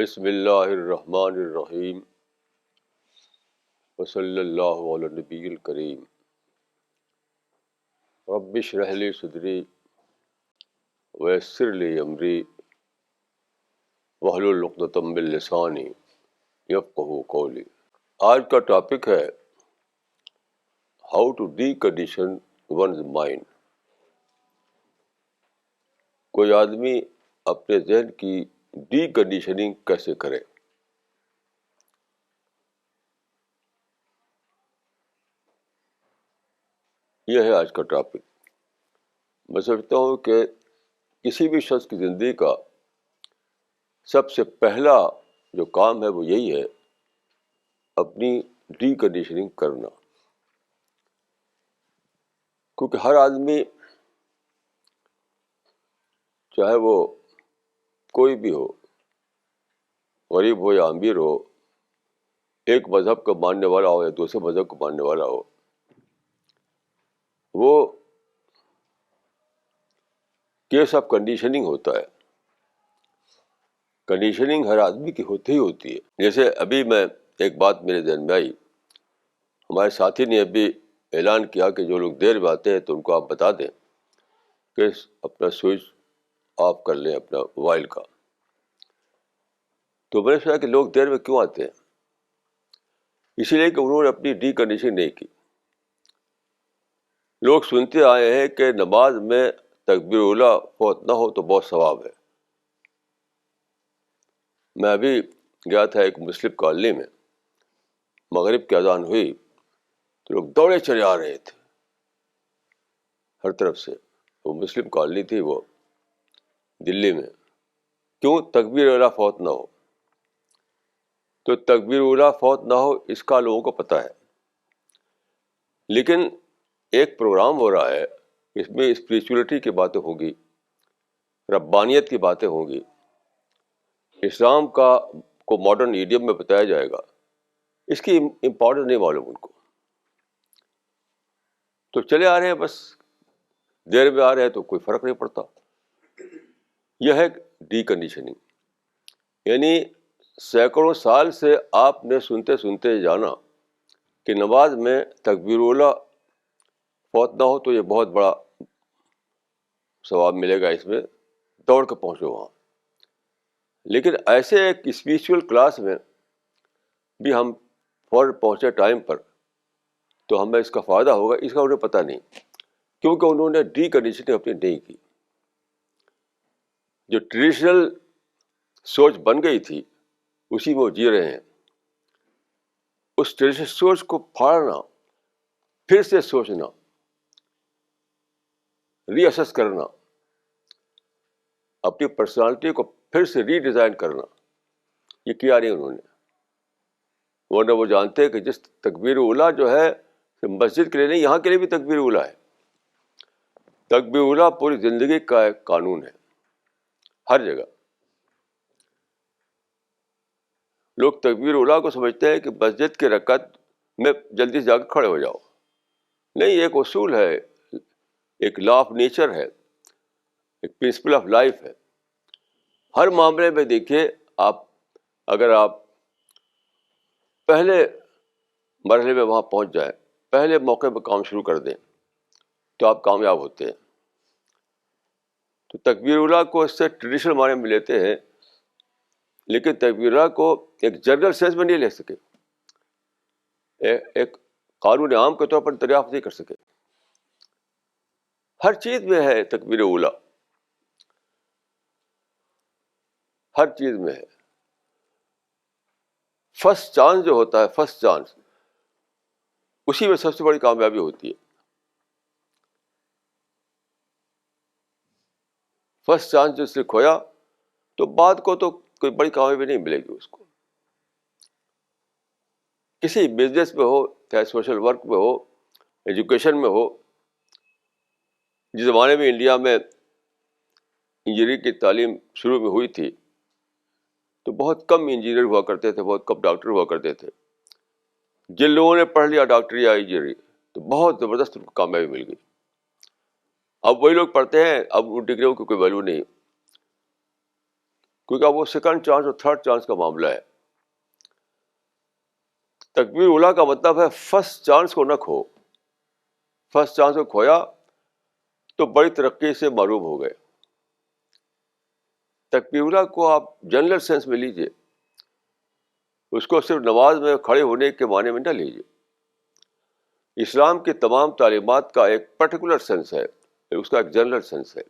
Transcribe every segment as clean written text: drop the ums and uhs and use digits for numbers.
بسم اللہ الرحمن الرحیم وصلی اللہ علی النبی الکریم رب اشرح لی صدری ویسر لی امری واحلل عقدۃ من لسانی یفقہوا قولی۔ آج کا ٹاپک ہے how to decondition one's mind. کوئی آدمی اپنے ذہن کی ڈی کنڈیشننگ کیسے کرے؟ یہ ہے آج کا ٹاپک۔ میں سمجھتا ہوں کہ کسی بھی شخص کی زندگی کا سب سے پہلا جو کام ہے وہ یہی ہے، اپنی ڈی کنڈیشننگ کرنا۔ کیونکہ ہر آدمی، چاہے وہ کوئی بھی ہو، غریب ہو یا امیر ہو، ایک مذہب کا ماننے والا ہو یا دوسرے مذہب کو ماننے والا ہو، وہ کیس آف کنڈیشننگ ہوتا ہے۔ کنڈیشننگ ہر آدمی کی ہوتی ہی ہوتی ہے۔ جیسے ابھی میں ایک بات میرے ذہن میں آئی، ہمارے ساتھی نے ابھی اعلان کیا کہ جو لوگ دیر میں آتے ہیں تو ان کو آپ بتا دیں کہ اپنا سوئچ آف کر لیں اپنا موبائل کا۔ تو میں نے سوچا کہ لوگ دیر میں کیوں آتے ہیں؟ اسی لیے کہ انہوں نے اپنی ڈی کنڈیشن نہیں کی۔ لوگ سنتے آئے ہیں کہ نماز میں تکبیر اولیٰ فوت نہ ہو تو بہت ثواب ہے۔ میں ابھی گیا تھا ایک مسلم کالونی میں، مغرب کی اذان ہوئی تو لوگ دوڑے چلے آ رہے تھے ہر طرف سے۔ وہ مسلم کالونی تھی، وہ دلی میں۔ کیوں؟ تکبیر اولیٰ فوت نہ ہو۔ تو تکبیر اولیٰ فوت نہ ہو اس کا لوگوں کو پتہ ہے، لیکن ایک پروگرام ہو رہا ہے، اس میں اسپریچولیٹی کی باتیں ہوں گی، ربانیت کی باتیں ہوں گی، اسلام کو ماڈرن ایڈیم میں بتایا جائے گا۔ اس کی امپورٹنس نہیں معلوم ان کو، تو چلے آ رہے ہیں، بس دیر میں آ رہے ہیں تو کوئی فرق نہیں پڑتا۔ یہ ہے ڈی کنڈیشننگ۔ یعنی سینکڑوں سال سے آپ نے سنتے سنتے جانا کہ نماز میں تکبیر اولیٰ فوت نہ ہو تو یہ بہت بڑا ثواب ملے گا، اس میں دوڑ کے پہنچو وہاں۔ لیکن ایسے ایک اسپریچول کلاس میں بھی ہم فوراً پہنچے ٹائم پر تو ہمیں اس کا فائدہ ہوگا، اس کا انہیں پتہ نہیں، کیونکہ انہوں نے ڈی کنڈیشننگ اپنی نہیں کی۔ جو ٹریڈیشنل سوچ بن گئی تھی اسی میں وہ جی رہے ہیں۔ اس ٹریڈیشنل سوچ کو پھاڑنا، پھر سے سوچنا، ری اسیس کرنا، اپنی پرسنالٹی کو پھر سے ری ڈیزائن کرنا، یہ کیا نہیں انہوں نے۔ ورنہ وہ جانتے ہیں کہ جس تکبیر اولیٰ جو ہے مسجد کے لیے نہیں، یہاں کے لیے بھی تکبیر اولیٰ ہے۔ تکبیر اولیٰ پوری زندگی کا ایک قانون ہے، ہر جگہ۔ لوگ تکبیر اولیٰ کو سمجھتے ہیں کہ مسجد کے رکعت میں جلدی سے جا کے کھڑے ہو جاؤ۔ نہیں، ایک اصول ہے، ایک لا آف نیچر ہے، ایک پرنسپل آف لائف ہے۔ ہر معاملے میں دیکھیے، اگر آپ پہلے مرحلے میں وہاں پہنچ جائیں، پہلے موقع پہ کام شروع کر دیں تو آپ کامیاب ہوتے ہیں۔ تو تکبیر اولیٰ کو اس سے ٹریڈیشنل معنی میں لیتے ہیں، لیکن تکبیر اولیٰ کو ایک جنرل سینس میں نہیں لے سکے، ایک قانون عام کے طور پر دریافت نہیں کر سکے۔ ہر چیز میں ہے تکبیر اولیٰ، ہر چیز میں ہے۔ فرسٹ چانس جو ہوتا ہے، فرسٹ چانس، اسی میں سب سے بڑی کامیابی ہوتی ہے۔ فرسٹ چانس جس نے کھویا تو بعد کو تو کوئی بڑی کامیابی نہیں ملے گی اس کو۔ کسی بزنس میں ہو، چاہے سوشل ورک میں ہو، ایجوکیشن میں ہو۔ جس زمانے میں انڈیا میں انجینئرنگ کی تعلیم شروع میں ہوئی تھی تو بہت کم انجینئر ہوا کرتے تھے، بہت کم ڈاکٹر ہوا کرتے تھے۔ جن لوگوں نے پڑھ لیا ڈاکٹری یا انجینئرنگ تو بہت زبردست ان کو کامیابی مل گئی۔ اب وہی لوگ پڑھتے ہیں، اب ان ڈگریوں کی کوئی ویلیو نہیں۔ کیونکہ اب وہ سیکنڈ چانس اور تھرڈ چانس کا معاملہ ہے. تکبیر اولا کا مطلب ہے فرسٹ چانس کو نہ کھو. فرسٹ چانس کو کھویا تو بڑی ترقی سے محروم ہو گئے. تکبیر اولا کو آپ جنرل سینس میں لیجیے, اس کو صرف نماز میں کھڑے ہونے کے معنی میں نہ لیجیے. اسلام کی تمام تعلیمات کا ایک پرٹیکولر سینس ہے, اس کا ایک جنرل سینس ہے.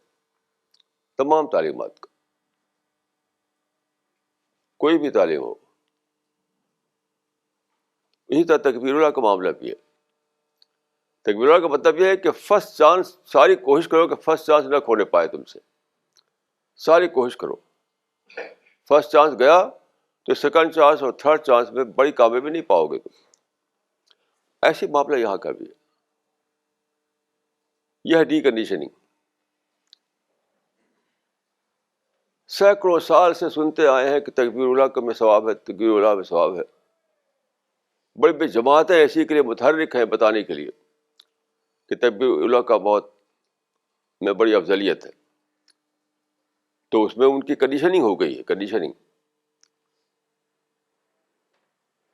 تمام تعلیمات کا, کوئی بھی تعلیم ہو. اسی طرح تکبیر اللہ کا معاملہ بھی ہے. تکبیر اللہ کا مطلب یہ ہے کہ فرسٹ چانس, ساری کوشش کرو کہ فرسٹ چانس نہ کھونے پائے تم سے. ساری کوشش کرو. فرسٹ چانس گیا تو سیکنڈ چانس اور تھرڈ چانس میں بڑی کامیابی نہیں پاؤ گے تم. ایسی معاملہ یہاں کا بھی ہے. یہ ہے ڈی کنڈیشننگ. سینکڑوں سال سے سنتے آئے ہیں کہ تکبیر اللہ میں ثواب ہے, تکبیر اللہ میں ثواب ہے. بڑی بڑی جماعتیں ایسی کے لیے متحرک ہیں بتانے کے لیے کہ تکبیر اللہ کا بہت میں بڑی افضلیت ہے. تو اس میں ان کی کنڈیشننگ ہو گئی ہے, کنڈیشننگ.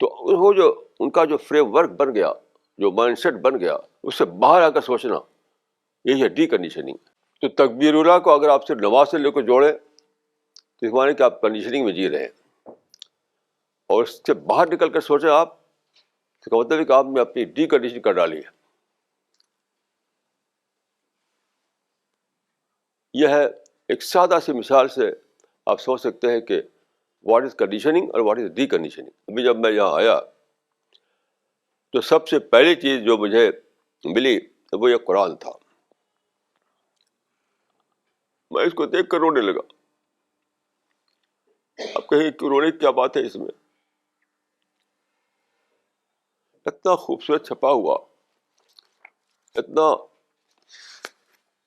تو وہ جو ان کا جو فریم ورک بن گیا, جو مائنڈ سیٹ بن گیا, اس سے باہر آ کر سوچنا, یہی ہے ڈی کنڈیشننگ. تو تکبیر اللہ کو اگر آپ صرف نماز سے لے کر جوڑیں تو اس معنی کہ آپ کنڈیشننگ میں جی رہے ہیں, اور اس سے باہر نکل کر سوچیں آپ, اس کا مطلب ہے کہ آپ نے اپنی ڈی کنڈیشن کر ڈالی ہے. یہ ہے ایک سادہ سی مثال سے آپ سوچ سکتے ہیں کہ واٹ از کنڈیشننگ اور واٹ از ڈی کنڈیشننگ. ابھی جب میں یہاں آیا تو سب سے پہلی چیز جو مجھے ملی وہ یہ قرآن تھا. میں اس کو دیکھ کر رونے لگا. اب کہیں کہ رونے کی کیا بات ہے اس میں؟ اتنا خوبصورت چھپا ہوا, اتنا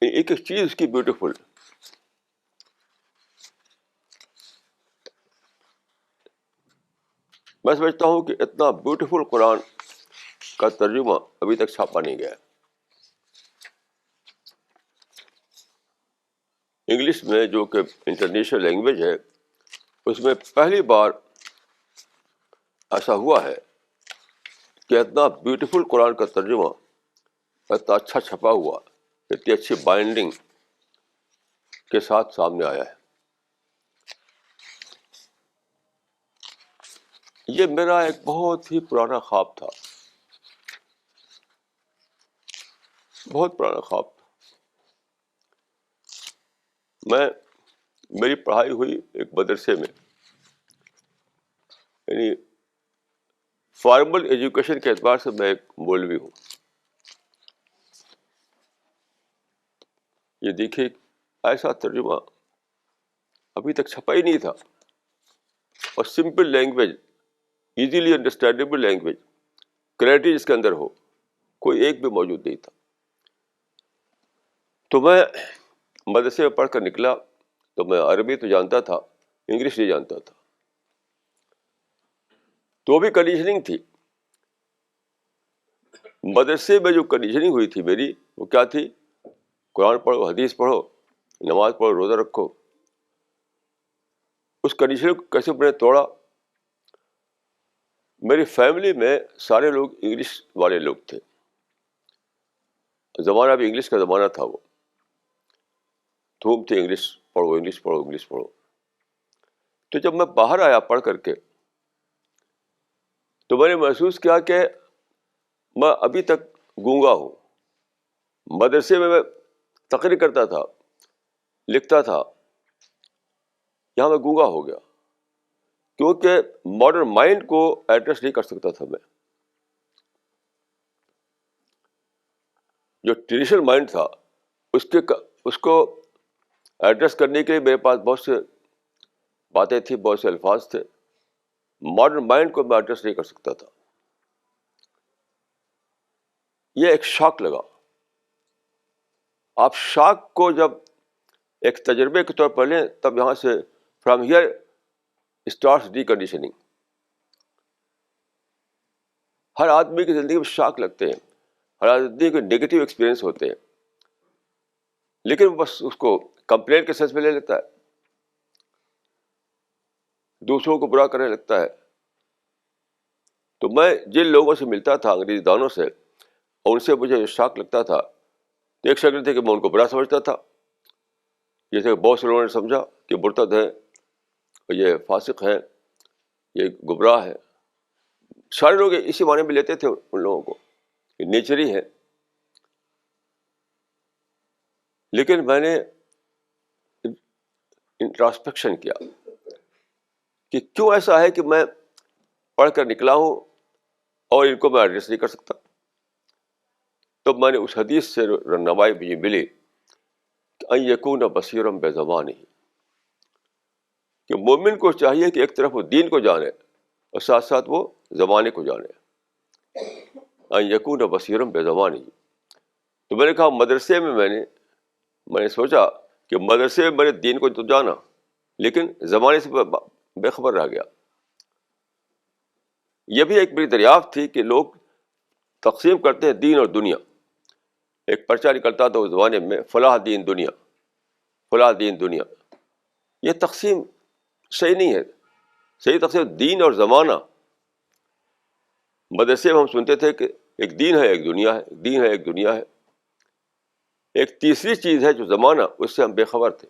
ایک ایک چیز اس کی بیوٹیفل. میں سمجھتا ہوں کہ اتنا بیوٹیفل قرآن کا ترجمہ ابھی تک چھاپا نہیں گیا. انگلش میں جو کہ انٹرنیشنل لینگویج ہے, اس میں پہلی بار ایسا ہوا ہے کہ اتنا بیوٹیفل قرآن کا ترجمہ اتنا اچھا چھپا ہوا, اتنی اچھی بائنڈنگ کے ساتھ سامنے آیا ہے. یہ میرا ایک بہت ہی پرانا خواب تھا, بہت پرانا خواب تھا. میری پڑھائی ہوئی ایک مدرسے میں, یعنی فارمل ایجوکیشن کے اعتبار سے میں ایک مولوی ہوں. یہ دیکھیے ایسا ترجمہ ابھی تک چھپا ہی نہیں تھا, اور simple language, easily understandable language, clarity جس کے اندر ہو, کوئی ایک بھی موجود نہیں تھا. تو میں مدرسے میں پڑھ کر نکلا تو میں عربی تو جانتا تھا, انگلش نہیں جانتا تھا. تو بھی کنڈیشننگ تھی. مدرسے میں جو کنڈیشننگ ہوئی تھی میری, وہ کیا تھی؟ قرآن پڑھو, حدیث پڑھو, نماز پڑھو, روزہ رکھو. اس کنڈیشن کو کیسے میں نے توڑا؟ میری فیملی میں سارے لوگ انگلش والے لوگ تھے. زمانہ بھی انگلش کا زمانہ تھا, وہ دھوم تھی انگلش پڑھو, انگلش پڑھو, انگلش پڑھو. تو جب میں باہر آیا پڑھ کر کے تو میں نے محسوس کیا کہ میں ابھی تک گونگا ہوں. مدرسے میں تقریر کرتا تھا, لکھتا تھا, یہاں میں گونگا ہو گیا, کیونکہ ماڈرن مائنڈ کو ایڈریس نہیں کر سکتا تھا میں. جو ٹریڈیشنل مائنڈ تھا اس کو ایڈریس کرنے کے لیے میرے پاس بہت سے باتیں تھیں, بہت سے الفاظ تھے. ماڈرن مائنڈ کو میں ایڈریس نہیں کر سکتا تھا. یہ ایک شاک لگا. آپ شاک کو جب ایک تجربے کے طور پر لیں تب یہاں سے from here starts deconditioning. ہر آدمی کی زندگی میں شاک لگتے ہیں, ہر آدمی کے نگیٹو ایکسپیرئنس ہوتے ہیں, لیکن بس اس کو کمپلین کے سینس میں لے لیتا ہے. دوسروں کو برا کرنے لگتا ہے. تو میں جن لوگوں سے ملتا تھا انگریزی دانوں سے، اور ان سے مجھے شاک لگتا تھا. تو ایک شکل تھے کہ میں ان کو برا سمجھتا تھا، جیسے کہ بہت سے لوگوں نے سمجھا کہ مرتد ہے، یہ فاسق ہے، یہ گمراہ ہے. سارے لوگ اسی معنی میں لیتے تھے ان لوگوں کو، یہ نیچری ہے. لیکن میں نے انٹراسپیکشن کیا کہ کیوں ایسا ہے کہ میں پڑھ کر نکلا ہوں اور ان کو میں ایڈریس نہیں کر سکتا. تو میں نے اس حدیث سے رہنمائی مجھے ملی کہ ان یکون بصیرا بزمانہ، کہ مومن کو چاہیے کہ ایک طرف وہ دین کو جانے اور ساتھ ساتھ وہ زمانے کو جانے. ان یکون بصیرا بزمانہ. تو میں نے کہا مدرسے میں میں نے سوچا کہ مدرسے میں میں نے دین کو تو جانا لیکن زمانے سے بے خبر رہ گیا. یہ بھی ایک بڑی دریافت تھی کہ لوگ تقسیم کرتے ہیں دین اور دنیا. ایک پرچہ نکلتا تھا اس زمانے میں، فلاح دین دنیا، فلاح دین دنیا. یہ تقسیم صحیح نہیں ہے. صحیح تقسیم دین اور زمانہ. مدرسے میں ہم سنتے تھے کہ ایک دین ہے ایک دنیا ہے، ایک دین ہے ایک دنیا ہے. ایک تیسری چیز ہے جو زمانہ، اس سے ہم بے خبر تھے.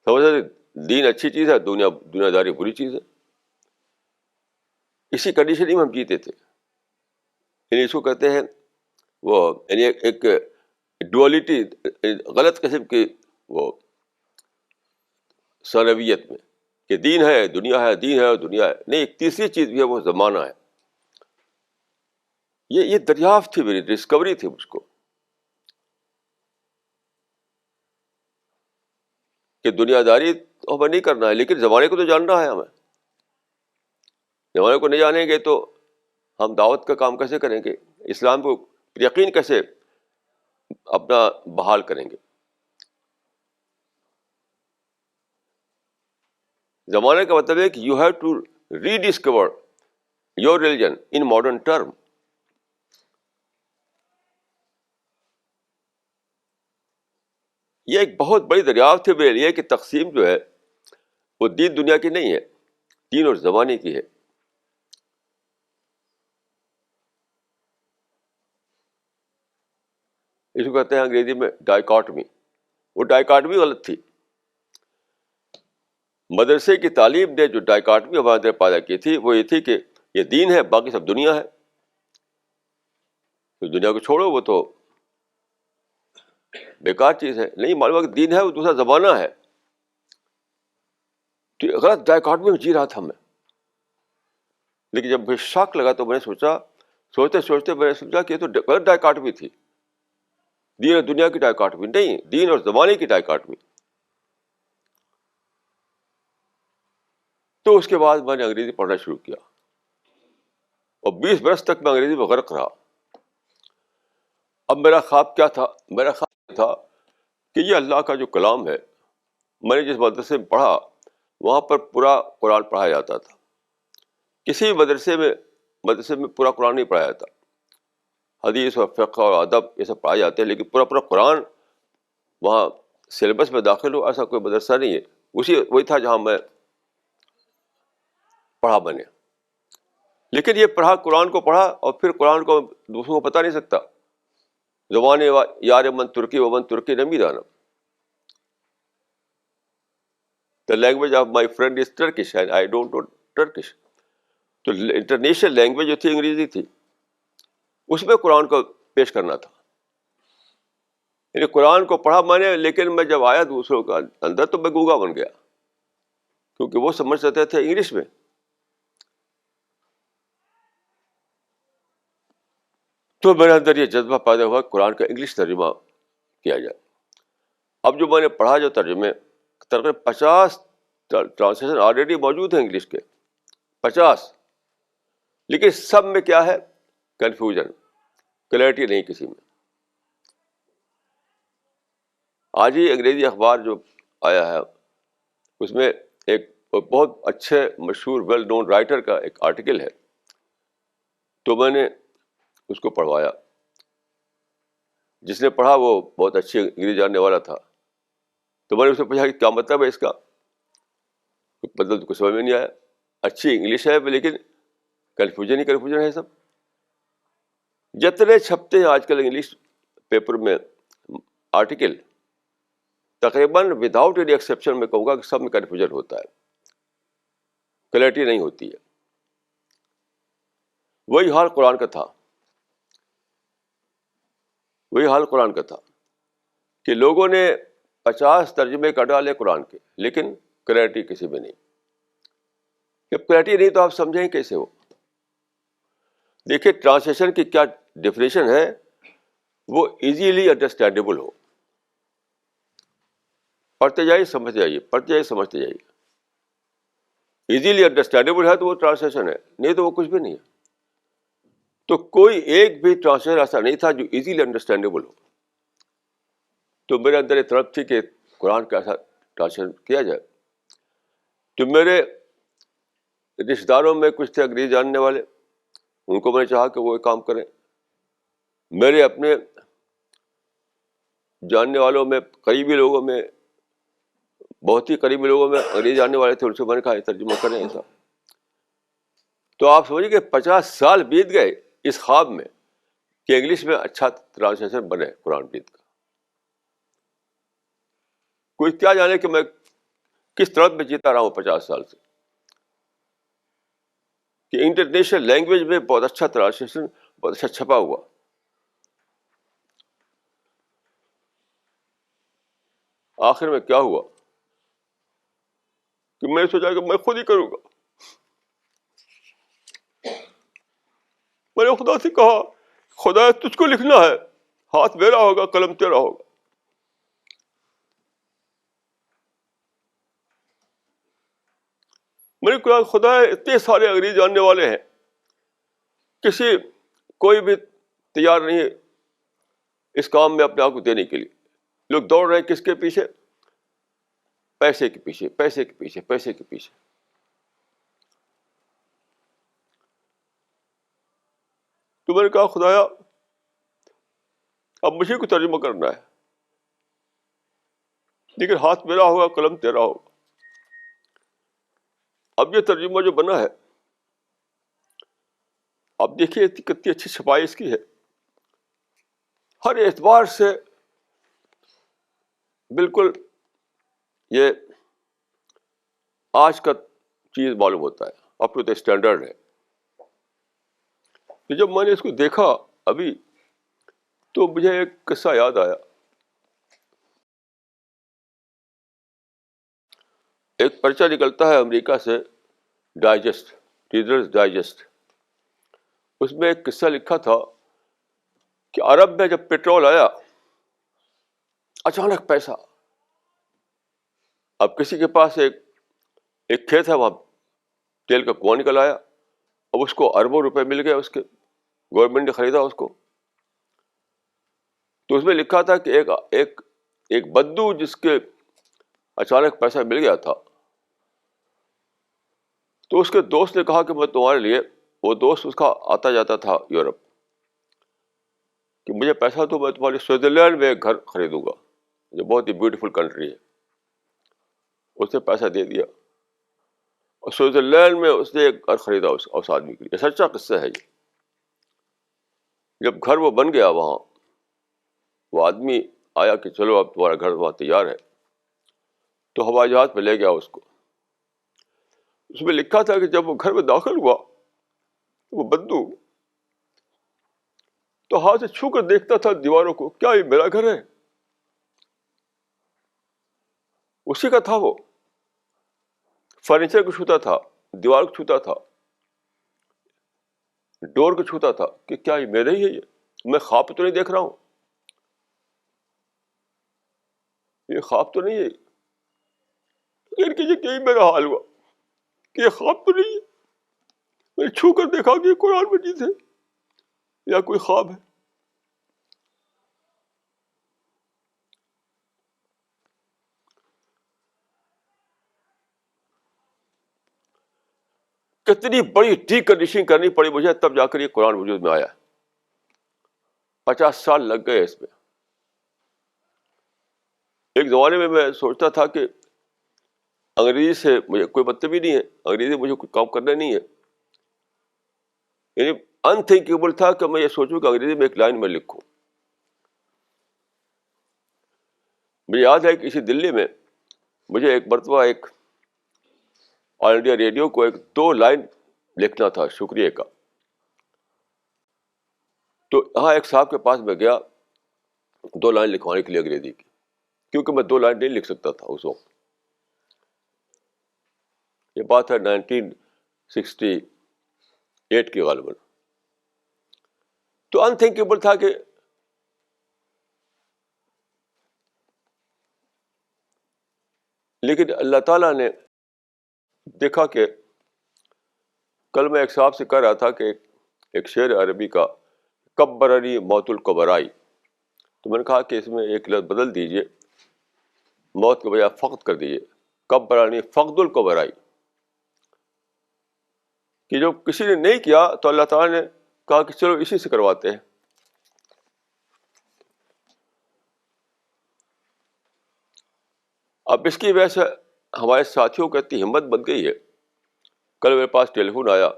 سمجھتے تھے دین اچھی چیز ہے، دنیا داری بری چیز ہے. اسی کنڈیشن میں ہم جیتے تھے. یعنی اس کو کہتے ہیں وہ، یعنی ایک ڈولیٹی، غلط قسم کی وہ ثانویت میں کہ دین ہے دنیا ہے، دین ہے دنیا ہے. نہیں، ایک تیسری چیز بھی ہے، وہ زمانہ ہے. یہ دریافت تھی میری، ڈسکوری تھی مجھ کو کہ دنیا داری تو ہمیں نہیں کرنا ہے لیکن زمانے کو تو جاننا ہے. ہمیں زمانے کو نہیں جانیں گے تو ہم دعوت کا کام کیسے کریں گے؟ اسلام کو یقین کیسے اپنا بحال کریں گے؟ زمانے کا مطلب ہے کہ you have to rediscover your religion in modern term. یہ ایک بہت بڑی دریافت ہے میرے لیے کہ تقسیم جو ہے وہ دین دنیا کی نہیں ہے، دین اور زمانے کی ہے. اس کو کہتے ہیں انگریزی میں ڈائیکاٹمی. وہ ڈائیکاٹمی غلط تھی. مدرسے کی تعلیم نے جو ڈائیکاٹمی ہمارے اندر پیدا کی تھی وہ یہ تھی کہ یہ دین ہے، باقی سب دنیا ہے. تو دنیا کو چھوڑو، وہ تو بیکار چیز ہے. نہیں معلوم کہ دین ہے وہ دوسرا زمانہ ہے. تو یہ غلط ڈائیکاٹمی میں جی رہا تھا میں. لیکن جب مجھے شاک لگا تو میں نے سوچتے سوچتے میں نے سمجھا کہ یہ تو غلط ڈائیکاٹمی تھی. دین اور دنیا کی ڈائیکاٹمی نہیں، دین اور زمانے کی ڈائیکاٹمی. تو اس کے بعد میں نے انگریزی پڑھنا شروع کیا اور 20 برس تک میں انگریزی میں غرق رہا. اب میرا خواب کیا تھا؟ میرا خواب یہ تھا کہ یہ اللہ کا جو کلام ہے، میں نے جس مدرسے میں پڑھا وہاں پر پورا قرآن پڑھایا جاتا تھا. کسی بھی مدرسے میں پورا قرآن نہیں پڑھایا جاتا. حدیث اور فقہ اور ادب یہ سب پڑھائے جاتے ہیں، لیکن پورا قرآن وہاں سلیبس میں داخل ہو ایسا کوئی مدرسہ نہیں ہے. وہی تھا جہاں میں پڑھا بنے. لیکن یہ قرآن کو پڑھا اور پھر قرآن کو دوسروں کو بتا نہیں سکتا. زبان یار من ترکی و من ترکی نمی دانا. The language of my friend is Turkish and I don't know Turkish. تو انٹرنیشنل لینگویج جو تھی انگریزی تھی، اس میں قرآن کو پیش کرنا تھا. یعنی قرآن کو پڑھا میں نے، لیکن میں جب آیا دوسروں کا اندر تو میں گونگا بن گیا، کیونکہ وہ سمجھ سکتے تھے انگلش میں. تو میرے اندر یہ جذبہ پیدا ہوا قرآن کا انگلش ترجمہ کیا جائے. اب جو میں نے پڑھا، جو ترجمے تقریباً 50 ٹرانسلیشن آلریڈی موجود ہیں انگلش کے، 50. لیکن سب میں کیا ہے؟ کنفیوژن، کلیئرٹی نہیں کسی میں. آج ہی انگریزی اخبار جو آیا ہے اس میں ایک بہت اچھے مشہور ویل نون رائٹر کا ایک آرٹیکل ہے. تو میں نے اس کو پڑھوایا. جس نے پڑھا وہ بہت اچھی انگریزی جاننے والا تھا. تو میں نے اسے پوچھا کہ کیا مطلب ہے اس کا؟ مطلب تو کچھ سمجھ میں نہیں آیا. اچھی انگلش ہے لیکن کنفیوژن ہی کنفیوژن ہے سب. جتنے چھپتے ہیں آج کل انگلش پیپر میں آرٹیکل, تقریباً وداؤٹ اینی ایکسیپشن میں کہوں گا کہ سب میں کنفیوژن ہوتا ہے, کلیئرٹی نہیں ہوتی ہے. وہی حال قرآن کا تھا, وہی حال قرآن کا تھا کہ لوگوں نے 50 ترجمے کر ڈالے قرآن کے, لیکن کلیئرٹی کسی میں نہیں. جب کلیئرٹی نہیں تو آپ سمجھیں کیسے ہو. دیکھیے ٹرانسلیشن کی کیا ڈیفینیشن ہے, وہ ایزیلی انڈرسٹینڈیبل ہو. پڑھتے جائیے سمجھتے جائیے, پڑھتے جائیے سمجھتے جائیے. ایزیلی انڈرسٹینڈیبل ہے تو وہ ٹرانسلیشن ہے, نہیں تو وہ کچھ بھی نہیں ہے. تو کوئی ایک بھی ٹرانسلیشن ایسا نہیں تھا جو ایزیلی انڈرسٹینڈیبل ہو. تو میرے اندر یہ طلب تھی کہ قرآن کا ایسا ٹرانسلیشن کیا جائے. تو میرے رشتے داروں میں کچھ تھے انگریزی جاننے والے, ان کو میں نے چاہا کہ وہ یہ کام کریں. میرے اپنے جاننے والوں میں, قریبی لوگوں میں, بہت ہی قریبی لوگوں میں انگریزی جاننے والے تھے, ان سے میں نے کہا یہ ترجمہ کریں ایسا. تو آپ سمجھیے کہ 50 سال بیت گئے اس خواب میں کہ انگلش میں اچھا ٹرانسلیشن بنے قرآن مجید کا. کوئی کیا جانے کہ میں کس طرح میں جیتا رہا ہوں 50 سال سے, کہ انٹرنیشنل لینگویج میں بہت اچھا ٹرانسلیشن, بہت اچھا چھپا ہوا. آخر میں کیا ہوا کہ میں نے سوچا کہ میں خود ہی کروں گا. میں نے خدا سے کہا, خدا تجھ کو لکھنا ہے, ہاتھ میرا ہوگا, قلم تیرا ہوگا. میں نے کہا خدا اتنے سارے انگریزی جاننے والے ہیں, کوئی بھی تیار نہیں ہے اس کام میں اپنے آپ کو دینے کے لیے. لوگ دوڑ رہے ہیں کس کے پیچھے؟ پیسے کے پیچھے, پیسے کے پیچھے, پیسے کے پیچھے. تو میں نے کہا خدایا اب مجھے کو ترجمہ کرنا ہے, لیکن ہاتھ میرا ہوگا, قلم تیرا ہوگا. اب یہ ترجمہ جو بنا ہے, اب دیکھیے کتنی اچھی چھپائی اس کی ہے, ہر اعتبار سے بالکل یہ آج کا چیز معلوم ہوتا ہے, اپ ٹو دا اسٹینڈرڈ ہے. تو جب میں نے اس کو دیکھا ابھی, تو مجھے ایک قصہ یاد آیا. ایک پرچہ نکلتا ہے امریکہ سے, ڈائجسٹ, ریڈرز ڈائجسٹ. اس میں ایک قصہ لکھا تھا کہ عرب میں جب پیٹرول آیا, اچانک پیسہ. اب کسی کے پاس ایک کھیت ہے, وہاں تیل کا کنواں نکل آیا, اب اس کو اربوں روپے مل گئے, اس کے گورنمنٹ نے خریدا اس کو. تو اس میں لکھا تھا کہ ایک بدو جس کے اچانک پیسہ مل گیا تھا, تو اس کے دوست نے کہا کہ میں تمہارے لیے, وہ دوست اس کا آتا جاتا تھا یورپ, کہ مجھے پیسہ تو میں تمہارے سوئٹزرلینڈ میں ایک گھر خریدوں گا, جو بہت ہی بیوٹیفل کنٹری ہے. اس نے پیسہ دے دیا, اور سوئٹزرلینڈ میں اس نے ایک گھر خریدا اس آدمی کے لیے. سچا قصہ ہے یہ. جب گھر وہ بن گیا وہاں, وہ آدمی آیا کہ چلو اب تمہارا گھر وہاں تیار ہے, تو ہوائی جہاز پہ لے گیا اس کو. اس میں لکھا تھا کہ جب وہ گھر میں داخل ہوا, وہ بدو تو ہاتھ سے چھو کر دیکھتا تھا دیواروں کو, کیا یہ میرا گھر ہے؟ اسی کا تھا وہ. فرنیچر کو چھوتا تھا, دیوار کو چھوتا تھا, ڈور کو چھوتا تھا, کہ کیا یہ میرا ہی ہے, یہ میں خواب تو نہیں دیکھ رہا ہوں, یہ خواب تو نہیں ہے. لیکن کہ یہ کہیں میرا حال ہوا کہ یہ خواب تو نہیں ہے. میں نے چھو کر دیکھا کہ یہ قرآن مجید ہے یا کوئی خواب ہے. کتنی بڑی ڈی کنڈیشننگ کرنی پڑی مجھے, تب جا کر یہ قرآن وجود میں آیا. 50 سال لگ گئے اس میں. ایک زمانے میں سوچتا تھا کہ انگریزی سے مجھے کوئی مطلب ہی نہیں ہے، انگریزی مجھے کوئی کام کرنا نہیں ہے. یعنی انتھنکیبل تھا کہ میں یہ سوچوں کہ انگریزی میں ایک لائن میں لکھوں. مجھے یاد ہے کہ اسی دلی میں مجھے ایک مرتبہ ایک آل انڈیا ریڈیو کو ایک 2 لائن لکھنا تھا شکریہ کا. تو یہاں ایک صاحب کے پاس میں گیا 2 لائن لکھوانے کے لیے انگریزی کی، کیونکہ میں 2 لائن نہیں لکھ سکتا تھا اس وقت. یہ بات ہے 1968 کی غالباً. تو انتھنکیبل تھا کہ لیکن اللہ تعالیٰ نے دیکھا کہ کل میں ایک صاحب سے کہہ رہا تھا کہ ایک شعر عربی کا کبرنی موت الکبرائی، تو میں نے کہا کہ اس میں ایک لفظ بدل دیجئے، موت کے بجائے فقد کر دیجئے، کبرنی فقد الکبرائی، کہ جو کسی نے نہیں کیا تو اللہ تعالیٰ نے کہا کہ چلو اسی سے کرواتے ہیں. اب اس کی وجہ سے ہمارے ساتھیوں کی اتنی ہمت بن گئی ہے. کل میرے پاس ٹیلی فون آیا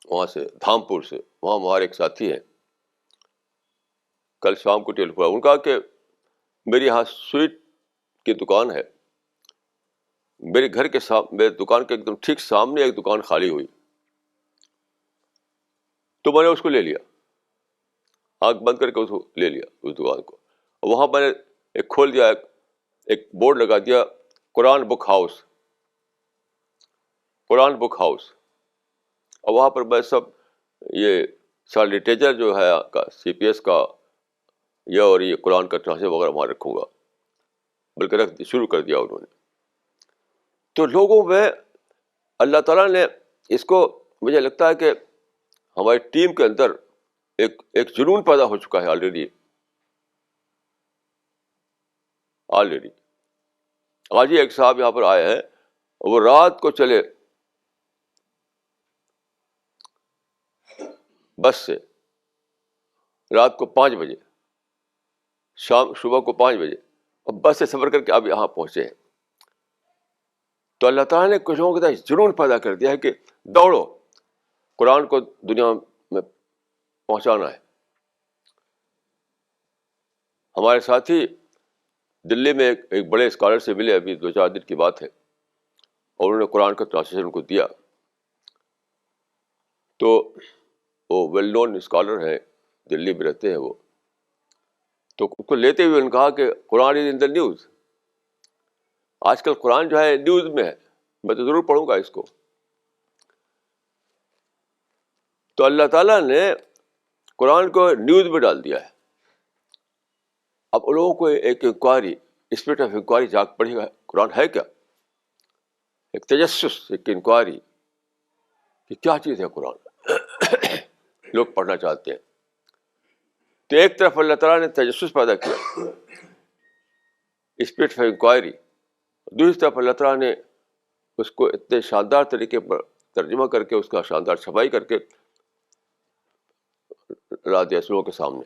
وہاں سے دھامپور سے، وہاں ہمارے ایک ساتھی ہیں. کل شام کو ٹیلی فون آیا، ان کا کہ میری یہاں سویٹ کی دکان ہے، میرے گھر کے میرے دکان کے ایک دم ٹھیک سامنے ایک دکان خالی ہوئی، تو میں نے اس کو لے لیا، آنکھ بند کر کے اس کو لے لیا اس دکان کو. اور وہاں میں نے ایک کھول دیا، ایک بورڈ لگا دیا، قرآن بک ہاؤس، قرآن بک ہاؤس. اور وہاں پر میں سب یہ سارا لٹریچر جو ہے سی پی ایس کا یہ اور یہ قرآن کا ٹرانسلیشن وغیرہ وہاں رکھوں گا، بلکہ شروع کر دیا انہوں نے. تو لوگوں میں اللہ تعالیٰ نے اس کو، مجھے لگتا ہے کہ ہماری ٹیم کے اندر ایک جنون پیدا ہو چکا ہے آلریڈی. آج ہی ایک صاحب یہاں پر آئے ہیں، وہ رات کو چلے بس سے، رات کو 5 بجے، صبح کو 5 بجے، اور بس سے سفر کر کے اب یہاں پہنچے ہیں. تو اللہ تعالیٰ نے کچھ لوگوں کے اندر جنون پیدا کر دیا ہے کہ دوڑو، قرآن کو دنیا میں پہنچانا ہے. ہمارے ساتھی دلی میں ایک بڑے اسکالر سے ملے، ابھی 2-4 دن کی بات ہے، اور انہوں نے قرآن کا ٹرانسلیشن ان کو دیا. تو وہ ویل نون اسکالر ہیں، دلی میں رہتے ہیں وہ. تو اس کو لیتے ہوئے انہوں نے کہا کہ قرآن از ان دا نیوز. آج کل قرآن جو ہے نیوز میں ہے، میں تو ضرور پڑھوں گا اس کو. تو اللہ تعالیٰ نے قرآن کو نیوز میں ڈال دیا ہے. اب ان لوگوں کو ایک انکوائری، اسپرٹ آف انکوائری جاگ پڑے گا، قرآن ہے کیا، ایک تجسس، ایک انکوائری کہ کیا چیز ہے قرآن. لوگ پڑھنا چاہتے ہیں. تو ایک طرف اللہ تعالیٰ نے تجسس پیدا کیا، اسپرٹ آف انکوائری، دوسری طرف اللہ تعالیٰ نے اس کو اتنے شاندار طریقے پر ترجمہ کر کے، اس کا شاندار چھپائی کر کے لا دیا لوگوں کے سامنے.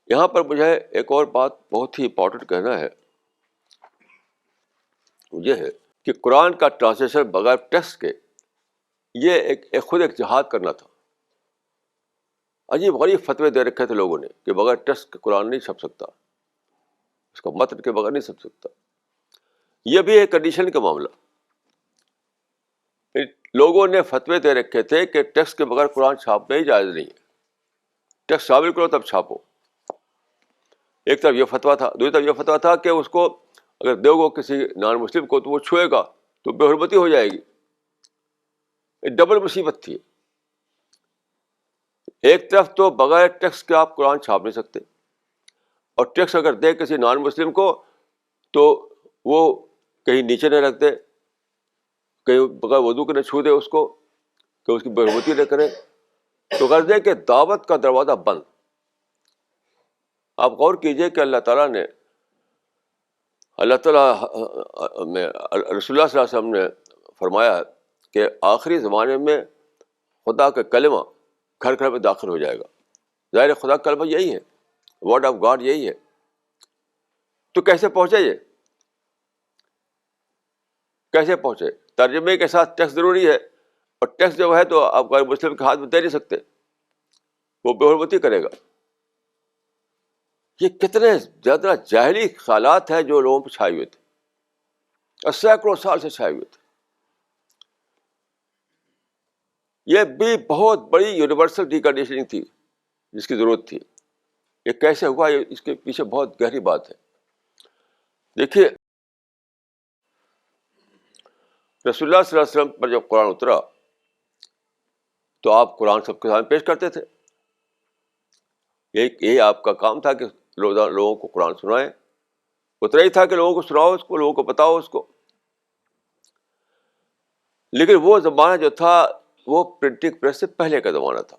یہاں پر مجھے ایک اور بات بہت ہی امپورٹنٹ کہنا ہے، یہ ہے کہ قرآن کا ٹرانسلیشن بغیر ٹیکسٹ کے یہ ایک خود ایک جہاد کرنا تھا. عجیب غریب فتوے دے رکھے تھے لوگوں نے کہ بغیر ٹیکسٹ کے قرآن نہیں چھپ سکتا، اس کا متن کے بغیر نہیں چھپ سکتا. یہ بھی ایک کنڈیشن کا معاملہ. لوگوں نے فتوے دے رکھے تھے کہ ٹیکسٹ کے بغیر قرآن چھاپنا ہی جائز نہیں ہے، ٹیکسٹ شامل کرو تب چھاپو. ایک طرف یہ فتویٰ تھا، دوسری طرف یہ فتویٰ تھا کہ اس کو اگر دو گو کسی نان مسلم کو تو وہ چھوئے گا تو بے حرمتی ہو جائے گی. ایک ڈبل مصیبت تھی. ایک طرف تو بغیر ٹیکسٹ کے آپ قرآن چھاپ نہیں سکتے، اور ٹیکسٹ اگر دے کسی نان مسلم کو تو وہ کہیں نیچے نہ رکھ دے، کہیں بغیر وضو کے نہ چھو دے اس کو، کہ اس کی بے حرمتی نہ کرے. تو غرض ہے کہ دعوت کا دروازہ بند. آپ غور کیجئے کہ اللہ تعالیٰ میں رسول اللہ صلی اللہ علیہ وسلم نے فرمایا کہ آخری زمانے میں خدا کا کلمہ گھر گھر میں داخل ہو جائے گا. ظاہر خدا کا کلمہ یہی ہے, ورڈ آف گاڈ یہی ہے. تو کیسے پہنچے یہ, کیسے پہنچے؟ ترجمے کے ساتھ ٹیکسٹ ضروری ہے, اور ٹیکسٹ جو ہے تو آپ غیر مسلم کے ہاتھ میں دے نہیں سکتے, وہ بے حرمتی کرے گا. یہ کتنے زیادہ جاہلی خیالات ہیں جو لوگوں پہ چھائے ہوئے تھے, اور سینکڑوں سال سے چھائے ہوئے تھے. یہ بھی بہت بڑی یونیورسل ڈیکنڈیشننگ تھی جس کی ضرورت تھی. یہ کیسے ہوا, اس کے پیچھے بہت گہری بات ہے. دیکھیے, رسول اللہ صلی اللہ علیہ وسلم پر جب قرآن اترا تو آپ قرآن سب کے سامنے پیش کرتے تھے. یہی آپ کا کام تھا کہ لوگوں کو قرآن سنائیں. اتنا ہی تھا کہ لوگوں کو سناؤ اس کو, لوگوں کو بتاؤ اس کو. لیکن وہ زمانہ جو تھا وہ پرنٹنگ پریس سے پہلے کا زمانہ تھا,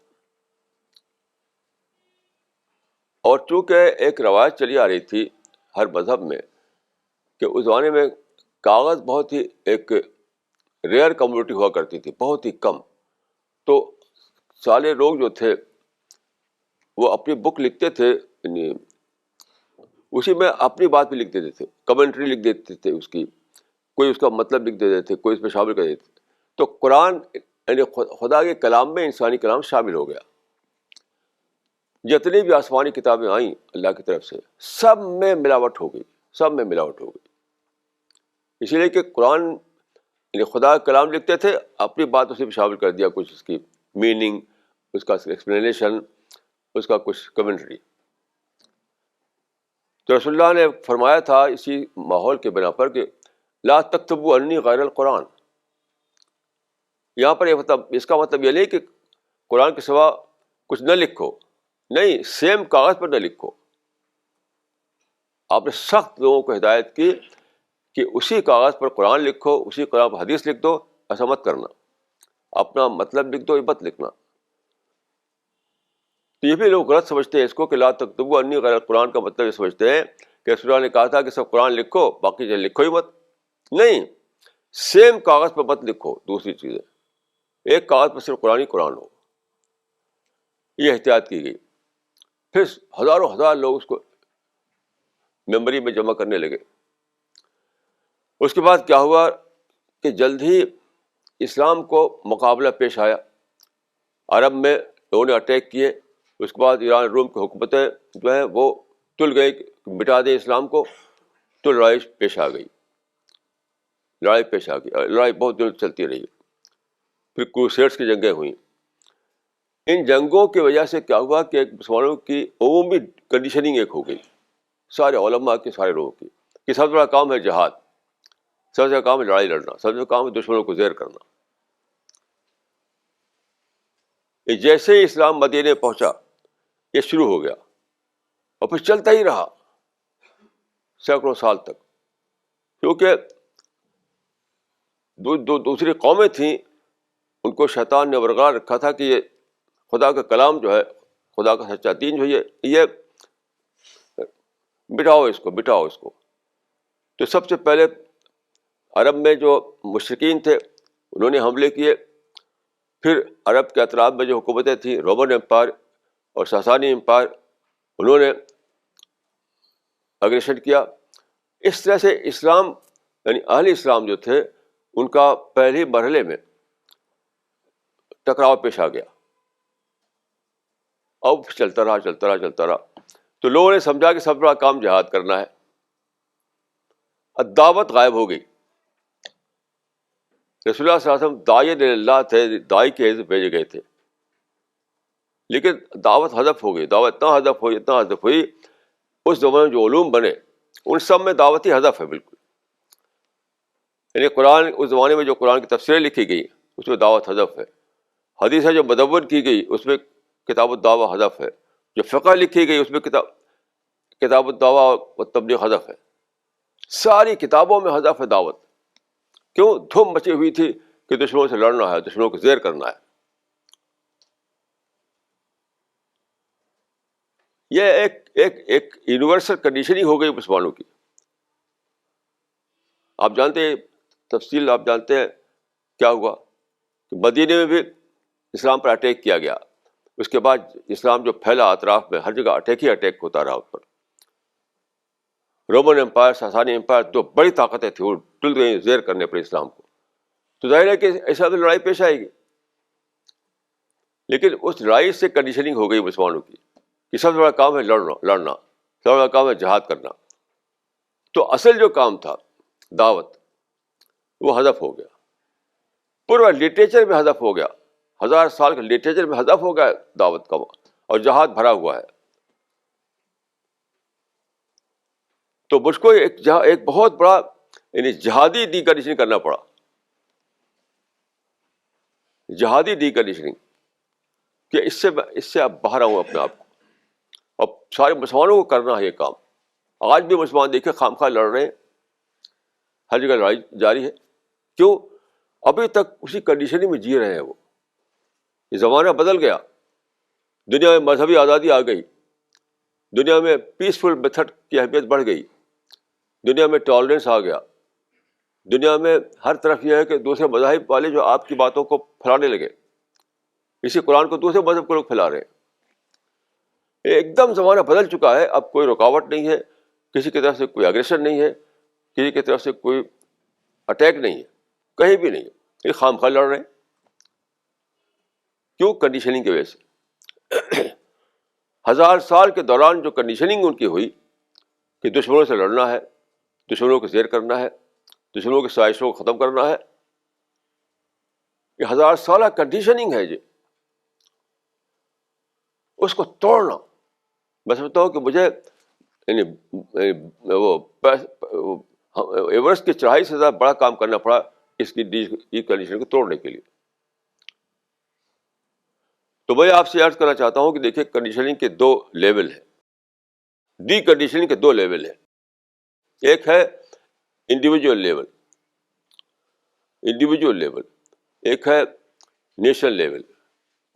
اور چونکہ ایک روایت چلی آ رہی تھی ہر مذہب میں کہ اس زمانے میں کاغذ بہت ہی ایک ریئر کموڈٹی ہوا کرتی تھی, بہت ہی کم. تو سارے لوگ جو تھے وہ اپنی بک لکھتے تھے, یعنی اسی میں اپنی بات بھی لکھ دیتے تھے, کمنٹری لکھ دیتے تھے اس کی, کوئی اس کا مطلب لکھ دیتے تھے, کوئی اس میں شامل کر دیتے تھے. تو قرآن یعنی خدا کے کلام میں انسانی کلام شامل ہو گیا. جتنی بھی آسمانی کتابیں آئیں اللہ کی طرف سے, سب میں ملاوٹ ہو گئی, سب میں ملاوٹ ہو گئی. اسی لیے کہ قرآن یعنی خدا کا کلام لکھتے تھے, اپنی بات اسی میں شامل کر دیا, کچھ اس کی میننگ, اس کا ایکسپلینیشن, اس کا کچھ کمنٹری. تو رسول اللہ نے فرمایا تھا اسی ماحول کے بنا پر کہ لا تکتبوا عنی غیر القرآن. یہاں پر یہ مطلب, اس کا مطلب یہ نہیں کہ قرآن کے سوا کچھ نہ لکھو, نہیں, سیم کاغذ پر نہ لکھو. آپ نے سخت لوگوں کو ہدایت کی کہ اسی کاغذ پر قرآن لکھو, اسی قرآن پر حدیث لکھ دو, ایسا مت کرنا. اپنا مطلب لکھ دو, یہ مت لکھنا. تو یہ بھی لوگ غلط سمجھتے ہیں اس کو کہ لا تکتبوا عنی غیر القرآن کا مطلب یہ سمجھتے ہیں کہ رسول اللہ نے کہا تھا کہ سب قرآن لکھو, باقی چیزیں لکھو ہی مت. نہیں, سیم کاغذ پر مت لکھو دوسری چیزیں, ایک کاغذ پر صرف قرآن ہی قرآن ہو. یہ احتیاط کی گئی. پھر ہزاروں ہزار لوگ اس کو میموری میں جمع کرنے لگے. اس کے بعد کیا ہوا کہ جلد ہی اسلام کو مقابلہ پیش آیا. عرب میں لوگوں نے اٹیک کیے. اس کے بعد ایران روم کی حکومتیں جو ہیں وہ تل گئی کہ مٹا دیں اسلام کو. تو لڑائی پیش آ گئی, لڑائی پیش آ گئی. لڑائی بہت دیر چلتی رہی. پھر کروسیڈز کی جنگیں ہوئیں. ان جنگوں کی وجہ سے کیا ہوا کہ ایک مسلمانوں کی عمومی کنڈیشننگ ایک ہو گئی, سارے علماء کے, سارے لوگوں کی, کہ سب سے بڑا کام ہے جہاد, سب سے بڑا کام ہے لڑائی لڑنا, سب سے بڑا کام ہے دشمنوں کو زیر کرنا. یہ جیسے ہی اسلام مدینے پہنچا یہ شروع ہو گیا, اور پھر چلتا ہی رہا سینکڑوں سال تک. کیونکہ دوسری قومیں تھیں, ان کو شیطان نے برقرار رکھا تھا کہ یہ خدا کا کلام جو ہے, خدا کا سچا دین جو ہے, یہ بٹھاؤ اس کو, بٹھاؤ اس کو. تو سب سے پہلے عرب میں جو مشرکین تھے انہوں نے حملے کیے. پھر عرب کے اطراف میں جو حکومتیں تھیں, رومن امپائر اور ساسانی امپائر, انہوں نے اگریشن کیا. اس طرح سے اسلام یعنی اہل اسلام جو تھے ان کا پہلے مرحلے میں ٹکراؤ پیش آ گیا. اب چلتا رہا چلتا رہا چلتا رہا. تو لوگوں نے سمجھا کہ سب بڑا کام جہاد کرنا ہے. اب دعوت غائب ہو گئی. رسول اللہ صلی اللہ علیہ وسلم داعی اللہ تھے, داعی کے حیثیت بھیجے گئے تھے, لیکن دعوت ہدف ہو گئی. دعوت اتنا ہدف ہوئی, اتنا ہدف ہوئی, اس زمانے میں جو علوم بنے ان سب میں دعوتی ہدف ہے بالکل. یعنی قرآن, اس زمانے میں جو قرآن کی تفسیریں لکھی گئی اس میں دعوت ہدف ہے. حدیثیں جو مدون کی گئی اس میں کتاب الدعوہ ہدف ہے. جو فقہ لکھی گئی اس میں کتاب الدعوہ و تبلیغ ہدف ہے. ساری کتابوں میں ہدف ہے دعوت. کیوں؟ دھوم مچی ہوئی تھی کہ دشمنوں سے لڑنا ہے, دشمنوں کو زیر کرنا ہے. یہ ایک یونیورسل کنڈیشن ہی ہو گئی مسلمانوں کی. آپ جانتے ہیں تفصیل, آپ جانتے ہیں کیا ہوا کہ مدینے میں بھی اسلام پر اٹیک کیا گیا. اس کے بعد اسلام جو پھیلا اطراف میں، ہر جگہ اٹیک ہی اٹیک ہوتا رہا اس پر. رومن امپائر، ساسانی امپائر، دو بڑی طاقتیں تھیں، وہ ٹل گئی زیر کرنے پر اسلام کو. تو ظاہر ہے کہ ایسا تو لڑائی پیش آئے گی، لیکن اس لڑائی سے کنڈیشننگ ہو گئی مسلمانوں کی کہ سب سے بڑا کام ہے لڑنا، سب سے بڑا کام ہے جہاد کرنا. تو اصل جو کام تھا دعوت، وہ ہدف ہو گیا. پورا لٹریچر میں ہدف ہو گیا، 1000 سال کے لٹریچر میں ہدف ہو گیا دعوت کا، اور جہاد بھرا ہوا ہے. تو مجھ کو ایک بہت بڑا یعنی جہادی ڈی کنڈیشننگ کرنا پڑا، جہادی ڈی کنڈیشننگ، کہ اس سے اب باہر آؤں اپنے آپ کو. اب سارے مسلمانوں کو کرنا ہے یہ کام. آج بھی مسلمان دیکھے خام خواہ لڑ رہے ہیں، ہر جگہ لڑائی جاری ہے. کیوں؟ ابھی تک اسی کنڈیشننگ میں جی رہے ہیں وہ. یہ زمانہ بدل گیا، دنیا میں مذہبی آزادی آ گئی، دنیا میں پیسفل میتھڈ کی اہمیت بڑھ گئی، دنیا میں ٹالرنس آ گیا، دنیا میں ہر طرف یہ ہے کہ دوسرے مذاہب والے جو آپ کی باتوں کو پھیلانے لگے، اسی قرآن کو دوسرے مذہب کو لوگ پھیلا رہے ہیں. ایک دم زمانہ بدل چکا ہے. اب کوئی رکاوٹ نہیں ہے، کسی کی طرف سے کوئی اگریشن نہیں ہے، کسی کی طرف سے کوئی اٹیک نہیں ہے، کہیں بھی نہیں ہے. یہ خام خواہ لڑ رہے ہیں. کیوں؟ کنڈیشننگ کی وجہ سے. 1000 سال کے دوران جو کنڈیشننگ ان کی ہوئی کہ دشمنوں سے لڑنا ہے، دشمنوں کو زیر کرنا ہے، دشمنوں کی سازشوں کو ختم کرنا ہے، یہ 1000 سالہ کنڈیشننگ ہے. اس کو توڑنا، میں سمجھتا ہوں کہ مجھے یعنی وہ ایورسٹ کی چڑھائی سے زیادہ بڑا کام کرنا پڑا اس کی کنڈیشن کو توڑنے کے لیے. تو میں آپ سے عرض کرنا چاہتا ہوں کہ دیکھیے کنڈیشننگ کے 2 لیول ہیں، ڈی کنڈیشننگ کے 2 لیول ہیں. ایک ہے انڈیویجول لیول، ایک ہے نیشنل لیول،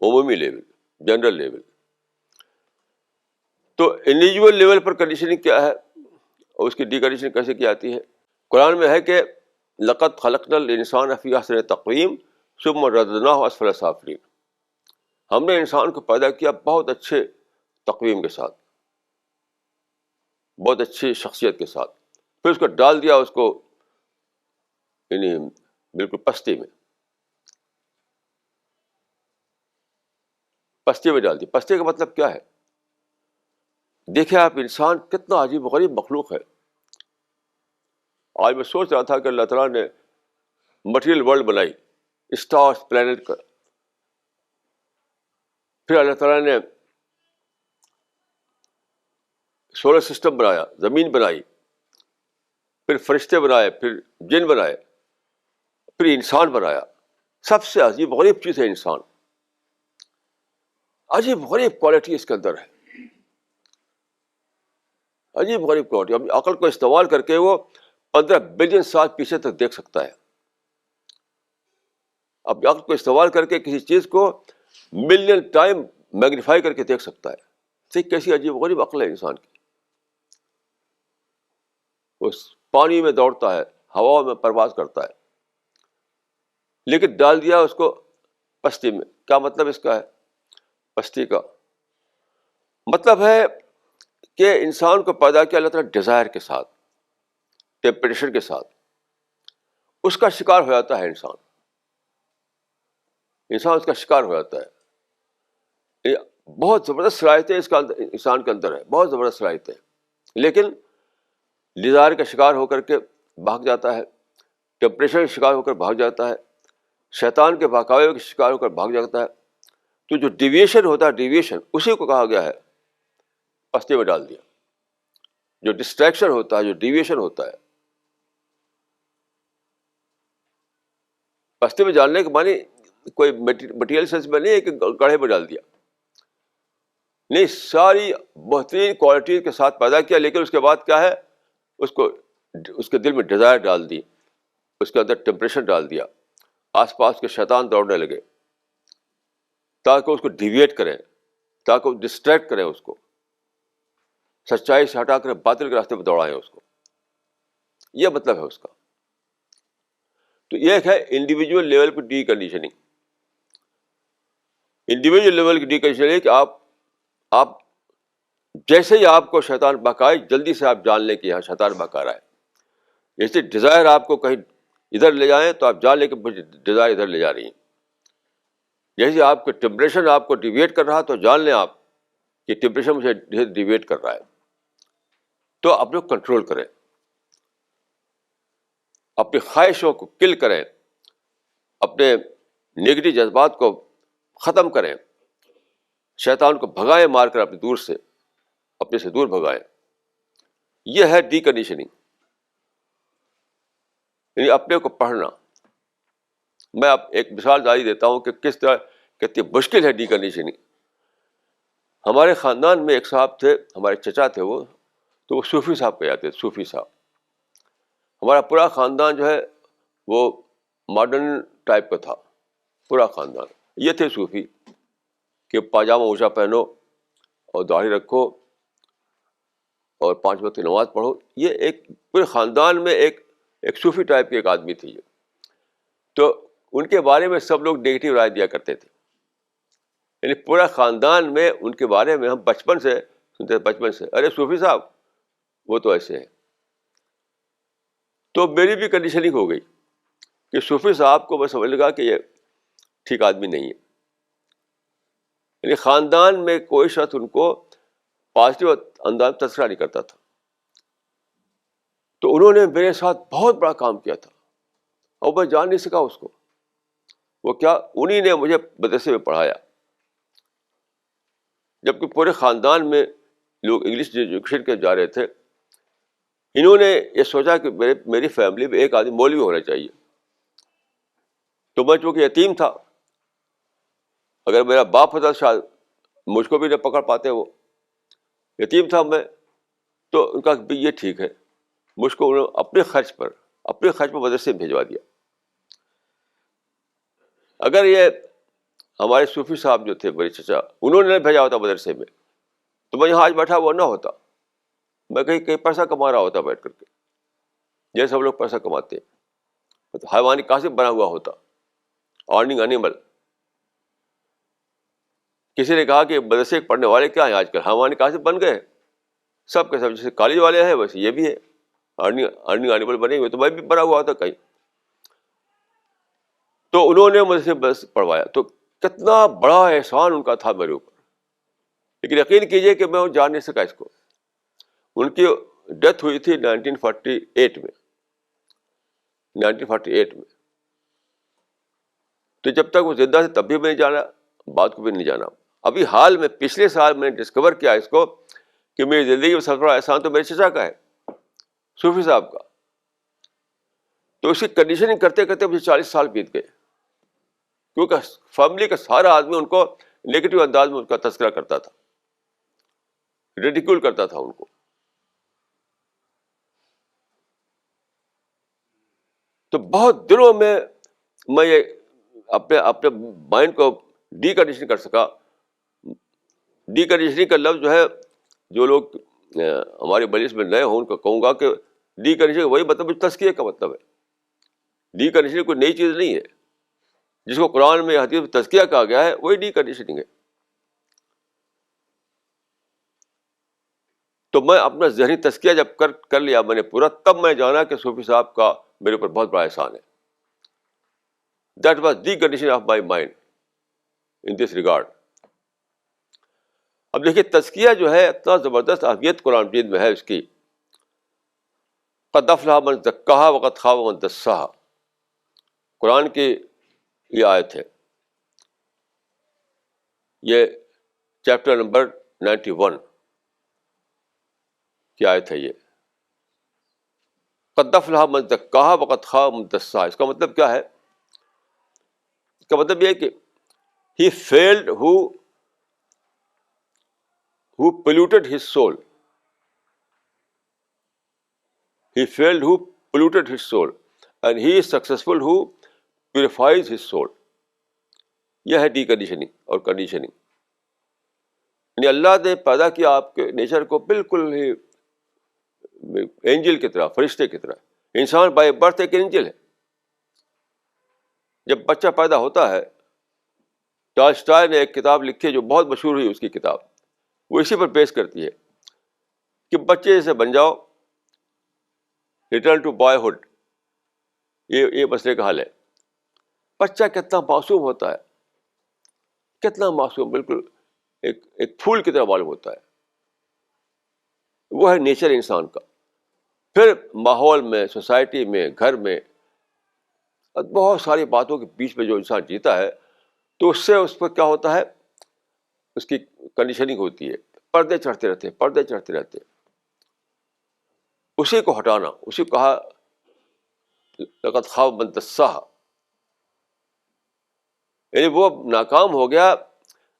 عمومی لیول، جنرل لیول. تو انڈیویجول لیول پر کنڈیشننگ کیا ہے اور اس کی ڈی کنڈیشننگ کیسے کی آتی ہے؟ قرآن میں ہے کہ لقد خلقنا الانسان فی احسن تقویم ثم رددناہ اسفل سافلین. ہم نے انسان کو پیدا کیا بہت اچھے تقویم کے ساتھ، بہت اچھی شخصیت کے ساتھ، پھر اس کو ڈال دیا اس کو یعنی بالکل پستی میں ڈال دی. پستی کا مطلب کیا ہے؟ دیکھیں آپ، انسان کتنا عجیب و غریب مخلوق ہے. آج میں سوچ رہا تھا کہ اللہ تعالیٰ نے مٹیریل ورلڈ بنائی، اسٹارس، پلانٹ کا، پھر اللہ تعالیٰ نے سولر سسٹم بنایا، زمین بنائی، پھر فرشتے بنائے، پھر جن بنائے، پھر انسان بنایا. سب سے عجیب غریب چیز ہے انسان. عجیب غریب کوالٹی اس کے اندر ہے، عجیب غریب کوالٹی. اب عقل کو استعمال کر کے وہ 15 بلین سال پیچھے تک دیکھ سکتا ہے. اب عقل کو استعمال کر کے کسی چیز کو ملین ٹائم میگنیفائی کر کے دیکھ سکتا ہے. ٹھیک، کیسی عجیب غریب عقل ہے انسان کی. وہ پانی میں دوڑتا ہے، ہوا میں پرواز کرتا ہے، لیکن ڈال دیا اس کو پستی میں. کیا مطلب اس کا ہے؟ پستی کا مطلب ہے کہ انسان کو پیدا کیا اللہ تعالیٰ ڈیزائر کے ساتھ، ٹیمپٹیشن کے ساتھ. اس کا شکار ہو جاتا ہے انسان اس کا شکار ہو جاتا ہے. یہ بہت زبردست صلاحیتیں اس کا انسان کے اندر ہے، بہت زبردست صلاحیتیں، لیکن ڈیزائر کا شکار ہو کر کے بھاگ جاتا ہے، ٹیمپٹیشن کا شکار ہو کر بھاگ جاتا ہے، شیطان کے بہکاوے کا شکار ہو کر بھاگ جاتا ہے. تو جو ڈیویشن ہوتا ہے، ڈیویشن اسی کو کہا گیا ہے پستی میں ڈال دیا. جو ڈسٹریکشن ہوتا ہے، جو ڈیویشن ہوتا ہے، پستی میں ڈالنے کے معنی کوئی مٹیریل سینس میں نہیں ہے کہ گڑھے میں ڈال دیا، نہیں، ساری بہترین کوالٹی کے ساتھ پیدا کیا، لیکن اس کے بعد کیا ہے، اس کے دل میں ڈیزائر ڈال دی، اس کے اندر ٹیمپریشن ڈال دیا، آس پاس کے شیطان دوڑنے لگے تاکہ اس کو ڈیویٹ کریں، تاکہ ڈسٹریکٹ کریں، اس کو سچائی سے ہٹا کر باطل کے راستے پہ دوڑائیں اس کو. یہ مطلب ہے اس کا. تو یہ ایک ہے انڈیویجول لیول پہ ڈی کنڈیشننگ. انڈیویجول لیول کی ڈیکنڈیشننگ ہے کہ آپ جیسے ہی آپ کو شیطان بہکائے جلدی سے آپ جان لیں کہ یہاں شیطان بہکا رہا ہے. جیسے ڈیزائر آپ کو کہیں ادھر لے جائیں تو آپ جان لیں کہ مجھے ڈیزائر ادھر لے جا رہی ہیں. جیسے آپ کے ٹیمپریشن آپ کو ڈیویٹ کر رہا تو جان لیں آپ کہ ٹیمپریشن مجھے ڈیویٹ کر رہا ہے. تو اپنے کو کنٹرول کریں, اپنی خواہشوں کو کل کریں, اپنے نگیٹو جذبات کو ختم کریں, شیطان کو بھگائیں مار کر اپنے دور سے, اپنے سے دور بھگائیں. یہ ہے ڈی کنڈیشننگ, یعنی اپنے کو پڑھنا. میں اب ایک مثال جاری دیتا ہوں کہ کس طرح کتنی مشکل ہے ڈی کنڈیشننگ. ہمارے خاندان میں ایک صاحب تھے, ہمارے چچا تھے وہ, تو وہ صوفی صاحب کہے جاتے تھے, صوفی صاحب. ہمارا پورا خاندان جو ہے وہ ماڈرن ٹائپ کا تھا, پورا خاندان. یہ تھے صوفی کہ پاجامہ اونچا پہنو اور داڑھی رکھو اور 5 وقت کی نماز پڑھو. یہ ایک پورے خاندان میں ایک صوفی ٹائپ کے ایک آدمی تھی یہ. تو ان کے بارے میں سب لوگ نیگیٹو رائے دیا کرتے تھے. یعنی پورا خاندان میں ان کے بارے میں ہم بچپن سے سنتے, بچپن سے, ارے صوفی صاحب وہ تو ایسے ہیں. تو میری بھی کنڈیشننگ ہو گئی کہ صوفی صاحب کو میں سمجھ لگا کہ یہ ٹھیک آدمی نہیں ہے. یعنی خاندان میں کوئی شخص ان کو پازیٹیو انداز میں تذکرہ نہیں کرتا تھا. تو انہوں نے میرے ساتھ بہت بڑا کام کیا تھا اور میں جان نہیں سکا اس کو. وہ کیا, انہی نے مجھے مدرسے میں پڑھایا, جبکہ پورے خاندان میں لوگ انگلش ایجوکیشن کے جا رہے تھے. انہوں نے یہ سوچا کہ میری فیملی میں ایک آدمی مولوی ہونا چاہیے. تو میں چونکہ یتیم تھا, اگر میرا باپ ہوتا شاید مجھ کو بھی نہ پکڑ پاتے, وہ یتیم تھا میں. تو ان کا بھی یہ ٹھیک ہے, مجھ کو انہوں نے اپنے خرچ پر مدرسے میں بھیجوا دیا. اگر یہ ہمارے صوفی صاحب جو تھے میرے چچا, انہوں نے بھیجا ہوتا مدرسے میں تو میں یہاں آج بیٹھا ہوا نہ ہوتا. میں کہیں پیسہ کما رہا ہوتا بیٹھ کر کے, جیسے ہم لوگ پیسہ کماتے ہیں. تو حیوانی کاسب بنا ہوا ہوتا, ارننگ اینیمل. کسی نے کہا کہ مدرسے کے پڑھنے والے کیا ہیں آج کل, حیوانی کاسب بن گئے سب کے سب. جیسے کالج والے ہیں ویسے یہ بھی ہے, ارننگ اینیمل بنے ہوئے. تو میں بھی بنا ہوا ہوتا کہیں. تو انہوں نے مجھ سے بس پڑھوایا, تو کتنا بڑا احسان ان کا تھا میرے اوپر. لیکن یقین کیجئے کہ میں وہ جان نہیں سکا اس کو. ان کی ڈیتھ ہوئی تھی 1948 میں. 1948 میں. تو جب تک وہ زندہ تھے تب بھی میں نہیں جانا, بعد کو بھی نہیں جانا. ابھی حال میں پچھلے سال میں نے ڈسکور کیا اس کو کہ میری زندگی میں سب سے بڑا احسان تو میرے چچا کا ہے, صوفی صاحب کا. تو اس کی کنڈیشننگ کرتے کرتے مجھے 40 سال بیت گئے, کیونکہ فیملی کا سارا آدمی ان کو نیگیٹو انداز میں ان کا تذکرہ کرتا تھا, ریڈیکیول کرتا تھا ان کو. تو بہت دنوں میں یہ اپنے مائنڈ کو ڈی کنڈیشن کر سکا. ڈی کنڈیشننگ کا لفظ جو ہے, جو لوگ ہماری مجلس میں نئے ہوں ان کو کہوں گا کہ ڈی کنڈیشننگ وہی مطلب تزکیے کا مطلب ہے. ڈی کنڈیشننگ کوئی نئی چیز نہیں ہے. جس کو قرآن میں حدیث میں تزکیہ کہا گیا ہے وہی ڈی کنڈیشننگ ہے. تو میں اپنا ذہنی تزکیہ جب کر لیا میں نے پورا, تب میں جانا کہ صوفی صاحب کا میرے اوپر بہت بڑا احسان ہے. That was the condition of my mind in this regard. اب دیکھیے تزکیہ جو ہے اتنا زبردست اہمیت قرآن مجید میں ہے اس کی. قد افلح من زکاہا وقد خاب من دساہا, قرآن کی یہ آیت ہے, یہ چیپٹر نمبر 91 کی آیت ہے. یہ قد افلح من زکاہا وقد خاب من دساہا, اس کا مطلب کیا ہے؟ اس کا مطلب یہ ہے کہ he failed who polluted his soul. He failed who polluted his soul and he is successful who purifies his soul. یہ ہے ڈی کنڈیشننگ اور کنڈیشننگ. یعنی اللہ نے پیدا کیا آپ کے نیچر کو بالکل ہی اینجل کی طرح, فرشتے کی طرح. انسان بائی برتھ ایک اینجل ہے. جب بچہ پیدا ہوتا ہے ٹالسٹائے نے ایک کتاب لکھی ہے جو بہت مشہور ہوئی، اس کی کتاب وہ اسی پر پیش کرتی ہے کہ بچے جیسے بن جاؤ، ریٹرن ٹو بوائے ہوڈ. یہ مسئلے کا حل ہے. بچہ کتنا معصوم ہوتا ہے، کتنا معصوم، بالکل ایک پھول کی طرح معلوم ہوتا ہے. وہ ہے نیچر انسان کا. پھر ماحول میں، سوسائٹی میں، گھر میں، بہت ساری باتوں کے بیچ میں جو انسان جیتا ہے تو اس سے اس پر کیا ہوتا ہے، اس کی کنڈیشننگ ہوتی ہے. پردے چڑھتے رہتے ہیں، پردے چڑھتے رہتے ہیں. اسی کو ہٹانا، اسی کو کہا لقد خاب من دساہا، یعنی وہ ناکام ہو گیا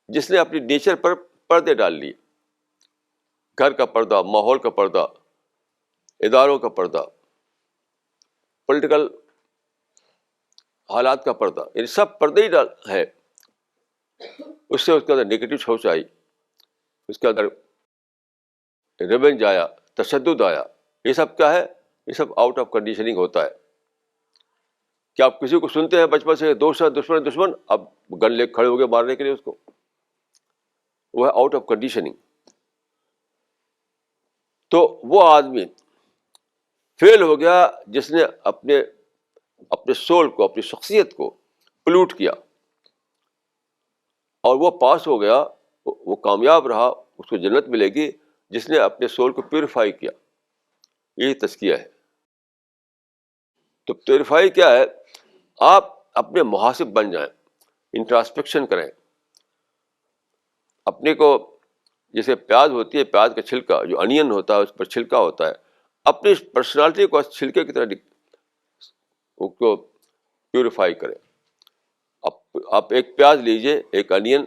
جس نے اپنی نیچر پر پردے ڈال لیے. گھر کا پردہ، ماحول کا پردہ، اداروں کا پردہ، پولیٹیکل حالات کا پردہ، یعنی سب پردے ہی ڈال ہے. اس سے اس کے اندر نگیٹو سوچ آئی، اس کے اندر ریونج آیا، تشدد آیا. یہ سب کیا ہے؟ یہ سب آؤٹ آف کنڈیشننگ ہوتا ہے. کہ آپ کسی کو سنتے ہیں بچپن سے دوست ہے، دشمن ہے، دشمن، اب گن لے کھڑے ہو گئے مارنے کے لیے اس کو. وہ ہے آؤٹ آف کنڈیشننگ. تو وہ آدمی فیل ہو گیا جس نے اپنے سول کو، اپنی شخصیت کو پلوٹ کیا، اور وہ پاس ہو گیا، وہ کامیاب رہا، اس کو جنت ملے گی جس نے اپنے سول کو پیوریفائی کیا. یہی تزکیہ ہے. تو پیوریفائی کیا ہے؟ آپ اپنے محاسب بن جائیں، انٹراسپیکشن کریں اپنے کو. جیسے پیاز ہوتی ہے، پیاز کا چھلکا جو انین ہوتا ہے، اس پر چھلکا ہوتا ہے. اپنی پرسنالٹی کو چھلکے کی طرح اس کو پیوریفائی کریں. آپ ایک پیاز لیجئے، ایک انین،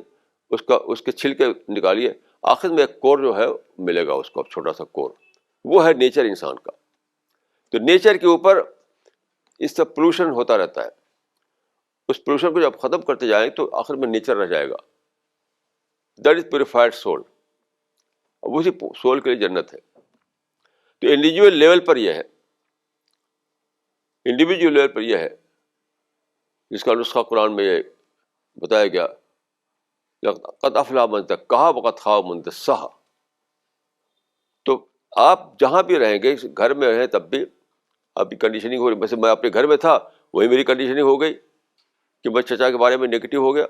اس کے چھلکے نکالیے، آخر میں ایک کور جو ہے ملے گا اس کو، چھوٹا سا کور. وہ ہے نیچر انسان کا. تو نیچر کے اوپر اس سے پولوشن ہوتا رہتا ہے. اس پولوشن کو جب ختم کرتے جائیں تو آخر میں نیچر رہ جائے گا. That is purified soil. اب اسی سول کے لیے جنت ہے. تو انڈیویجول لیول پر یہ ہے، انڈیویجول لیول پر یہ ہے جس کا نسخہ قرآن میں یہ بتایا گیا، قد افلح من زکاہا وقد خاب من دساہا. تو آپ جہاں بھی رہیں گے، گھر میں رہیں تب بھی آپ کی کنڈیشننگ ہو رہی. ویسے میں اپنے گھر میں تھا، وہی میری کنڈیشننگ ہو گئی کہ میں چچا کے بارے میں نگیٹو ہو گیا.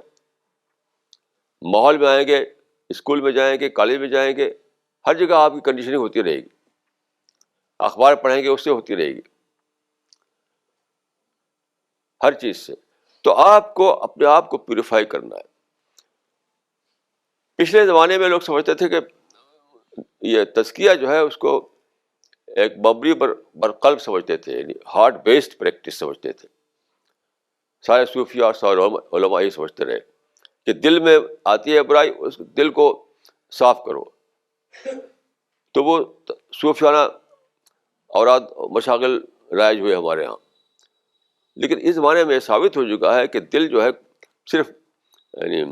ماحول میں آئیں گے، اسکول میں جائیں گے، کالج میں جائیں گے، ہر جگہ آپ کی کنڈیشننگ ہوتی رہے گی. اخبار پڑھیں گے، اس سے ہوتی رہے گی، ہر چیز سے. تو آپ کو اپنے آپ کو پیوریفائی کرنا ہے. پچھلے زمانے میں لوگ سمجھتے تھے کہ یہ تزکیہ جو ہے اس کو ایک مبنی بر قلب سمجھتے تھے، یعنی ہارٹ بیسڈ پریکٹس سمجھتے تھے. سارے صوفیہ اور سارے علماء یہ سمجھتے رہے کہ دل میں آتی ہے برائی، اس دل کو صاف کرو. تو وہ صوفیانہ اوراد مشاغل رائج ہوئے ہمارے ہاں. لیکن اس زمانے میں ثابت ہو چکا ہے کہ دل جو ہے صرف یعنی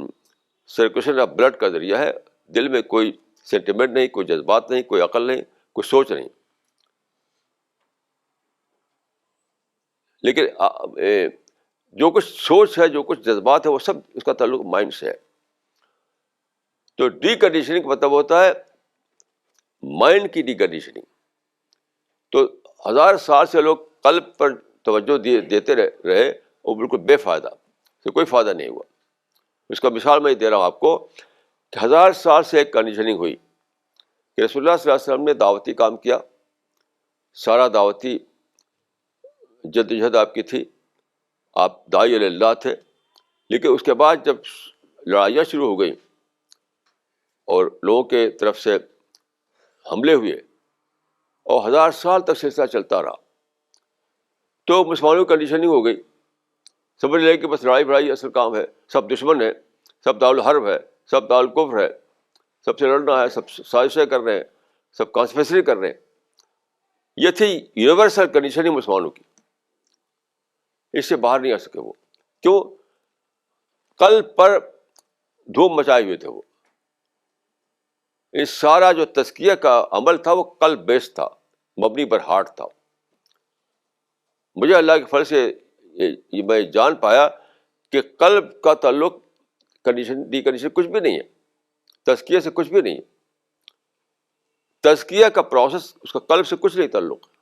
سرکولیشن آف بلڈ کا ذریعہ ہے. دل میں کوئی سینٹیمنٹ نہیں، کوئی جذبات نہیں، کوئی عقل نہیں، کوئی سوچ نہیں. لیکن جو کچھ سوچ ہے، جو کچھ جذبات ہے، وہ سب اس کا تعلق مائنڈ سے ہے. تو ڈی کنڈیشننگ کا مطلب ہوتا ہے مائنڈ کی ڈی کنڈیشننگ. تو 1000 سال سے لوگ قلب پر توجہ دیتے رہے، وہ بالکل بے فائدہ، اس سے کوئی فائدہ نہیں ہوا. اس کا مثال میں دے رہا ہوں آپ کو کہ 1000 سال سے ایک کنڈیشننگ ہوئی کہ رسول اللہ صلی اللہ علیہ وسلم نے دعوتی کام کیا، سارا دعوتی جدوجہد آپ کی تھی، آپ داعی اللہ تھے. لیکن اس کے بعد جب لڑائیاں شروع ہو گئیں اور لوگوں کے طرف سے حملے ہوئے اور 1000 سال تک سلسلہ چلتا رہا، تو مسلمانوں کی کنڈیشننگ ہو گئی. سمجھ لیں کہ بس لڑائی بڑائی اصل کام ہے، سب دشمن ہیں، سب دارالحرب ہے، سب دارالکفر ہے، سب سے لڑنا ہے، سب سازشیں کر رہے ہیں، سب کانسپریسی کر رہے ہیں. یہ تھی یونیورسل کنڈیشننگ مسلمانوں کی. اس سے باہر نہیں آ سکے وہ. کیوں؟ قلب پر دھوم مچائے ہوئے تھے وہ. اس سارا جو تزکیہ کا عمل تھا وہ قلب بیس تھا، مبنی پر ہارٹ تھا. مجھے اللہ کے فضل سے یہ میں جان پایا کہ قلب کا تعلق ڈی کنڈیشن کچھ بھی نہیں ہے، تزکیے سے کچھ بھی نہیں ہے. تزکیہ کا پروسیس اس کا قلب سے کچھ نہیں تعلق ہے،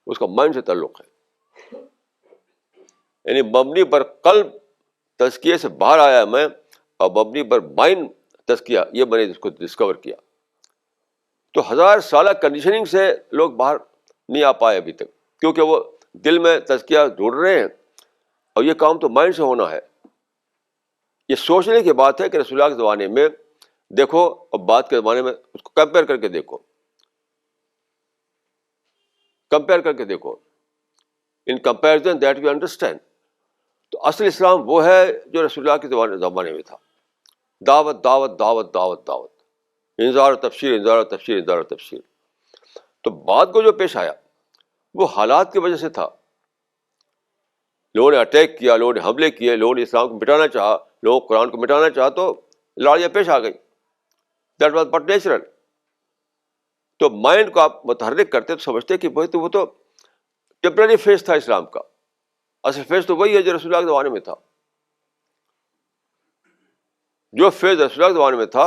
اس کا مائنڈ سے تعلق ہے. یعنی مبنی پر قلب تزکیے سے باہر آیا میں، اور مبنی پر مائنڈ تزکیہ، یہ میں نے اس کو ڈسکور کیا. تو 1000 سالہ کنڈیشننگ سے لوگ باہر نہیں آ پائے ابھی تک، کیونکہ وہ دل میں تزکیہ ڈھونڈ رہے ہیں، اور یہ کام تو مائنڈ سے ہونا ہے. یہ سوچنے کی بات ہے کہ رسول اللہ کے زمانے میں دیکھو اور بات کے زمانے میں اس کو کمپیئر کر کے دیکھو، کمپیئر کر کے دیکھو. In comparison that we understand. تو اصل اسلام وہ ہے جو رسول اللہ کے زمانے میں تھا. دعوت دعوت دعوت دعوت دعوت، انذار و تبشیر انذار و تبشیر انذار و تبشیر. تو بعد کو جو پیش آیا وہ حالات کی وجہ سے تھا. لوگوں نے اٹیک کیا، لوگوں نے حملے کیے، لوگوں نے اسلام کو مٹانا چاہا، لوگوں قرآن کو مٹانا چاہا، تو لڑائیاں پیش آ گئی. That was but natural. تو مائنڈ کو آپ متحرک کرتے تو سمجھتے کہ وہ تو ٹیمپرری فیز تھا اسلام کا، اصل فیز تو وہی ہے جو رسول اللہ کے زمانے میں تھا. جو فیز رسول اللہ کے زمانے میں تھا،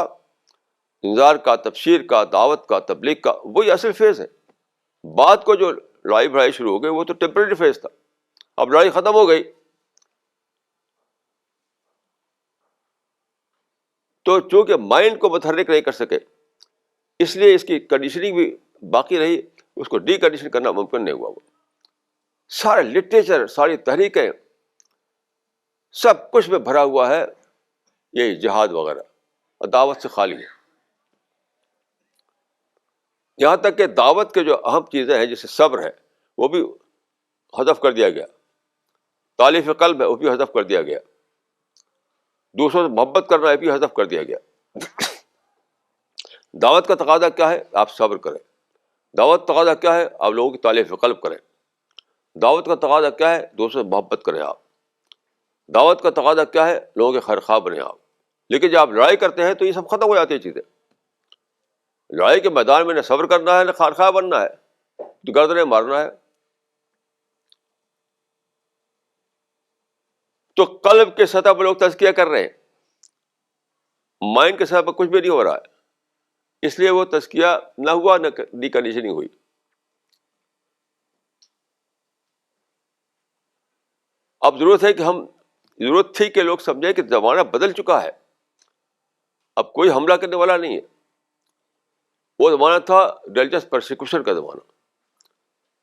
انذار کا، تبشیر کا، دعوت کا، تبلیغ کا، وہی اصل فیز ہے. بعد کو جو لڑائی بھڑائی شروع ہو گئی وہ تو ٹیمپرری فیز تھا. اب لڑائی ختم ہو گئی، تو چونکہ مائنڈ کو متحرک نہیں کر سکے اس لیے اس کی کنڈیشننگ بھی باقی رہی، اس کو ڈی کنڈیشن کرنا ممکن نہیں ہوا. وہ سارے لٹریچر، ساری تحریکیں، سب کچھ میں بھرا ہوا ہے یہ جہاد وغیرہ، اور دعوت سے خالی ہے. یہاں تک کہ دعوت کے جو اہم چیزیں ہیں جیسے صبر ہے وہ بھی حذف کر دیا گیا، تالیف قلب ہے وہ بھی حذف کر دیا گیا، دوسروں سے محبت کرنا یہ بھی حذف کر دیا گیا. دعوت کا تقاضا کیا ہے؟ آپ صبر کریں. دعوت تقاضا کیا ہے؟ آپ لوگوں کی تالیف قلب کریں. دعوت کا تقاضا کیا ہے؟ دوسروں سے محبت کریں آپ. دعوت کا تقاضا کیا ہے؟ لوگوں کے خیر خواہ بنیں آپ. لیکن جب آپ لڑائی کرتے ہیں تو یہ سب ختم ہو جاتی ہیں چیزیں. لڑائی کے میدان میں نہ صبر کرنا ہے نہ خیر خواہ بننا ہے، تو گردنیں مارنا ہے. تو قلب کے سطح پر لوگ تزکیہ کر رہے ہیں، مائنڈ کے سطح پر کچھ بھی نہیں ہو رہا ہے. اس لیے وہ تزکیہ نہ ہوا، نہ ڈی کنڈیشننگ ہوئی. اب ضرورت تھی کہ لوگ سمجھیں کہ زمانہ بدل چکا ہے، اب کوئی حملہ کرنے والا نہیں ہے. وہ زمانہ تھا ریلیجس پرسیکیوشن کا زمانہ.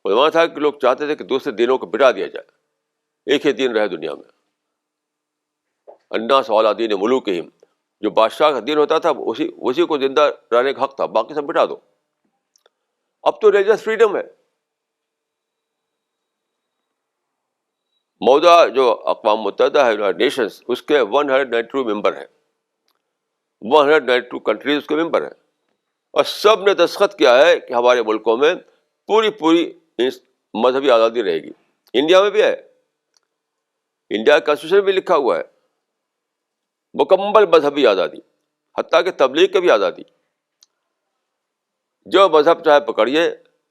وہ زمانہ تھا کہ لوگ چاہتے تھے کہ دوسرے دینوں کو مٹا دیا جائے، ایک ہی دین رہے دنیا میں. الناس علی دین ملوکہم، جو بادشاہ کا دین ہوتا تھا اسی کو زندہ رہنے کا حق تھا، باقی سب مٹا دو. اب تو ریلیجس فریڈم ہے. موجودہ جو اقوام متحدہ ہے، یونائیٹڈ نیشنز، اس کے 192 ممبر ہیں، 192 کنٹریز اس کے ممبر ہیں، اور سب نے دستخط کیا ہے کہ ہمارے ملکوں میں پوری مذہبی آزادی رہے گی. انڈیا میں بھی ہے، انڈیا کا کانسٹیٹیوشن بھی لکھا ہوا ہے مکمل مذہبی آزادی، حتیٰ کہ تبلیغ کی بھی آزادی. جو مذہب چاہے پکڑیے،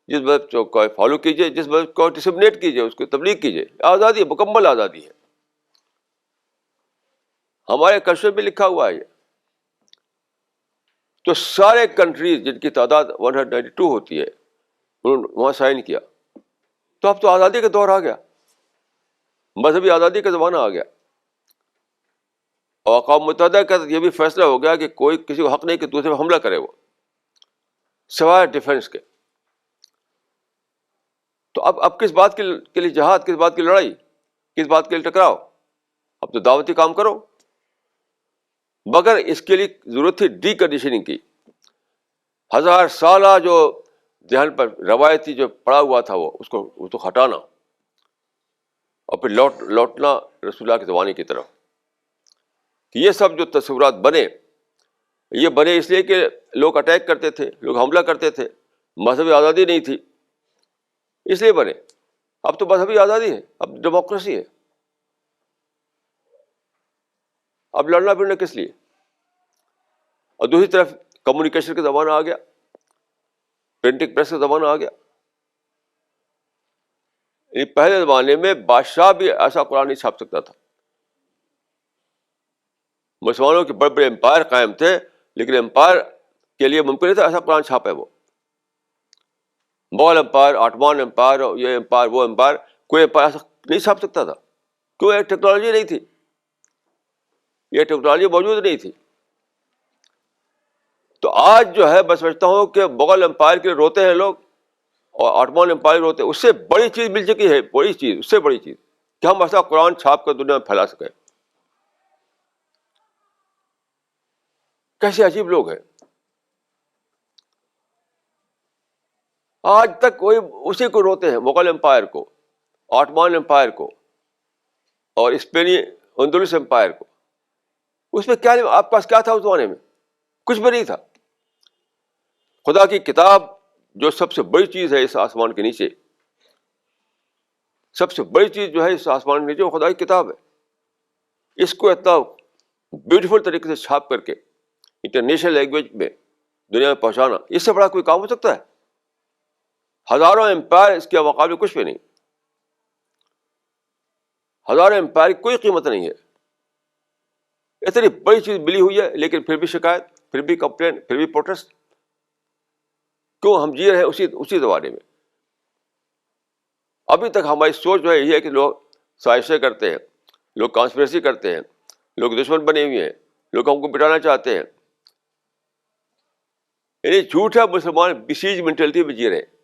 جس مذہب کو فالو کیجیے، جس مذہب کو ڈسمنیٹ کیجیے، اس کو تبلیغ کیجیے. آزادی، مکمل آزادی ہے. ہمارے کانسٹیٹیوشن بھی لکھا ہوا ہے یہ. تو سارے کنٹریز جن کی تعداد 192 ہوتی ہے انہوں نے وہاں سائن کیا. تو اب تو آزادی کا دور آ گیا، مذہبی آزادی کا زمانہ آ گیا. اور اقوام متحدہ کا یہ بھی فیصلہ ہو گیا کہ کوئی کسی کو حق نہیں کہ دوسرے پہ حملہ کرے، وہ سوائے ڈیفینس کے. تو اب کس بات کے لیے جہاد، کس بات کی لڑائی، کس بات کے لیے ٹکراؤ؟ اب تو دعوتی کام کرو. مگر اس کے لیے ضرورت تھی ڈی کنڈیشننگ کی. 1000 سالہ جو ذہن پر روایتی جو پڑا ہوا تھا اس کو ہٹانا، اور پھر لوٹنا رسول اللہ کے زمانے کی طرف. کہ یہ سب جو تصورات بنے، یہ بنے اس لیے کہ لوگ اٹیک کرتے تھے، لوگ حملہ کرتے تھے، مذہبی آزادی نہیں تھی، اس لیے بنے. اب تو مذہبی آزادی ہے، اب ڈیموکریسی ہے، اب لڑنا پھرنا کس لیے؟ اور دوسری طرف کمیونیکیشن کا زمانہ آ گیا، پرنٹنگ پریس کا زمانہ آ گیا. پہلے زمانے میں بادشاہ بھی ایسا قرآن نہیں چھاپ سکتا تھا. مسلمانوں کے بڑے بڑے امپائر قائم تھے، لیکن امپائر کے لیے ممکن نہیں تھا ایسا قرآن چھاپے. وہ مغل امپائر، آٹمان امپائر، یہ امپائر وہ امپائر، کوئی امپائر ایسا نہیں چھاپ سکتا تھا. کیوں؟ یہ ٹیکنالوجی نہیں تھی، یہ ٹیکنالوجی موجود نہیں تھی. تو آج جو ہے میں سمجھتا ہوں کہ مغل امپائر کے لیے روتے ہیں لوگ اور آٹمان امپائر روتے ہیں. اس سے بڑی چیز مل چکی ہے، بڑی چیز، اس سے بڑی چیز کہ ہم ایسا قرآن چھاپ کر دنیا میں پھیلا سکیں. کیسے عجیب لوگ ہیں. آج تک وہی اسی کو روتے ہیں، مغل امپائر کو، آٹمان امپائر کو اور اسپینی اندلس امپائر کو. اس میں کیا آپ کے پاس کیا تھا اس زمانے میں؟ کچھ بھی نہیں تھا. خدا کی کتاب جو سب سے بڑی چیز ہے اس آسمان کے نیچے، سب سے بڑی چیز جو ہے اس آسمان کے نیچے وہ خدا کی کتاب ہے. اس کو اتنا بیوٹیفل طریقے سے چھاپ کر کے انٹرنیشنل لینگویج میں دنیا میں پہنچانا، اس سے بڑا کوئی کام ہو سکتا ہے؟ ہزاروں امپائر اس کے مقابلے کچھ بھی نہیں. ہزاروں امپائر کی کوئی قیمت نہیں ہے. اتنی بڑی چیز ملی ہوئی ہے لیکن پھر بھی شکایت، پھر بھی کمپلین، پھر بھی پروٹیسٹ. کیوں؟ ہم جی رہے ہیں اسی زمانے میں. ابھی تک ہماری سوچ جو ہے یہ ہے کہ لوگ سازشیں کرتے ہیں، لوگ کانسپریسی کرتے ہیں، لوگ دشمن بنے ہوئے ہیں، لوگ ہم کو بٹانا چاہتے ہیں. یعنی جھوٹا مسلمان بسیج مینٹلٹی میں جی رہے ہیں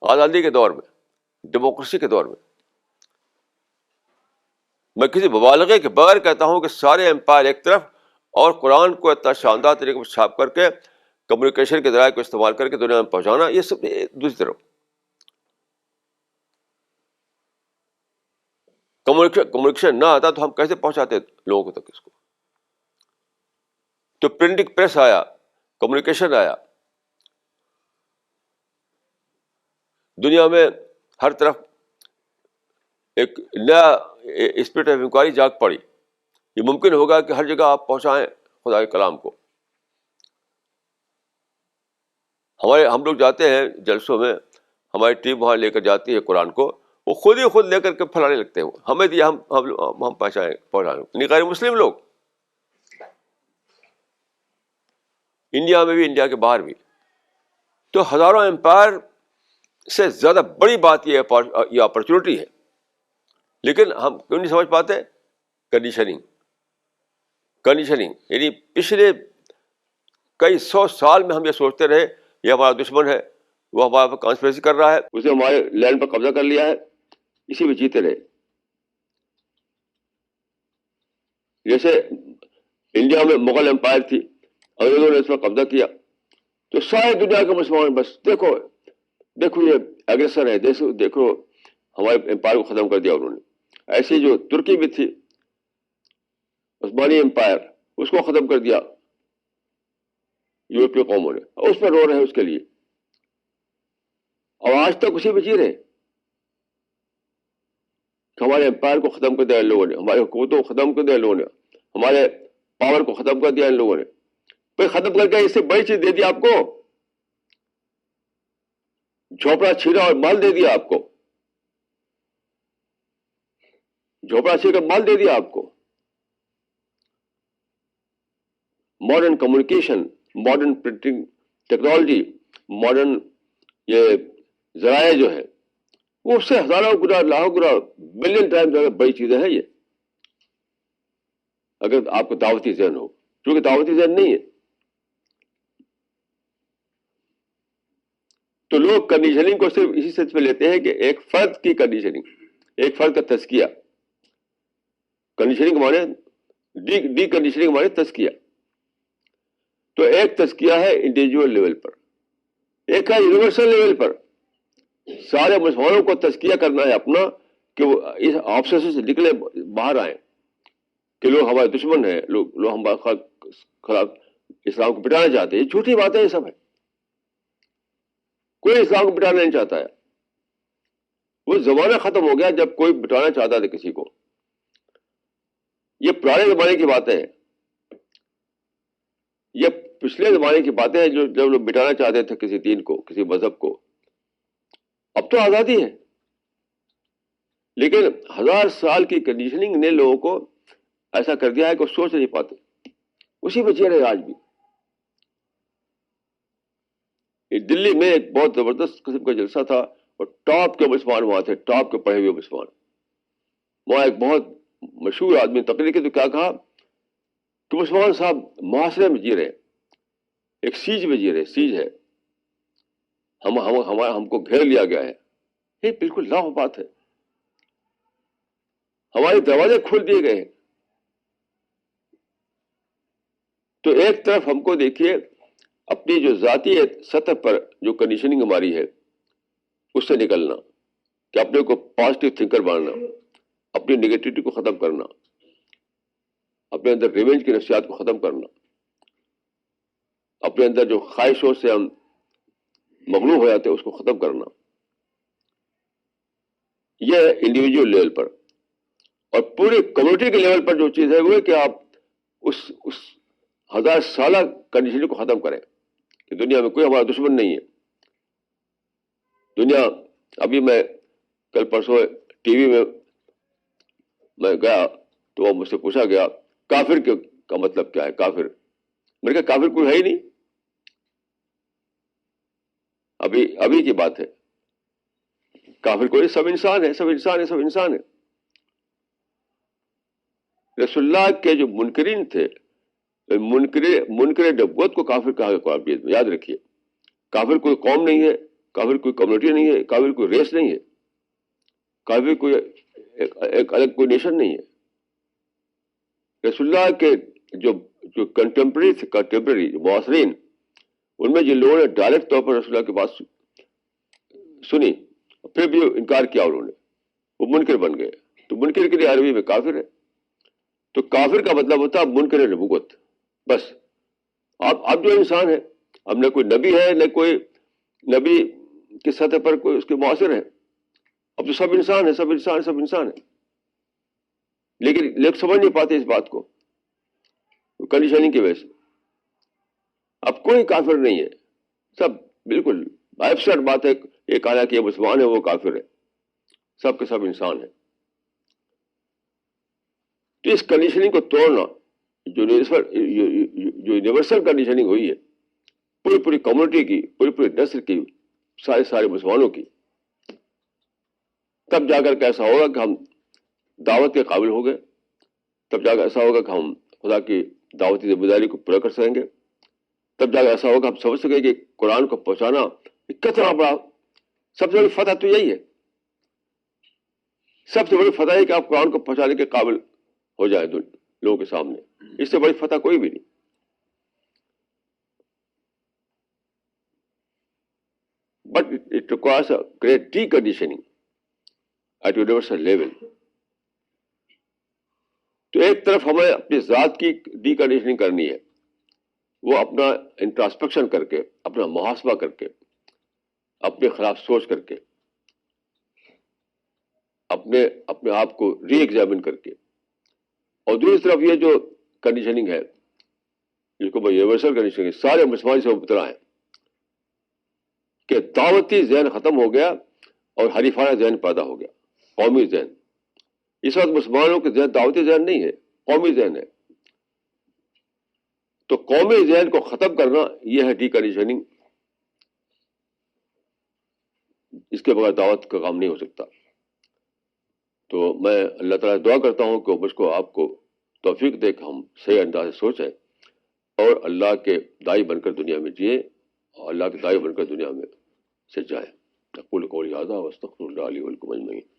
آزادی کے دور میں، ڈیموکریسی کے دور میں. میں کسی مبالغے کے بغیر کہتا ہوں کہ سارے امپائر ایک طرف اور قرآن کو اتنا شاندار طریقے سے چھاپ کر کے کمیونیکیشن کے ذرائع کو استعمال کر کے دنیا میں پہنچانا، یہ سب دوسری طرف. کمیونیکیشن نہ آتا تو ہم کیسے پہنچاتے لوگوں تک اس کو؟ تو پرنٹنگ پریس آیا، کمیونیکیشن آیا، دنیا میں ہر طرف ایک نیا اسپرٹ آف انکوائری جاگ پڑی. یہ ممکن ہوگا کہ ہر جگہ آپ پہنچائیں خدا کے کلام کو. ہم لوگ جاتے ہیں جلسوں میں، ہماری ٹیم وہاں لے کر جاتی ہے قرآن کو، وہ خود لے کر کے پھیلانے لگتے ہیں. ہمیں دیا، ہم پہنچائیں غیر مسلم لوگ، انڈیا میں بھی، انڈیا کے باہر بھی. تو ہزاروں امپائر سے زیادہ بڑی بات یہ اپرچونیٹی ہے. لیکن ہم کیوں نہیں سمجھ پاتے؟ کنڈیشننگ. یعنی پچھلے کئی 100 سال میں ہم یہ سوچتے رہے یہ ہمارا دشمن ہے، وہ ہمارے پر کانسپریسی کر رہا ہے، اس نے ہمارے لینڈ پر قبضہ کر لیا ہے، اسی میں جیتے رہے. جیسے انڈیا میں مغل امپائر تھی، انگریزوں نے اس پر قبضہ کیا تو ساری دنیا کے مسلمان بس دیکھو یہ اگریسر ہے، دیکھو ہمارے امپائر کو ختم کر دیا انہوں نے. ایسی جو ترکی میں تھی عثمانی امپائر، اس کو ختم کر دیا یورپی قوموں نے، اس پر رو رہے ہیں اس کے لیے. اور آج تک اسی میں جی رہے. ہمارے امپائر کو ختم کر دیا ان لوگوں نے، ہماری حکومتوں کو ختم کر دیا ان لوگوں نے، ہمارے پاور کو ختم کر دیا ان لوگوں نے. پھر ختم کر کے اس سے بڑی چیز دے دی آپ کو، جھوپڑا چھینا اور مال دے دیا آپ کو، جھوپڑا چھین کر مال دے دیا آپ کو. Modern communication, modern printing technology, modern یہ ذرائع جو ہے وہ اس سے ہزاروں گنا، لاکھوں گنا، ملین ٹائم زیادہ بڑی چیزیں ہیں یہ، اگر آپ کو دعوتی ذہن ہو. کیونکہ دعوتی ذہن نہیں ہے تو لوگ کنڈیشننگ کو صرف اسی سچ میں لیتے ہیں کہ ایک فرد کی کنڈیشننگ، ایک فرد کا تزکیہ. کنڈیشننگ مانے ڈی کنڈیشننگ مانے تزکیہ. تو ایک تزکیہ ہے انڈیویجول لیول پر، ایک ہے یونیورسل لیول پر. سارے مسلمانوں کو تزکیہ کرنا ہے اپنا کہ وہ اس آبسیشن سے نکلے، باہر آئیں کہ لوگ ہمارے دشمن ہیں، لوگ ہمارے خلاف اسلام کو بٹانا چاہتے ہیں. یہ جھوٹی باتیں یہ سب ہے. کوئی اسلام کو بٹانا نہیں چاہتا ہے. وہ زمانہ ختم ہو گیا جب کوئی بٹانا چاہتا تھا کسی کو. یہ پرانے زمانے کی باتیں ہیں، یہ پچھلے زمانے کی باتیں ہیں جو جب لوگ بٹانا چاہتے تھے کسی دین کو، کسی مذہب کو. اب تو آزادی ہے، لیکن 1000 سال کی کنڈیشننگ نے لوگوں کو ایسا کر دیا ہے کہ وہ سوچ نہیں پاتے, اسی میں جی رہے آج بھی. دلی میں ایک بہت زبردست قسم کا جلسہ تھا, اور ٹاپ کے مسلمان وہاں تھے, ٹاپ کے پڑھے ہوئے مسلمان. وہاں ایک بہت مشہور آدمی تقریر کی تو کیا کہا کہ مسلمان صاحب معاشرے میں جی رہے, ایک سیج میں جی رہے, سیج ہے, ہم کو گھیر لیا گیا ہے. یہ بالکل لاحق بات ہے. ہمارے دروازے کھول دیے گئے ہیں. تو ایک طرف ہم کو دیکھیے اپنی جو ذاتی سطح پر جو کنڈیشننگ ہماری ہے اس سے نکلنا, کہ اپنے کو پازیٹیو تھنکر بنانا, اپنی نگیٹیوٹی کو ختم کرنا, اپنے اندر ریونج کی نفسیات کو ختم کرنا, اپنے اندر جو خواہشوں سے ہم مغلوب ہو جاتے ہیں اس کو ختم کرنا. یہ انڈیویجول لیول پر. اور پوری کمیونٹی کے لیول پر جو چیز ہے وہ ہے کہ آپ اس 1000 سالہ کنڈیشن کو ختم کریں کہ دنیا میں کوئی ہمارا دشمن نہیں ہے. دنیا, ابھی میں کل پرسوں ٹی وی میں گیا تو وہ مجھ سے پوچھا گیا کافر کا مطلب کیا ہے. کافر, میں نے کہا کافر کوئی ہے ہی نہیں. ابھی کی بات ہے. کافر کوئی, سب انسان ہے, سب انسان ہے, سب انسان ہے. رسول اللہ کے جو منکرین تھے, منکر نبوت کو کافر کہا گیا قرآن میں, یاد رکھیے. کافر کوئی قوم نہیں ہے, کافر کوئی کمیونٹی نہیں ہے, کافر کوئی ریس نہیں ہے, کافر کوئی ایک الگ کوئی نیشن نہیں ہے. رسول اللہ کے جو کنٹمپرری معاصرین, ان میں جن لوگوں نے ڈائریکٹ طور پر رسول اللہ کی بات سنی پھر بھی انکار کیا انہوں نے, وہ منکر بن گئے. تو منکر کے لیے عربی میں کافر ہے. تو کافر کا مطلب ہوتا ہے منکر نبوت. بس آپ جو انسان ہے, اب نہ کوئی نبی ہے, نہ کوئی نبی کی سطح پر کوئی اس کے معاصر ہے. اب تو سب انسان ہے, سب انسان, سب انسان ہے. لیکن لوگ سمجھ نہیں پاتے اس بات کو کنڈیشننگ کی وجہ سے. اب کوئی کافر نہیں ہے, سب بالکل ایبسرڈ بات ہے یہ کہنا کہ یہ مسلمان ہے وہ کافر ہے. سب کے سب انسان ہیں. تو اس کنڈیشننگ کو توڑنا, جو یونیورسل کنڈیشننگ ہوئی ہے پوری کمیونٹی کی, پوری نسل کی, سارے مسلمانوں کی, تب جا کر کے ایسا ہوگا کہ ہم دعوت کے قابل ہو گئے. تب جا کر ایسا ہوگا کہ ہم خدا کی دعوتی ذمہ داری کو پورا کر سکیں گے. تب جا کر ایسا ہوگا ہم سمجھ سکیں کہ قرآن کو پہنچانا کتنا بڑا, سب سے بڑی فتح تو یہی ہے. سب سے بڑی فتح ہے کہ آپ قرآن کو پہنچانے کے قابل ہو جائے لوگوں کے سامنے. اس سے بڑی فتح کوئی بھی نہیں. But it requires a great deconditioning at universal level. تو ایک طرف ہمیں اپنی ذات کی ڈی کنڈیشننگ کرنی ہے, وہ اپنا انٹراسپیکشن کر کے, اپنا محاسبہ کر کے, اپنے خلاف سوچ کر کے, اپنے آپ کو ری ایگزامن کر کے. اور دوسری طرف یہ جو کنڈیشننگ ہے جس کو میں یونیورسل کنڈیشننگ, سارے مسلمان سے مبتلا ہیں کہ دعوتی ذہن ختم ہو گیا اور حریفانہ ذہن پیدا ہو گیا, قومی ذہن. اس وقت مسلمانوں کے ذہن دعوتی ذہن نہیں ہے, قومی ذہن ہے. تو قومی ذہن کو ختم کرنا یہ ہے ڈی کنڈیشننگ. اس کے بغیر دعوت کا کام نہیں ہو سکتا. تو میں اللہ تعالیٰ دعا کرتا ہوں کہ مجھ کو آپ کو توفیق دے کہ ہم صحیح انداز سے سوچیں اور اللہ کے دائی بن کر دنیا میں جئیں اور اللہ کے دائی بن کر دنیا میں سے جائیں. اقول قولی ھذا واستغفر اللہ لی ولکم اجمعین.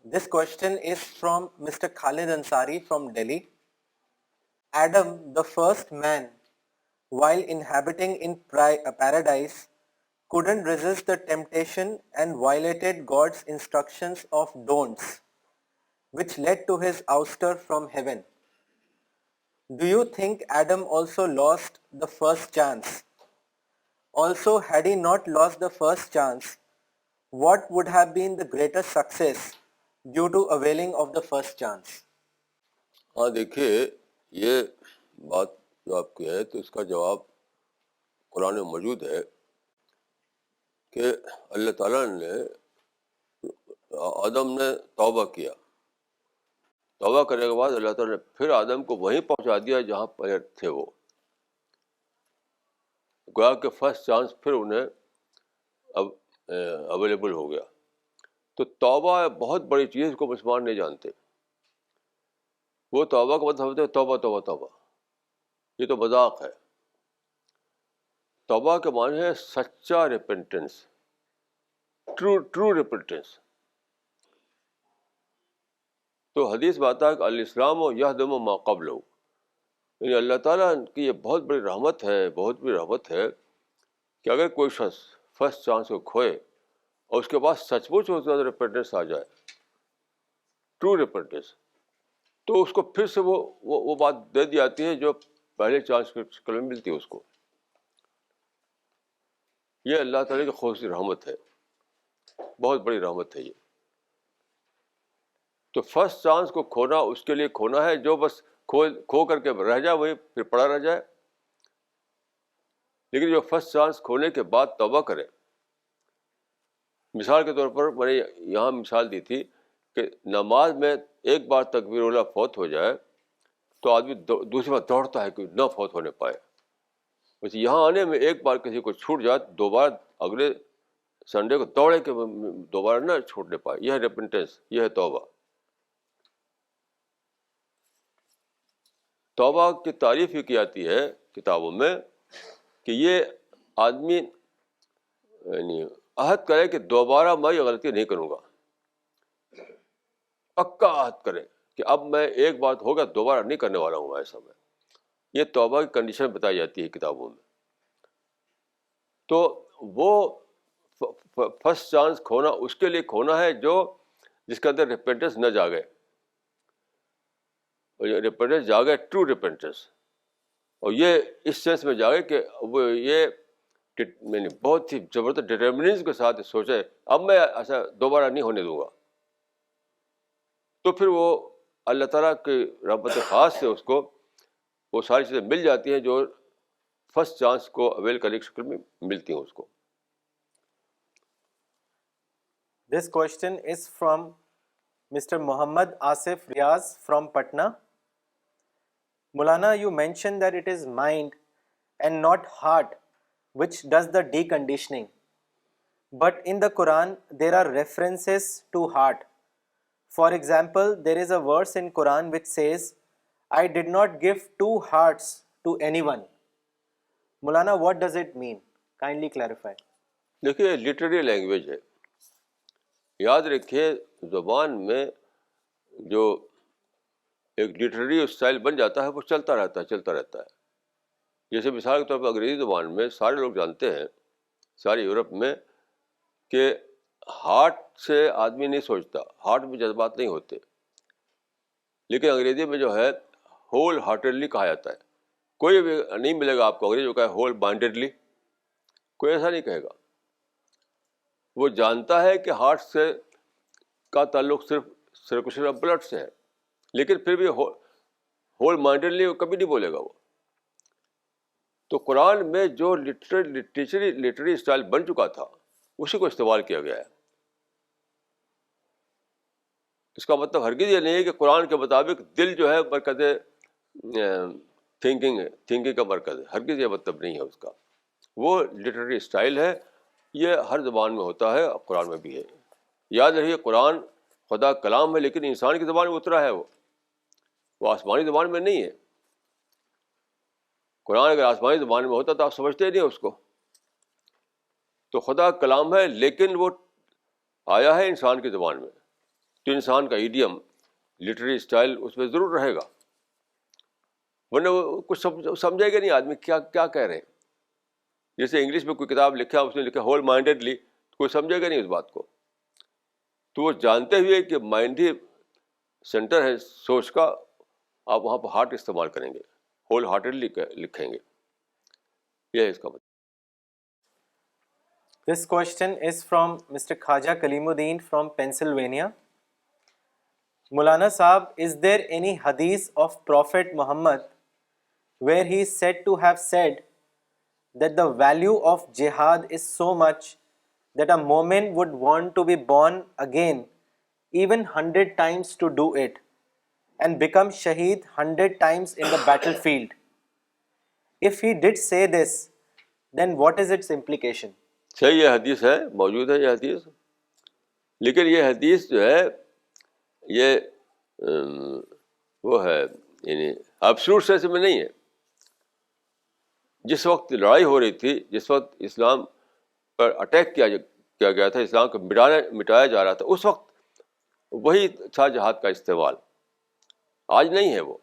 This question is from Mr. Khalid Ansari from Delhi. Adam, the first man, while inhabiting in paradise, couldn't resist the temptation and violated God's instructions of don'ts, which led to his ouster from heaven. Do you think Adam also lost the first chance? Also, had he not lost the first chance, what would have been the greatest success due to availing of the first chance? ہاں دیکھیے, یہ بات جو آپ کی ہے تو اس کا جواب قرآن میں موجود ہے کہ اللہ تعالیٰ نے آدم نے توبہ کیا. توبہ کرنے کے بعد اللہ تعالیٰ نے پھر آدم کو وہیں پہنچا دیا جہاں پہلے تھے وہ. گویا کہ فرسٹ چانس پھر انہیں اب اویلیبل ہو گیا. تو توبہ بہت بڑی چیز کو مسلمان نہیں جانتے. وہ توبہ کا مطلب ہوتا ہے توبہ توبہ توبہ، یہ تو مذاق ہے. توبہ کے معنی ہے سچا ریپنٹنس، ٹرو ریپنٹنس. تو حدیث میں آتا ہے کہ الاسلام و یہدم ما قبلہ، یعنی اللہ تعالیٰ کی یہ بہت بڑی رحمت ہے، بہت بڑی رحمت ہے کہ اگر کوئی شخص فرسٹ چانس کو کھوئے اور اس کے بعد سچ مچ اس کے اندر ریپنٹنس آ جائے، ٹرو ریپنٹنس، تو اس کو پھر سے وہ بات دے دی جاتی ہے جو پہلے چانس کی شکل میں ملتی ہے اس کو. یہ اللہ تعالیٰ کی خصوصی رحمت ہے، بہت بڑی رحمت ہے یہ. تو فرسٹ چانس کو کھونا اس کے لیے کھونا ہے جو بس کھو کر کے رہ جائے، وہی پھر پڑا رہ جائے. لیکن جو فرسٹ چانس کھونے کے بعد توبہ کرے، مثال کے طور پر میں نے یہاں مثال دی تھی کہ نماز میں ایک بار تکبیر اولیٰ فوت ہو جائے تو آدمی دوسری بار دوڑتا ہے کہ نہ فوت ہونے پائے. ویسے یہاں آنے میں ایک بار کسی کو چھوٹ جائے دوبارہ اگلے سنڈے کو دوڑے کہ دوبارہ نہ چھوٹنے پائے. یہ ہے ریپنٹنس، یہ ہے توبہ. توبہ کی تعریف ہی کی جاتی ہے کتابوں میں کہ یہ آدمی یعنی عہد کرے کہ دوبارہ میں یہ غلطی نہیں کروں گا. پکا عہد کرے کہ اب میں ایک بات ہوگا دوبارہ نہیں کرنے والا ہوں ایسا. میں یہ توبہ کی کنڈیشن بتائی جاتی ہے کتابوں میں. تو وہ فرسٹ چانس کھونا اس کے لیے کھونا ہے جو جس کے اندر ریپینٹنس نہ جاگے. ریپینٹنس جاگے ٹرو ریپینٹنس، اور یہ اس سینس میں جاگے کہ وہ یہ بہت ہی زبردست ڈٹرمنس کے ساتھ سوچے اب میں ایسا دوبارہ نہیں ہونے دوں گا. تو پھر وہ اللہ تعالیٰ کی رحمت خاص سے اس کو وہ ساری چیزیں مل جاتی ہیں جو فرسٹ چانس کو اویل کرنے کی شکل میں ملتی ہیں اس کو. This question is from Mr. Muhammad Asif Riaz from Patna. Maulana, you mentioned that it is mind and not heart which does the deconditioning. But in the Quran, there are references to heart. For example, there is a verse in Quran which says, I did not give two hearts to anyone. Maulana, what does it mean? Kindly clarify. دیکھیے literary language ہے. یاد رکھیے زبان میں جو ایک literary style بن جاتا ہے وہ چلتا رہتا ہے. جیسے مثال کے طور پر انگریزی زبان میں سارے لوگ جانتے ہیں سارے یورپ میں کہ ہارٹ سے آدمی نہیں سوچتا، ہارٹ میں جذبات نہیں ہوتے. لیکن انگریزی میں جو ہے ہول ہارٹیڈلی کہا جاتا ہے. کوئی بھی نہیں ملے گا آپ کو انگریزی جو کہے ہول مائنڈیڈلی، کوئی ایسا نہیں کہے گا. وہ جانتا ہے کہ ہارٹ سے کا تعلق صرف سرکولیشن آف بلڈ سے ہے، لیکن پھر بھی ہول مائنڈیڈلی کبھی نہیں بولے گا وہ. تو قرآن میں جو لٹری اسٹائل بن چکا تھا اسی کو استعمال کیا گیا ہے. اس کا مطلب ہرگز یہ نہیں ہے کہ قرآن کے مطابق دل جو ہے مرکز تھنکنگ کا مرکز ہے. ہرگز یہ مطلب نہیں ہے اس کا. وہ لٹریری اسٹائل ہے، یہ ہر زبان میں ہوتا ہے، قرآن میں بھی ہے. یاد رہیے قرآن خدا کلام ہے لیکن انسان کی زبان میں اترا ہے. وہ آسمانی زبان میں نہیں ہے. قرآن اگر آسمانی زبان میں ہوتا تو آپ سمجھتے ہی نہیں اس کو. تو خدا کلام ہے لیکن وہ آیا ہے انسان کی زبان میں، تو انسان کا ایڈیم لٹریری اسٹائل اس میں ضرور رہے گا، ورنہ وہ کچھ سمجھے گا نہیں آدمی کیا کہہ رہے ہیں. جیسے انگلش میں کوئی کتاب لکھا اس نے لکھا ہول مائنڈیڈلی، کوئی سمجھے گا نہیں اس بات کو. تو وہ جانتے ہوئے کہ مائنڈ ہی سینٹر ہے سوچ کا، آپ وہاں پہ ہارٹ استعمال کریں گے، ہول ہارٹیڈلی لکھیں گے. یہ ہے اس کا مطلب. This question is from Mr. Khaja Kalimuddin from Pennsylvania. Maulana Saab, is there any hadith of Prophet Muhammad where he is said to have said that the value of jihad is so much that a moment would want to be born again even 100 times to do it and become shaheed 100 times in the battlefield? If he did say this, then what is its implication? صحیح یہ حدیث ہے، موجود ہے یہ حدیث، لیکن یہ حدیث جو ہے یہ وہ ہے یعنی ایبسولوٹ سینس میں نہیں ہے. جس وقت لڑائی ہو رہی تھی، جس وقت اسلام پر اٹیک کیا گیا تھا، اسلام کو مٹایا جا رہا تھا، اس وقت وہی تھا جہاد کا استعمال. آج نہیں ہے وہ.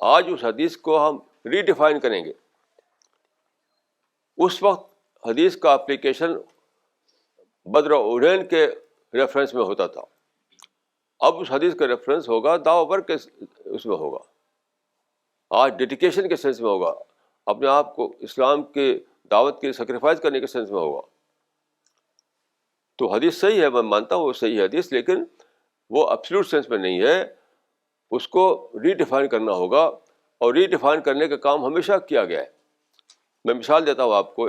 آج اس حدیث کو ہم ریڈیفائن کریں گے. اس وقت حدیث کا اپلیکیشن بدر و احد کے ریفرنس میں ہوتا تھا. اب اس حدیث کا ریفرنس ہوگا دعوت بر کے اس میں ہوگا. آج ڈیڈیکیشن کے سینس میں ہوگا، اپنے آپ کو اسلام کے دعوت کے لیے سیکریفائز کرنے کے سینس میں ہوگا. تو حدیث صحیح ہے، میں مانتا ہوں وہ صحیح ہے حدیث، لیکن وہ ایبسولوٹ سینس میں نہیں ہے. اس کو ریڈیفائن کرنا ہوگا، اور ریڈیفائن کرنے کا کام ہمیشہ کیا گیا ہے. میں مثال دیتا ہوں آپ کو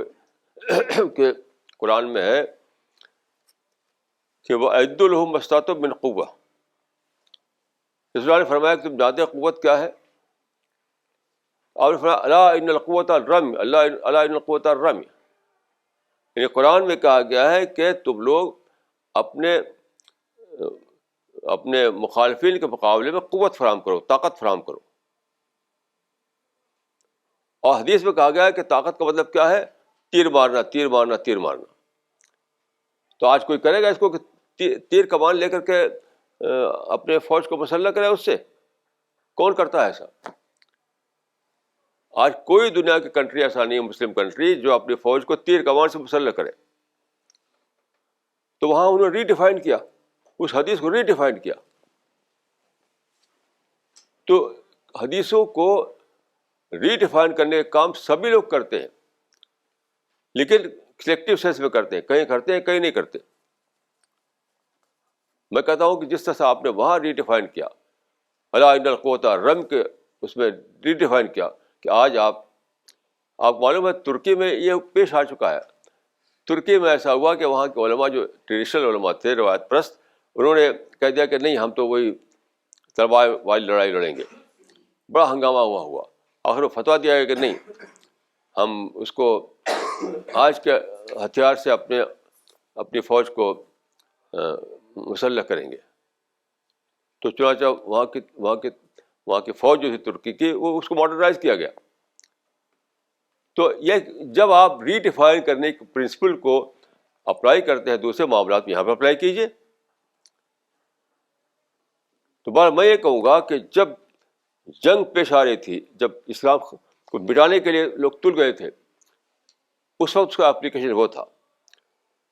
کہ قرآن میں ہے کہ وہ اعد لہم مستطعتم من قوہ. رسول نے فرمایا کہ تم جانتے ہیں قوت کیا ہے؟ اور نے فرمایا الا ان القوۃ الرمی، الا ان القوۃ الرمی. یعنی قرآن میں کہا گیا ہے کہ تم لوگ اپنے مخالفین کے مقابلے میں قوت فراہم کرو، طاقت فراہم کرو. اور حدیث میں کہا گیا ہے کہ طاقت کا مطلب کیا ہے؟ تیر مارنا، تیر مارنا، تیر مارنا. تو آج کوئی کرے گا اس کو کہ تیر کمان لے کر کے اپنے فوج کو مسلح کرے؟ اس سے کون کرتا ہے ایسا؟ آج کوئی دنیا کی کنٹری ایسا نہیں ہے، مسلم کنٹری، جو اپنی فوج کو تیر کمان سے مسلح کرے. تو وہاں انہوں نے ریڈیفائن کیا، اس حدیث کو ریڈیفائن کیا. تو حدیثوں کو ریڈیفائن کرنے کا کام سبھی لوگ کرتے ہیں، لیکن سلیکٹو سینس میں کرتے ہیں. کہیں کرتے ہیں، کہیں نہیں کرتے. میں کہتا ہوں کہ جس طرح سے آپ نے وہاں ریڈیفائن کیا، الا ان القوۃ الرمی کے اس میں ریڈیفائن کیا، کہ آج آپ معلوم ہے ترکی میں یہ پیش آ چکا ہے. ترکی میں ایسا ہوا کہ وہاں کے علماء جو ٹریڈیشنل علماء تھے، روایت پرست، انہوں نے کہہ دیا کہ نہیں، ہم تو وہی تلوار والی لڑائی لڑیں گے. بڑا ہنگامہ ہوا. آخر وہ فتویٰ دیا گیا کہ نہیں، ہم اس کو آج کے ہتھیار سے اپنی فوج کو مسلح کریں گے. تو چنانچہ وہاں کی فوج جو تھی ترکی کی، وہ اس کو ماڈرنائز کیا گیا. تو یہ جب آپ ریڈیفائن کرنے کے پرنسپل کو اپلائی کرتے ہیں دوسرے معاملات میں، یہاں پہ اپلائی کیجیے. تو بار میں یہ کہوں گا کہ جب جنگ پیش آ رہی تھی، جب اسلام کو مٹانے کے لیے لوگ تل گئے تھے، اس وقت اس کا اپلیکیشن وہ تھا.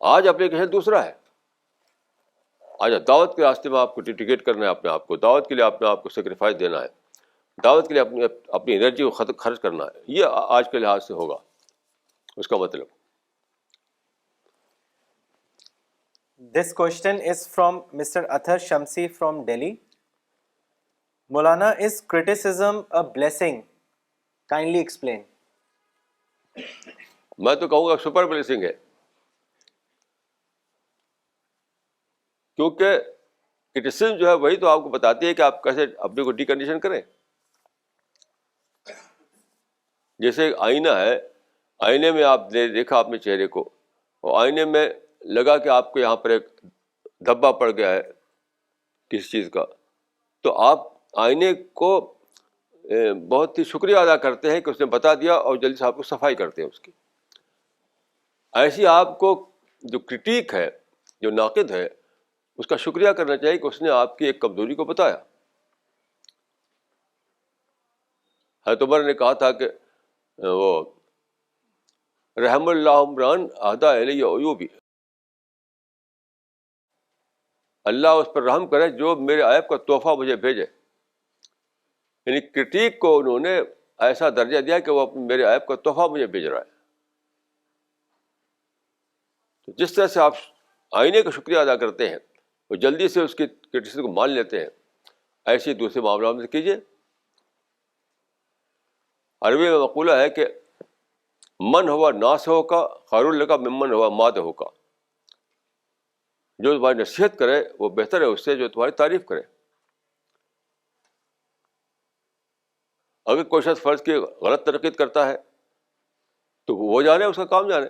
آج اپلیکیشن دوسرا ہے. آج دعوت کے راستے میں آپ کو ڈیڈیکیٹ کرنا ہے اپنے آپ کو، دعوت کے لیے اپنے آپ کو سیکریفائز دینا ہے، دعوت کے لیے اپنی انرجی کو خرچ کرنا ہے. یہ آج کے لحاظ سے ہوگا اس کا مطلب. This question is from Mr. Athar Shamsi from Delhi. Maulana, is criticism a blessing? Kindly explain. میں تو کہوں گا سپر بلیسنگ ہے، کیونکہ کرٹیسزم جو ہے وہی تو آپ کو بتاتی ہے کہ آپ کیسے اپنے کو ڈیکنڈیشن کریں. جیسے آئینہ ہے، آئینے میں آپ دیکھا اپنے چہرے کو، اور آئینے میں لگا کہ آپ کو یہاں پر ایک دھبا پڑ گیا ہے کسی چیز کا، تو آپ آئینے کو بہت ہی شکریہ ادا کرتے ہیں کہ اس نے بتا دیا، اور جلدی سے آپ کو صفائی کرتے ہیں اس کی. ایسی آپ کو جو کرٹیک ہے، جو ناقد ہے، اس کا شکریہ کرنا چاہیے کہ اس نے آپ کی ایک کمزوری کو بتایا. حضرت عمر نے کہا تھا کہ وہ رحم اللہ عمران اہدیٰ الیہ عیوبی، اللہ اس پر رحم کرے جو میرے عیب کا تحفہ مجھے بھیجے. یعنی کرٹیک کو انہوں نے ایسا درجہ دیا کہ وہ میرے عیب کا تحفہ مجھے بھیج رہا ہے. تو جس طرح سے آپ آئینے کا شکریہ ادا کرتے ہیں، وہ جلدی سے اس کی کرٹیسزم کو مان لیتے ہیں، ایسی دوسرے معاملات میں کیجیے. عربی میں مقولہ ہے کہ من ہوا ناس ہو کا خیر القا ممن ہوا ماد ہو کا. جو تمہاری نصیحت کرے وہ بہتر ہے اس سے جو تمہاری تعریف کرے. اگر کوئی شخص فرض کی غلط تنقید کرتا ہے تو وہ جانے, اس کا کام جانے,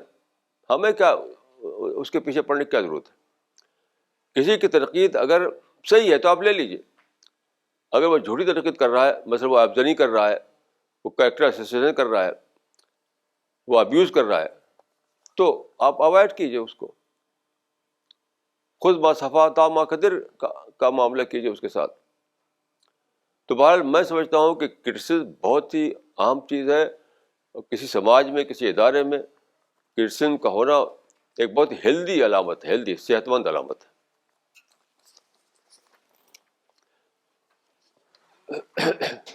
ہمیں کیا اس کے پیچھے پڑنے کی کیا ضرورت ہے. کسی کی تنقید اگر صحیح ہے تو آپ لے لیجیے. اگر وہ جھوٹی تنقید کر رہا ہے, مثلا وہ افزنی کر رہا ہے, وہ کریکٹر اسیسینیشن کر رہا ہے, وہ ابیوز کر رہا ہے, تو آپ اوائڈ کیجیے اس کو. خود مصفا تا مقدر کا معاملہ کیجیے اس کے ساتھ. تو بہرحال میں سمجھتا ہوں کہ کرٹیسزم بہت ہی اہم چیز ہے. کسی سماج میں, کسی ادارے میں کرٹیسزم کا ہونا ایک بہت ہیلدی علامت ہے, ہیلدی صحت مند علامت ہے.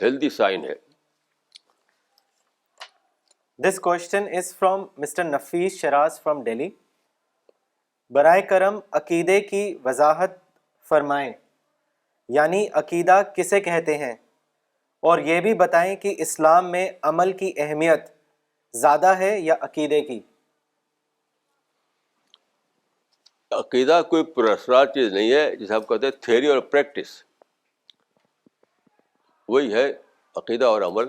ہیلدی سائن ہے. This question is from Mr. Nafis Shiraz from Delhi. برائے کرم عقیدے کی وضاحت فرمائیں, یعنی عقیدہ کسے کہتے ہیں, اور یہ بھی بتائیں کہ اسلام میں عمل کی اہمیت زیادہ ہے یا عقیدے کی. عقیدہ کوئی پراسرار چیز نہیں ہے جسے ہم کہتے ہیں تھیوری اور پریکٹس. وہی ہے عقیدہ اور عمل.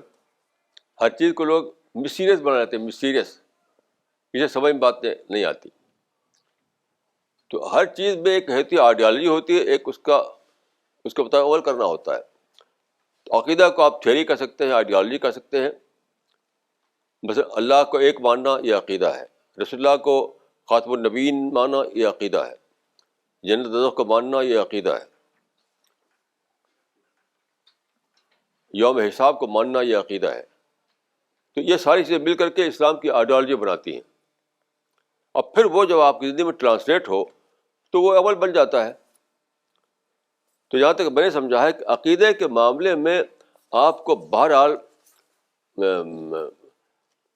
ہر چیز کو لوگ مسٹیریس بنا لیتے ہیں, مسٹیریس, اسے سمجھ میں بات نہیں آتی. تو ہر چیز میں ایک ہوتی آئیڈیالوجی ہوتی ہے, ایک اس کا مطابق عمل کرنا ہوتا ہے. تو عقیدہ کو آپ تھیوری کہہ سکتے ہیں, آئیڈیالوجی کہہ سکتے ہیں. مثلا اللہ کو ایک ماننا یہ عقیدہ ہے, رسول اللہ کو خاتم النبیین ماننا یہ عقیدہ ہے, جنت دوزخ کو ماننا یہ عقیدہ ہے, یوم حساب کو ماننا یہ عقیدہ ہے. تو یہ ساری چیزیں مل کر کے اسلام کی آئیڈیالوجی بناتی ہیں. اب پھر وہ جب آپ کی زندگی میں ٹرانسلیٹ ہو تو وہ عمل بن جاتا ہے. تو جہاں تک میں نے سمجھا ہے کہ عقیدے کے معاملے میں آپ کو بہرحال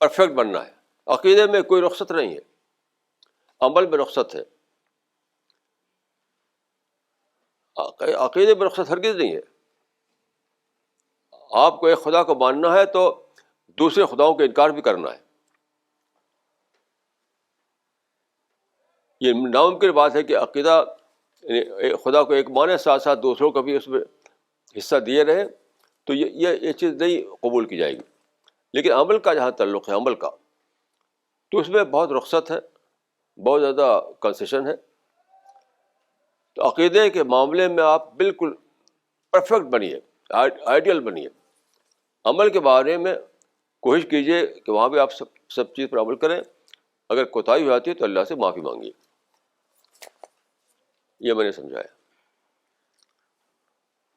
پرفیکٹ بننا ہے. عقیدے میں کوئی رخصت نہیں ہے, عمل میں رخصت ہے. عقیدے میں رخصت ہرگز نہیں ہے. آپ کو ایک خدا کو ماننا ہے تو دوسرے خداؤں کا انکار بھی کرنا ہے. یہ ناممکن بات ہے کہ عقیدہ خدا کو ایک مانے, ساتھ ساتھ دوسروں کو بھی اس میں حصہ دیے رہے, تو یہ چیز نہیں قبول کی جائے گی. لیکن عمل کا جہاں تعلق ہے, عمل کا, تو اس میں بہت رخصت ہے, بہت زیادہ کنسیشن ہے. تو عقیدے کے معاملے میں آپ بالکل پرفیکٹ بنیے, آئیڈیل بنیے. عمل کے بارے میں کوشش کیجیے کہ وہاں بھی آپ سب چیز پر عمل کریں. اگر کوتاہی ہو جاتی ہے تو اللہ سے معافی مانگیے. یہ میں نے سمجھایا.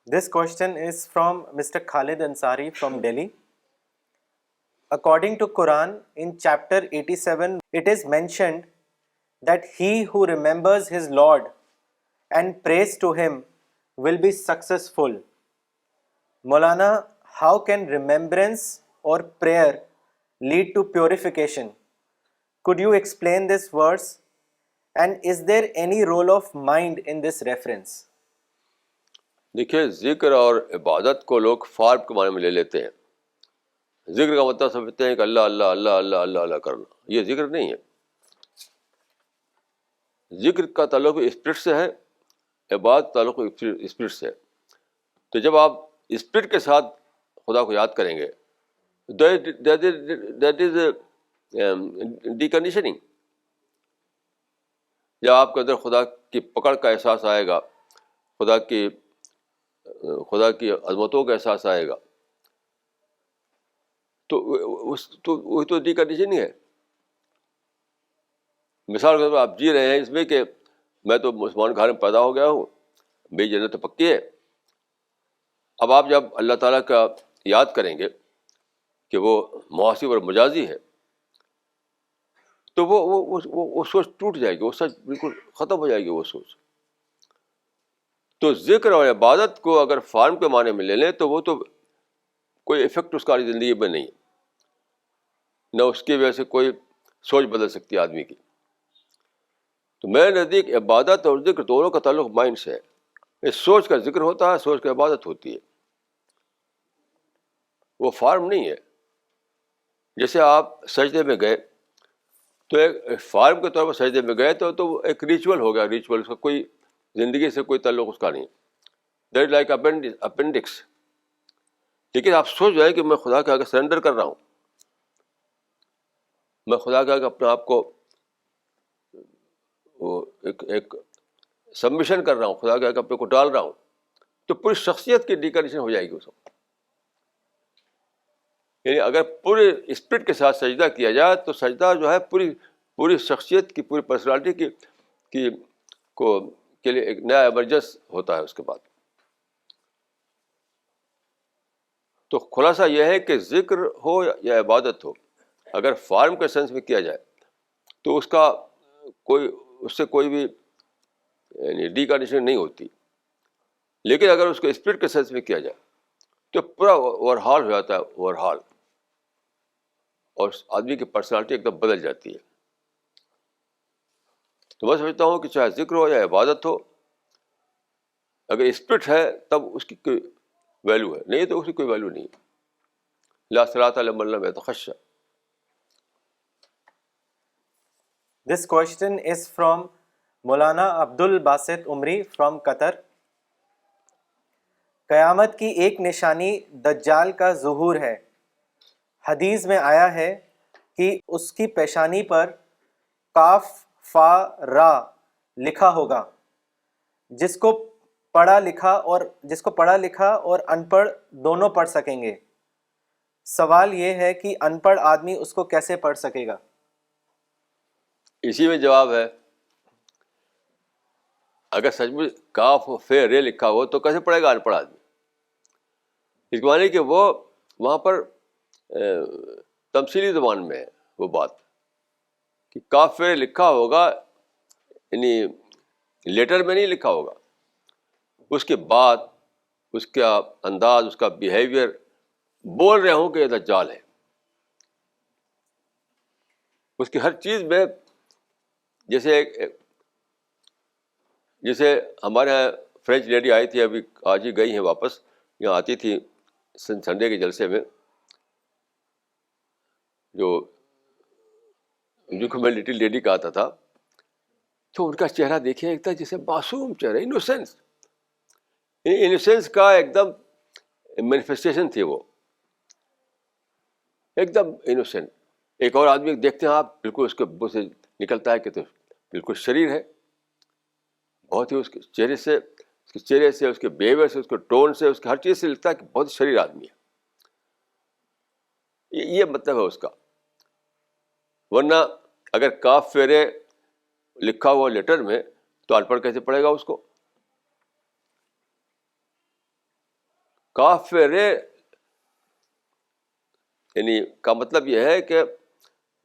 This question is from Mr. Khalid Ansari from Delhi. According to Quran, in chapter 87, it is mentioned that he who remembers his Lord and prays to him will be successful. Maulana, how can remembrance or prayer lead to purification? Could you explain this verse? And is there any role of mind in this reference? دیکھیے, ذکر اور عبادت کو لوگ form کے معنی میں لے لیتے ہیں. ذکر کا مطلب سمجھتے ہیں کہ اللہ اللہ اللہ اللہ اللہ اللہ کرنا. یہ ذکر نہیں ہے. ذکر کا تعلق اسپرٹ سے ہے, عبادت تعلق اسپرٹ سے ہے. تو جب آپ اسپرٹ کے ساتھ خدا کو یاد کریں گے, دیٹ از ڈیکنڈیشننگ. جب آپ کے اندر خدا کی پکڑ کا احساس آئے گا, خدا کی عظمتوں کا احساس آئے گا, تو وہی تو ڈیکنڈیشننگ ہے. مثال کے طور پر آپ جی رہے ہیں اس میں کہ میں تو مسلمان گھر میں پیدا ہو گیا ہوں, میری جنت تو پکی ہے. اب آپ جب اللہ تعالیٰ کا یاد کریں گے کہ وہ محاسب اور مجازی ہے, تو وہ سوچ ٹوٹ جائے گی, وہ سچ بالکل ختم ہو جائے گی وہ سوچ. تو ذکر اور عبادت کو اگر فارم کے معنی میں لے لیں تو وہ تو کوئی افیکٹ اس کا زندگی میں نہیں, نہ اس کی وجہ سے کوئی سوچ بدل سکتی ہے آدمی کی. تو میرے نزدیک عبادت اور ذکر دونوں کا تعلق مائنڈ سے ہے, یہ سوچ کا ذکر ہوتا ہے، سوچ کا عبادت ہوتی ہے، وہ فارم نہیں ہے. جیسے آپ سجدے میں گئے تو ایک فارم کے طور پر سجدے میں گئے تو ایک ریچول ہو گیا، ریچول، اس کا کوئی زندگی سے کوئی تعلق اس کا نہیں. That is like appendix. لیکن آپ سوچ جائیں کہ میں خدا کے آگے سرنڈر کر رہا ہوں، میں خدا کے آگے اپنے آپ کو وہ ایک سبمیشن کر رہا ہوں، خدا کے آگے اپنے کو ڈال رہا ہوں، تو پوری شخصیت کی ڈیکنیشن ہو جائے گی اس وقت. یعنی اگر پورے اسپرٹ کے ساتھ سجدہ کیا جائے تو سجدہ جو ہے پوری شخصیت کی، پوری پرسنالٹی کی کے لیے ایک نیا ایمرجنس ہوتا ہے اس کے بعد. تو خلاصہ یہ ہے کہ ذکر ہو یا عبادت ہو، اگر فارم کے سینس میں کیا جائے تو اس سے کوئی بھی یعنی ڈیکنڈیشن نہیں ہوتی. لیکن اگر اس کو اسپرٹ کے سینس میں کیا جائے تو پورا اوور ہال ہو جاتا ہے، اوور ہال، اور آدمی کی پرسنالٹی ایک دم بدل جاتی ہے. تو میں سمجھتا ہوں کہ چاہے ذکر ہو یا عبادت ہو، اگر اسپرٹ ہے تب اس کی کوئی ویلو ہے، نہیں تو اس کی کوئی ویلو نہیں. لا صلاۃ لمن لم یتخشع. This question is from مولانا عبد الباسط عمری فرام قطر. قیامت کی ایک نشانی دجال کا ظہور ہے. حدیث میں آیا ہے کہ اس کی پیشانی پر قاف فا را لکھا ہوگا، جس کو پڑھا لکھا اور ان پڑھ دونوں پڑھ سکیں گے. سوال یہ ہے کہ ان پڑھ آدمی اس کو کیسے پڑھ سکے گا؟ اسی میں جواب ہے. اگر سچ میں کاف فے رے لکھا ہو تو کیسے پڑھے گا ان پڑھ آدمی؟ اس کے معنی کہ وہ وہاں پر تمثیلی زبان میں ہے وہ بات کہ کاف فے لکھا ہوگا، یعنی لیٹر میں نہیں لکھا ہوگا. اس کے بعد اس کا انداز، اس کا بیہیویئر بول رہے ہوں کہ یہ دجال ہے. اس کی ہر چیز میں جیسے ہمارے یہاں فرینچ لیڈی آئی تھی، ابھی آج ہی گئی ہیں واپس، یہاں آتی تھی سنڈے کے جلسے میں، جن کو میں لٹل لیڈی کہتا تھا. تو ان کا چہرہ دیکھیں ایک دم جیسے معصوم چہرہ، انوسینس کا ایک دم مینیفیسٹیشن تھی وہ، ایک دم انوسینٹ. ایک اور آدمی دیکھتے ہیں آپ، بالکل اس کے منہ سے نکلتا ہے کہ تو بالکل شریر ہے. بہت ہی اس کے چہرے سے، اس کے بیہیویئر سے، اس کے ٹون سے، اس کے ہر چیز سے لگتا ہے کہ بہت شریر آدمی ہے. یہ مطلب ہے اس کا. ورنہ اگر کاف فیرے لکھا ہوا لیٹر میں تو ان پڑھ کیسے پڑھے گا اس کو؟ کاف فیرے یعنی کا مطلب یہ ہے کہ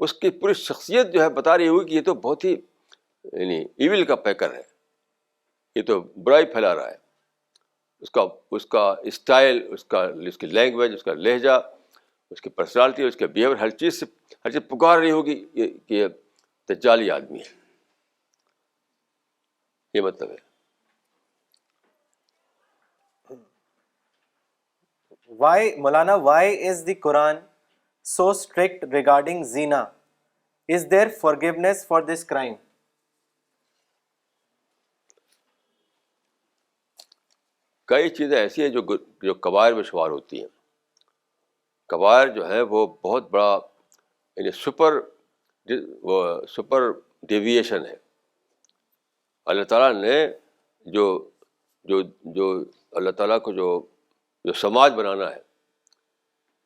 اس کی پوری شخصیت جو ہے بتا رہی ہوگی کہ یہ تو بہت ہی یعنی ایول کا پیکر ہے، یہ تو برائی پھیلا رہا ہے. اس کا اسٹائل، اس کی لینگویج، اس کا لہجہ، اس کی پرسنالٹی، اس کے بیہیویئر، ہر چیز پکار رہی ہوگی کہ یہ دجالی آدمی ہے. یہ مطلب ہے. Why is the Quran so strict regarding zina? Is there forgiveness for this crime? کئی چیزیں ایسی ہیں جو کبائر میں شمار ہوتی ہیں. کبائر جو ہے وہ بہت بڑا یعنی سپر ڈیویشن ہے. اللہ تعالیٰ نے جو اللہ تعالیٰ کو جو سماج بنانا ہے،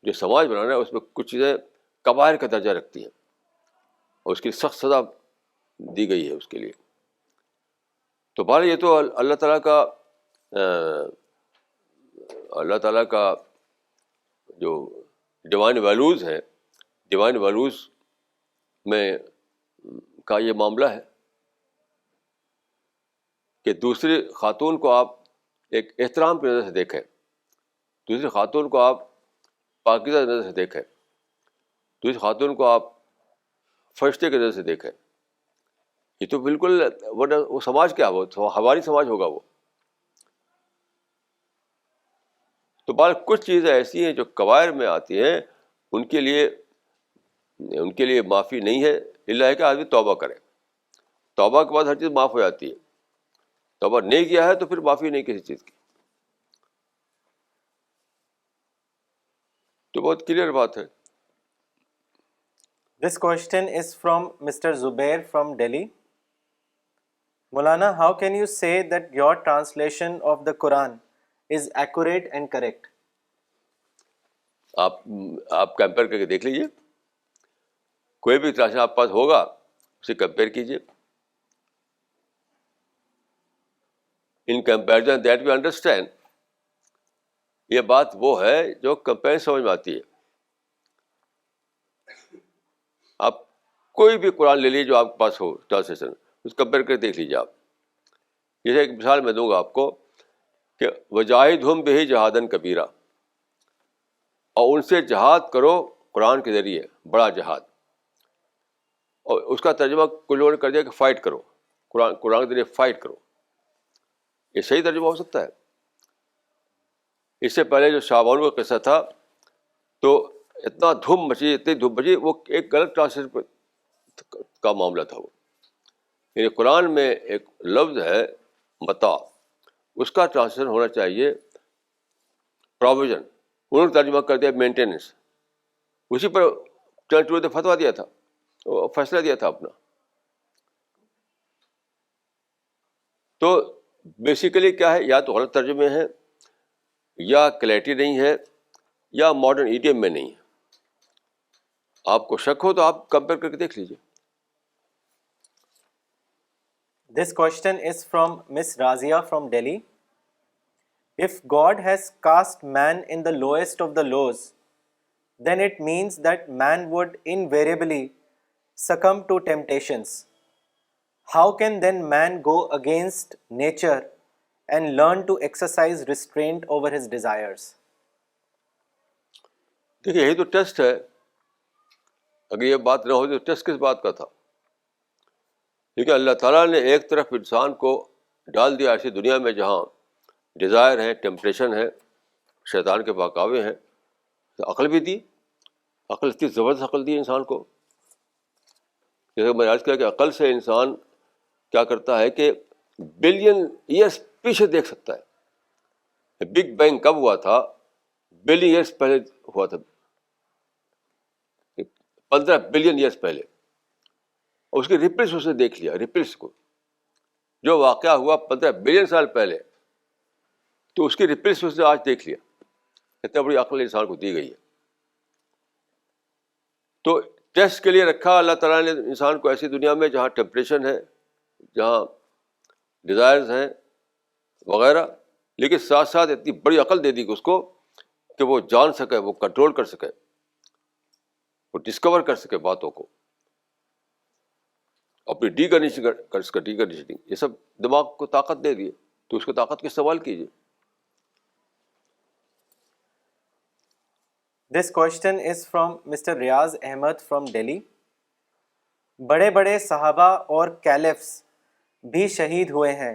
اس میں کچھ چیزیں کبائر کا درجہ رکھتی ہیں اور اس کی سخت سزا دی گئی ہے اس کے لیے. تو بہرحال یہ تو اللہ تعالیٰ کا جو ڈیوائن ویلیوز ہیں، ڈیوائن ویلیوز میں کا یہ معاملہ ہے کہ دوسری خاتون کو آپ ایک احترام کی نظر سے دیکھیں، دوسری خاتون کو آپ پاکیزہ نظر سے دیکھیں، دوسری خاتون کو آپ فرشتے کی نظر سے دیکھیں. یہ تو بالکل ورنہ وہ سماج کیا، وہ ہماری سماج ہوگا وہ. تو بعض کچھ چیزیں ایسی ہیں جو کبائر میں آتی ہیں، ان کے لیے معافی نہیں ہے، الا ہے کہ آدمی توبہ کرے. توبہ کے بعد ہر چیز معاف ہو جاتی ہے. توبہ نہیں کیا ہے تو پھر معافی نہیں کسی چیز کی. تو بہت کلیئر بات ہے. This question is from Mr. Zubair from Delhi. Maulana, how can you say that your translation of the Quran is accurate and correct? آپ کمپیئر کر کے دیکھ لیجیے. کوئی بھی ٹرانسلیشن آپ پاس ہوگا اسے کمپیئر کیجیے. In comparison that we understand. یہ بات وہ ہے جو کمپیئر سمجھ میں آتی ہے. آپ کوئی بھی قرآن لے لیجیے جو آپ کے پاس ہو ٹرانسلیشن، اس کمپیئر کر دیکھ لیجیے آپ. جیسے ایک مثال میں دوں گا آپ کو کہ وجاہدہم بہ جہادن کبیرہ، اور ان سے جہاد کرو قرآن کے ذریعے، بڑا جہاد. اور اس کا ترجمہ کچھ لوگوں نے کر دیا کہ فائٹ کرو، قرآن کے ذریعے فائٹ کرو. یہ صحیح ترجمہ ہو سکتا ہے؟ اس سے پہلے جو شعبانوں کا قصہ تھا تو اتنی دھوم مچی، وہ ایک غلط ٹرانسلیشن کا معاملہ تھا. وہ یعنی قرآن میں ایک لفظ ہے متاع، اس کا ٹرانسلیشن ہونا چاہیے پروویژن. انہوں نے ترجمہ کر دیا مینٹیننس. اسی پر چلتے ہوئے فتویٰ دیا تھا، فیصلہ دیا تھا اپنا. تو بیسیکلی کیا ہے، یا تو غلط ترجمے ہیں، یا کلیئرٹی نہیں ہے، یا ماڈرن ایڈیم میں نہیں ہے. آپ کو شک ہو تو آپ کمپیئر کر کے دیکھ لیجیے. This question is from Miss Razia from Delhi. If God has cast man in the lowest of the lows, then it means that man would invariably succumb to temptations. How can then man go against nature and learn to exercise restraint over his desires? دیکھیے یہی تو test ہے. اگر یہ بات نہ ہو تو test کس بات کا تھا؟ کیونکہ اللہ تعالیٰ نے ایک طرف انسان کو ڈال دیا ایسی دنیا میں جہاں ڈیزائر ہے، ٹیمپٹیشن ہے، شیطان کے بہکاوے ہیں. تو عقل بھی دی، عقل اتنی زبردست عقل دی انسان کو. جیسے میں نے عرض کیا کہ عقل سے انسان کیا کرتا ہے کہ بلین ایئرس پیچھے دیکھ سکتا ہے. بگ بینگ کب ہوا تھا؟ بلین ایئرس پہلے ہوا تھا، 15 بلین ایئرس پہلے. اور اس کی ریپلس اس نے دیکھ لیا، ریپلس کو جو واقعہ ہوا 15 بلین سال پہلے، تو اس کی ریپلس اس نے آج دیکھ لیا. اتنا بڑی عقل انسان کو دی گئی ہے. تو ٹیسٹ کے لیے رکھا اللہ تعالیٰ نے انسان کو ایسی دنیا میں جہاں ٹیمپٹیشن ہے، جہاں ڈیزائرز ہیں وغیرہ، لیکن ساتھ ساتھ اتنی بڑی عقل دے دی اس کو کہ وہ جان سکے، وہ کنٹرول کر سکے، وہ ڈسکور کر سکے باتوں کو، اپنی ڈی کنڈیشننگ یہ سب دماغ کو طاقت دے دیے. تو اس کو طاقت کا استعمال کیجیے. This question is from Mr. Riaz Ahmed from Delhi. بڑے بڑے صحابہ اور کیلفس بھی شہید ہوئے ہیں،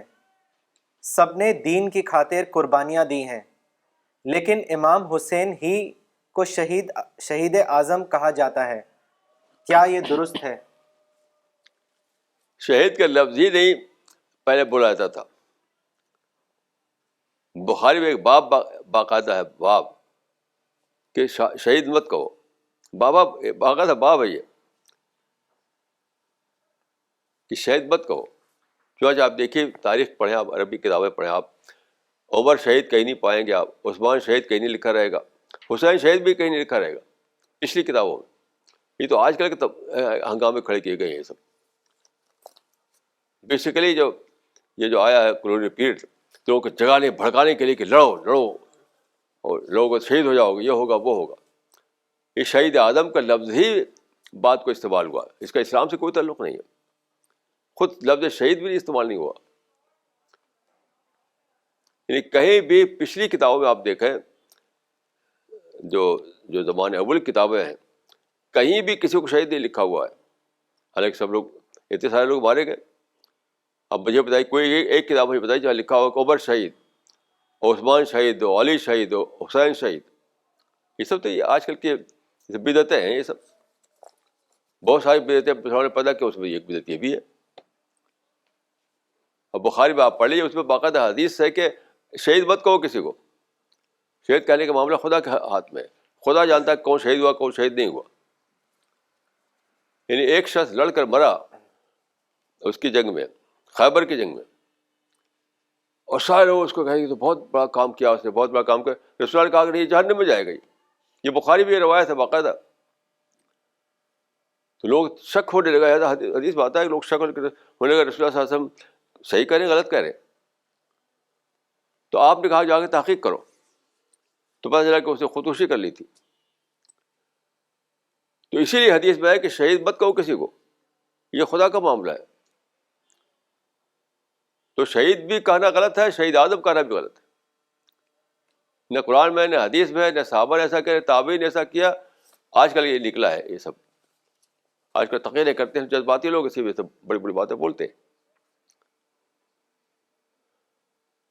سب نے دین کی خاطر قربانیاں دی ہیں، لیکن امام حسین ہی کو شہید اعظم کہا جاتا ہے. کیا یہ درست ہے؟ شہید کا لفظ ہی نہیں پہلے بولا جاتا تھا. بخاری میں ایک باب باقاعدہ ہے، باب کہ شہید مت کہو. بابا باقاعدہ باب ہے یہ کہ شہید مت کہو. چونکہ آپ دیکھیے تاریخ پڑھیں، آپ عربی کتابیں پڑھیں، آپ عمر شہید کہیں نہیں پائیں گے، آپ عثمان شہید کہیں نہیں لکھا رہے گا، حسین شہید بھی کہیں نہیں لکھا رہے گا پچھلی کتابوں میں. یہ تو آج کل کے ہنگامے کھڑے کیے گئے ہیں. یہ سب بیسیکلی یہ جو آیا ہے کولونیل پیریڈ، لوگوں کو جگانے بھڑکانے کے لیے کہ لڑو اور لوگوں کو شہید ہو جاؤ گے، یہ ہوگا وہ ہوگا. یہ شہید اعظم کا لفظ ہی بات کو استعمال ہوا، اس کا اسلام سے کوئی تعلق نہیں ہے. خود لفظ شہید بھی استعمال نہیں ہوا. یعنی کہیں بھی پچھلی کتابوں میں آپ دیکھیں، جو زمانے اول کتابیں ہیں، کہیں بھی کسی کو شہید نہیں لکھا ہوا ہے. حالانکہ سب لوگ، اتنے سارے لوگ مارے گئے. اب مجھے بتائیے کوئی ایک کتاب مجھے بتائی جہاں لکھا ہوا کہ عمر شہید. عثمان شہید ہو، علی شہید ہو، حسین شہید، یہ سب تو یہ آج کل کے بدعتیں ہیں. یہ سب بہت ساری بدعتیں مسلمانوں نے پیدا کی، اس میں ایک بدعت یہ بھی ہے. اور بخاری میں آپ پڑھ لیجیے، اس میں باقاعدہ حدیث ہے کہ شہید مت کہو کسی کو. شہید کہنے کا معاملہ خدا کے ہاتھ میں ہے. خدا جانتا ہے کون شہید ہوا کون شہید نہیں ہوا. یعنی ایک شخص لڑ کر مرا اس کی جنگ میں، خیبر کی جنگ میں، اور سارے لوگ اس کو کہیں گے تو بہت بڑا کام کیا اس نے، بہت بڑا کام کیا. رسول اللہ نے کہا کہ یہ جہنم میں جائے گا. یہ بخاری بھی یہ روایت ہے باقاعدہ. تو لوگ شک ہونے لگا. حدیث میں آتا ہے کہ لوگ شک ہونے لگا رسول اللہ صلی اللہ علیہ وسلم صحیح کہہ رہے ہیں غلط کہہ رہے ہیں. تو آپ نے کہا جا کے تحقیق کرو. تو پتہ چلا کہ اس نے خودکشی کر لی تھی. تو اسی لیے حدیث میں ہے کہ شہید مت کہو کسی کو، یہ خدا کا معاملہ ہے. تو شہید بھی کہنا غلط ہے، شہید اعظم کہنا بھی غلط ہے. نہ قرآن میں، نہ حدیث میں، نہ صحابہ نے ایسا کیا، تابعین نے ایسا کیا. آج کل یہ نکلا ہے. یہ سب آج کل تقریریں کرتے ہیں جذباتی لوگ، اسی میں سب بڑی بڑی باتیں بولتے ہیں.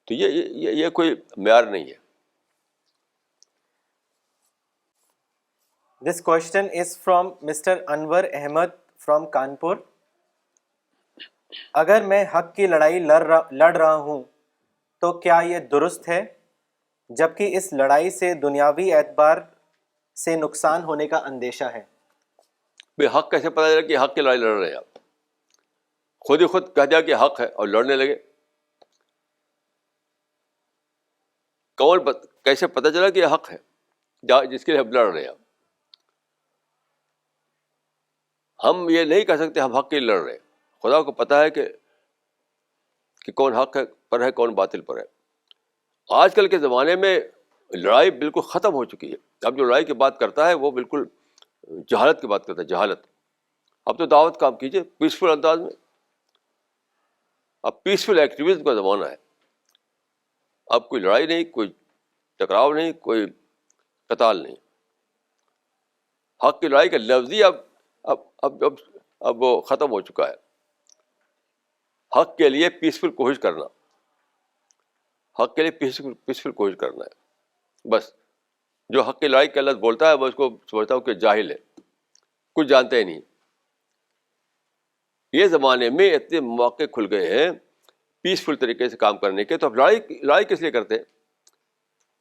تو یہ کوئی معیار نہیں ہے. This question is from Mr. Anwar Ahmed from Kanpur. اگر میں حق کی لڑائی لڑ رہا ہوں تو کیا یہ درست ہے، جبکہ اس لڑائی سے دنیاوی اعتبار سے نقصان ہونے کا اندیشہ ہے؟ بھائی حق کیسے پتہ چلا کہ حق کی لڑائی لڑ رہے ہیں آپ؟ خود ہی خود کہہ دیا کہ حق ہے اور لڑنے لگے. کیسے پتہ چلا کہ یہ حق ہے جس کے لیے ہم لڑ رہے ہیں؟ ہم یہ نہیں کہہ سکتے ہم حق کے لیے لڑ رہے ہیں. خدا کو پتہ ہے کہ کون حق پر ہے، کون باطل پر ہے. آج کل کے زمانے میں لڑائی بالکل ختم ہو چکی ہے. اب جو لڑائی کی بات کرتا ہے وہ بالکل جہالت کی بات کرتا ہے، جہالت. اب تو دعوت کام کیجیے پیسفل انداز میں. اب پیسفل ایکٹیویزم کا زمانہ ہے. اب کوئی لڑائی نہیں، کوئی ٹکراؤ نہیں، کوئی قتال نہیں. حق کی لڑائی کا لفظ ہی اب وہ ختم ہو چکا ہے. حق کے لیے پیسفل کوشش کرنا، حق کے لیے پیسفل کوشش کرنا ہے بس. جو حق کی لڑائی کا لفظ بولتا ہے میں اس کو سمجھتا ہوں کہ جاہل ہے، کچھ جانتے ہی نہیں. یہ زمانے میں اتنے مواقع کھل گئے ہیں پیسفل طریقے سے کام کرنے کے، تو اب لڑائی کس لیے کرتے ہیں؟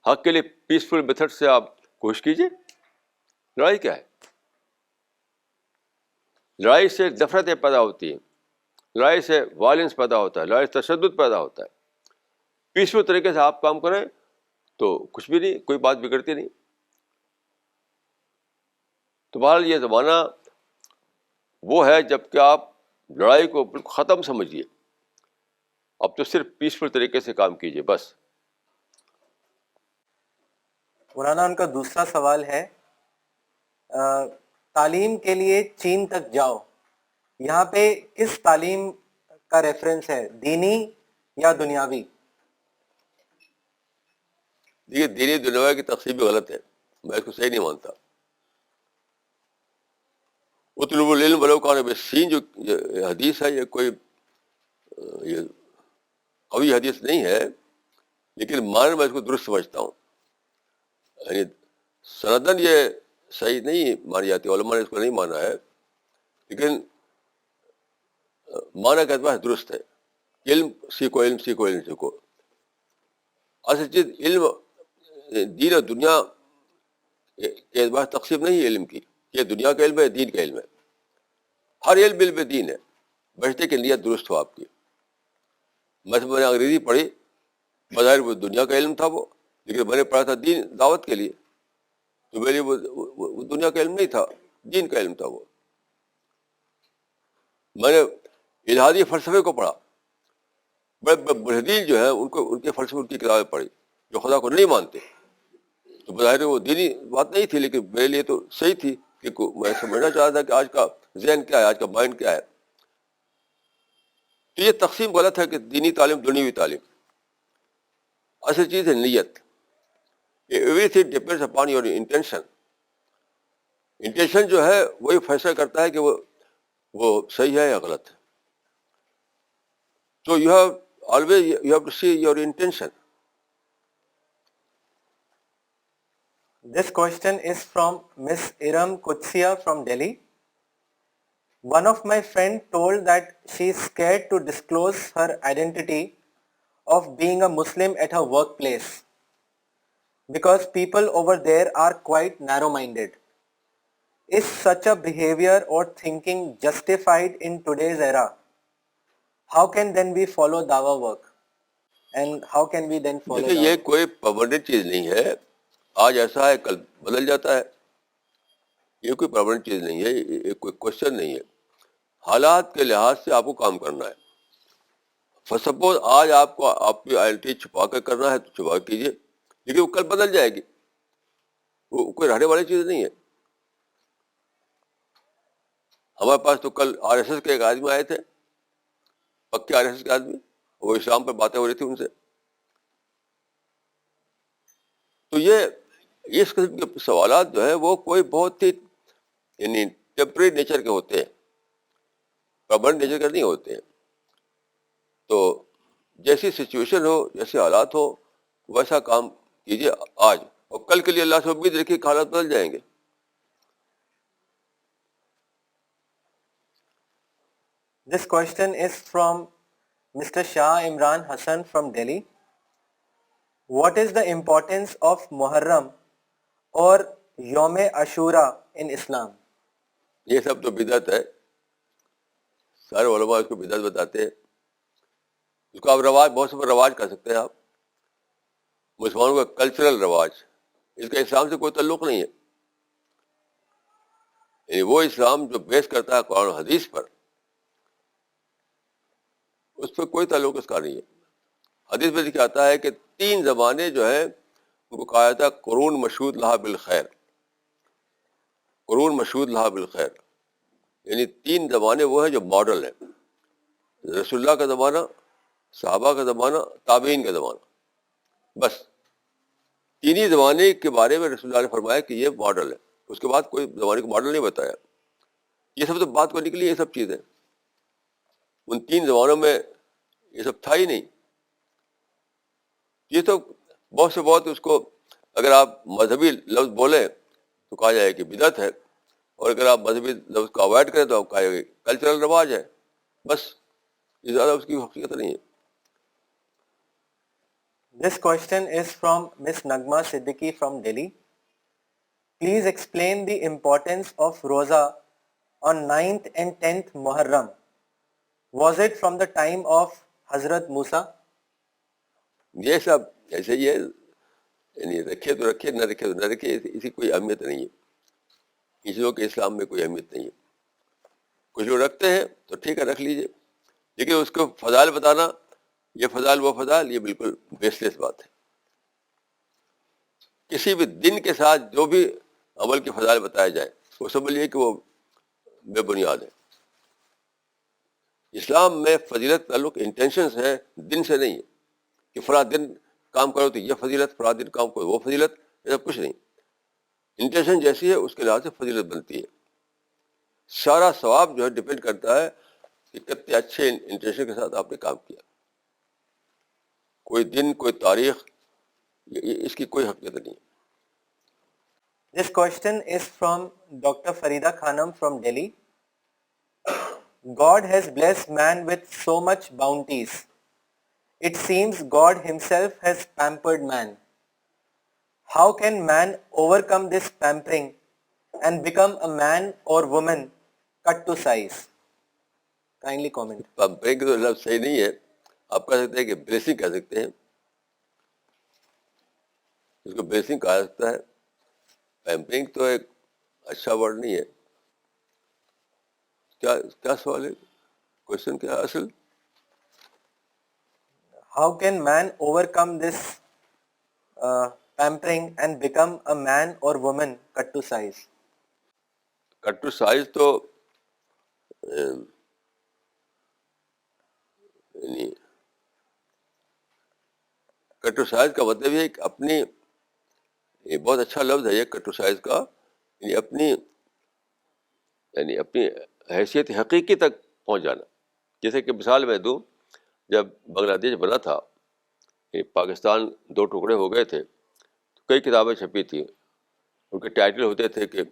حق کے لیے پیسفل میتھڈ سے آپ کوشش کیجیے. لڑائی کیا ہے؟ لڑائی سے نفرتیں پیدا ہوتی ہیں، لڑائی سے وائلنس پیدا ہوتا ہے، لڑائی سے تشدد پیدا ہوتا ہے. پیسفل طریقے سے آپ کام کریں تو کچھ بھی نہیں، کوئی بات بگڑتی نہیں. تو بہرحال یہ زمانہ وہ ہے جب کہ آپ لڑائی کو بالکل ختم سمجھیے. اب تو صرف پیسفل طریقے سے کام کیجیے بس. مولانا ان کا دوسرا سوال ہے، تعلیم کے لیے چین تک جاؤ، یہاں پہ کس تعلیم کا ریفرنس ہے، دینی یا دنیاوی؟ دیکھیے دینی دنیا کی تقسیم بھی غلط ہے، میں اس کو صحیح نہیں مانتا. اطلب العلم ولو کان بالصین جو حدیث ہے، یہ کوئی یہ قوی حدیث نہیں ہے، لیکن معنی میں اس کو درست سمجھتا ہوں. یعنی سندن یہ صحیح نہیں مانی جاتی، علماء نے اس کو نہیں مانا ہے، لیکن معنی کا اعتبار درست ہے. علم سیکھو، علم سیکھو، علم سیکھو. اصل چیز علم دین اور دنیا کے اعتبار تقسیم نہیں ہے علم کی. یہ دنیا کا علم ہے، دین کا علم ہے. ہر علم علم دین ہے، بچتے کی نیت درست ہو آپ کی. میں نے انگریزی پڑھی، بظاہر وہ دنیا کا علم تھا وہ، لیکن میں نے پڑھا تھا دین دعوت کے لیے، تو میرے لیے وہ دنیا کا علم نہیں تھا، دین کا علم تھا وہ. میں نے الہادی فلسفے کو پڑھا، بڑے ملحدین جو ہیں ان کے فلسفے، ان کی کتابیں پڑھی جو خدا کو نہیں مانتے. تو بظاہر وہ دینی بات نہیں تھی، لیکن میرے لیے تو صحیح تھی، کیونکہ میں سمجھنا چاہتا تھا کہ آج کا ذہن کیا ہے، آج کا مائنڈ کیا ہے. تو یہ تقسیم غلط ہے کہ دینی تعلیم دنیوی تعلیم. اصل چیز ہے نیت. Every thing depends upon your intention. Intention جو ہے وہی فیصلہ کرتا ہے کہ وہ صحیح ہے یا غلط ہے. تو you have to see your intention. This question is from Miss Iram Kutsia from Delhi. One of my friend told that she is scared to disclose her identity of being a Muslim at her workplace because people over there are quite narrow-minded. Is such a behavior or thinking justified in today's era? How can then we follow dawa work? And how can we then follow دیکھیے یہ dawa? کوئی permanent چیز نہیں ہے. آج ایسا ہے کل بدل جاتا ہے. یہ کوئی پرماننٹ چیز نہیں ہے, یہ کوئی کوشچن نہیں ہے. حالات کے لحاظ سے آپ کو کام کرنا ہے. فار سپوز آج آپ کو آپ کی آئیڈینٹی چھپا کر کرنا ہے تو چھپا کیجیے, لیکن وہ کل بدل جائے گی. وہ کوئی رہنے والی چیز نہیں ہے. ہمارے پاس تو کل آر ایس ایس کے ایک آدمی آئے تھے, پکے آر ایس ایس کے آدمی, وہ اسلام پر باتیں ہو رہی تھی ان سے. تو یہ اس قسم کے سوالات جو ہے وہ کوئی بہت ہی یعنی ٹیمپرری نیچر کے ہوتے ہیں, پرماننٹ نیچر کے نہیں ہوتے ہیں. تو جیسی سچویشن ہو, جیسے حالات ہو, ویسا کام کیجیے آج, اور کل کے لیے اللہ سے امید رکھیے کہ حالات بدل جائیں گے. This question is from Mr. Shah Imran Hassan from Delhi. What is the importance of Muharram or Yom Ashura in Islam? یہ سب تو بدعت ہے. سارے علماء اس کو بدعت بتاتے ہیں. اس کو آپ رواج, بہت سے رواج کر سکتے ہیں آپ, مسلمانوں کا کلچرل رواج. اس کا اسلام سے کوئی تعلق نہیں ہے. یعنی وہ اسلام جو بیس کرتا ہے قرآن و حدیث پر, اس پہ کوئی تعلق اس کا نہیں ہے. حدیث میں لکھا آتا ہے کہ 3 زمانے جو ہیں ان کو کہا جاتا ہے قرون مشہود لہا بالخیر. قرون مشہود لہا بالخیر یعنی 3 زمانے وہ ہیں جو ماڈل ہیں. رسول اللہ کا زمانہ, صحابہ کا زمانہ, تابعین کا زمانہ. بس 3 ہی زمانے کے بارے میں رسول اللہ نے فرمایا کہ یہ ماڈل ہے. اس کے بعد کوئی زمانے کو ماڈل نہیں بتایا. یہ سب تو بات کو نکلی, یہ سب چیزیں ان 3 زمانوں میں یہ سب تھا ہی نہیں. یہ تو بہت سے بہت اس کو اگر آپ مذہبی لفظ بولیں تو کہا جائے کہ بدعت ہے, اور اگر آپ مذہبی لفظ کو اوائڈ کریں تو آپ کہا جائے کہ کلچرل رواج ہے. بس یہ زیادہ اس کی حقیقت نہیں ہے. This question is from Miss Nagma Siddiqui from Delhi. Please explain the importance of Roza on 9th and 10th Muharram. Was it from the time of Hazrat Musa? یہ سب ایسے ہی ہے, یعنی رکھے تو رکھے, نہ رکھے تو نہ رکھے, اسی کوئی اہمیت نہیں ہے. ان چیزوں کے اسلام میں کوئی اہمیت نہیں ہے. کچھ لوگ رکھتے ہیں تو ٹھیک ہے رکھ لیجیے, لیکن اس کو فضائل بتانا, یہ فضائل وہ فضائل, یہ بالکل بیس لیس بات ہے. کسی بھی دن کے ساتھ جو بھی عمل کے فضائل بتائے جائیں وہ سمجھ لیے کہ وہ بے بنیاد ہے. اسلام میں فضیلت تعلق انٹینشنس ہے, دن سے نہیں ہے کہ فلاں دن کام کرو تو یہ فضیلت, فلاں دن کام کرو وہ فضیلت, یہ سب کچھ نہیں. انٹینشن جیسی ہے اس کے لحاظ سے فضیلت بنتی ہے. سارا ثواب جو ہے ڈپینڈ کرتا ہے کہ کتنے اچھے انٹینشن کے ساتھ آپ نے کام کیا. کوئی دن, کوئی تاریخ, اس کی کوئی حقیقت نہیں. This question is from Dr. Farida Khanam from Delhi. God has blessed man with so much bounties. It seems God himself has pampered man. How can man overcome this pampering and become a man or woman cut to size? Kindly comment. Pampering تو لفظ صحیح نہیں ہے. آپ کہہ سکتے ہیں کہ بلیسنگ کہہ سکتے ہیں, اس کو بلیسنگ کہا سکتا ہے. پیمپرنگ تو ایک اچھا ورڈ نہیں ہے. کیا سوال ہے, کوشچن کیا ہے اصل؟ How can man overcome this pampering and become a man or woman cut to size? Cut to size تو یعنی کٹ ٹو سائز کا مطلب یہ ہے کہ اپنی, یہ بہت اچھا لفظ ہے یہ کٹ ٹو سائز کا, یعنی اپنی حیثیت حقیقی تک پہنچ جانا. جیسے کہ مثال میں دوں, جب بنگلہ دیش بنا تھا, پاکستان 2 ٹکڑے ہو گئے تھے, تو کئی کتابیں چھپی تھیں ان کے ٹائٹل ہوتے تھے کہ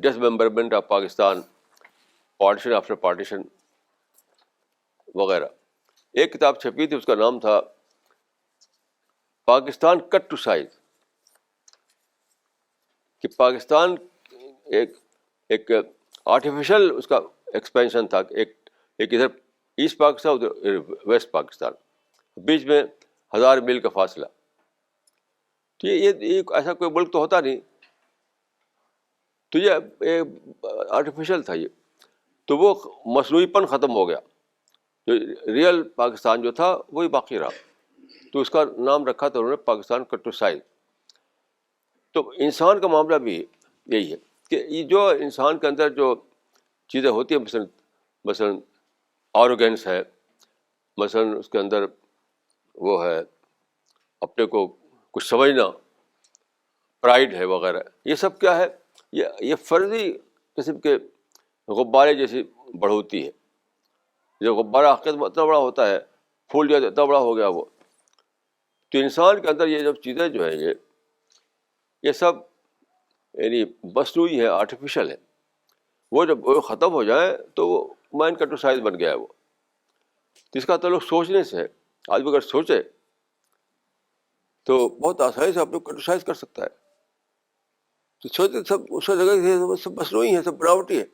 dismemberment of Pakistan, partition after partition وغیرہ. ایک کتاب چھپی تھی، اس کا نام تھا پاکستان کٹ ٹو سائز، کہ پاکستان ایک آرٹیفیشل اس کا ایکسپینشن تھا، ایک ادھر ایسٹ پاکستان، ادھر ویسٹ پاکستان، بیچ میں 1000 میل کا فاصلہ. تو یہ ایسا کوئی ملک تو ہوتا نہیں، تو یہ آرٹیفیشل تھا یہ. تو وہ مصنوعی پن ختم ہو گیا، جو ریئل پاکستان جو تھا وہی باقی رہا. تو اس کا نام رکھا تھا انہوں نے پاکستان کٹ ٹو سائز. تو انسان کا معاملہ بھی یہی ہے کہ یہ جو انسان کے اندر جو چیزیں ہوتی ہیں، مثلاً آروگینس ہے، مثلاً اس کے اندر وہ ہے اپنے کو کچھ سمجھنا، پرائڈ ہے وغیرہ، یہ سب کیا ہے؟ یہ فرضی قسم کے غبارے جیسی بڑھوتی ہے. جو غبارہ حقیقت میں اتنا بڑا ہوتا ہے، پھول جو اتنا بڑا ہو گیا وہ. تو انسان کے اندر یہ جب چیزیں جو ہیں یہ سب یعنی مصنوعی ہے، آرٹیفیشل ہے. وہ جب وہ ختم ہو جائے تو وہ مائنڈ کا ٹو سائز بن گیا ہے وہ. اس کا تعلق سوچنے سے ہے. آدمی اگر سوچے تو بہت آسانی سے اپنے کو کرٹیسائز کر سکتا ہے. تو سوچتے سب اس جگہ سب مصنوعی ہے، سب بناوٹی ہے.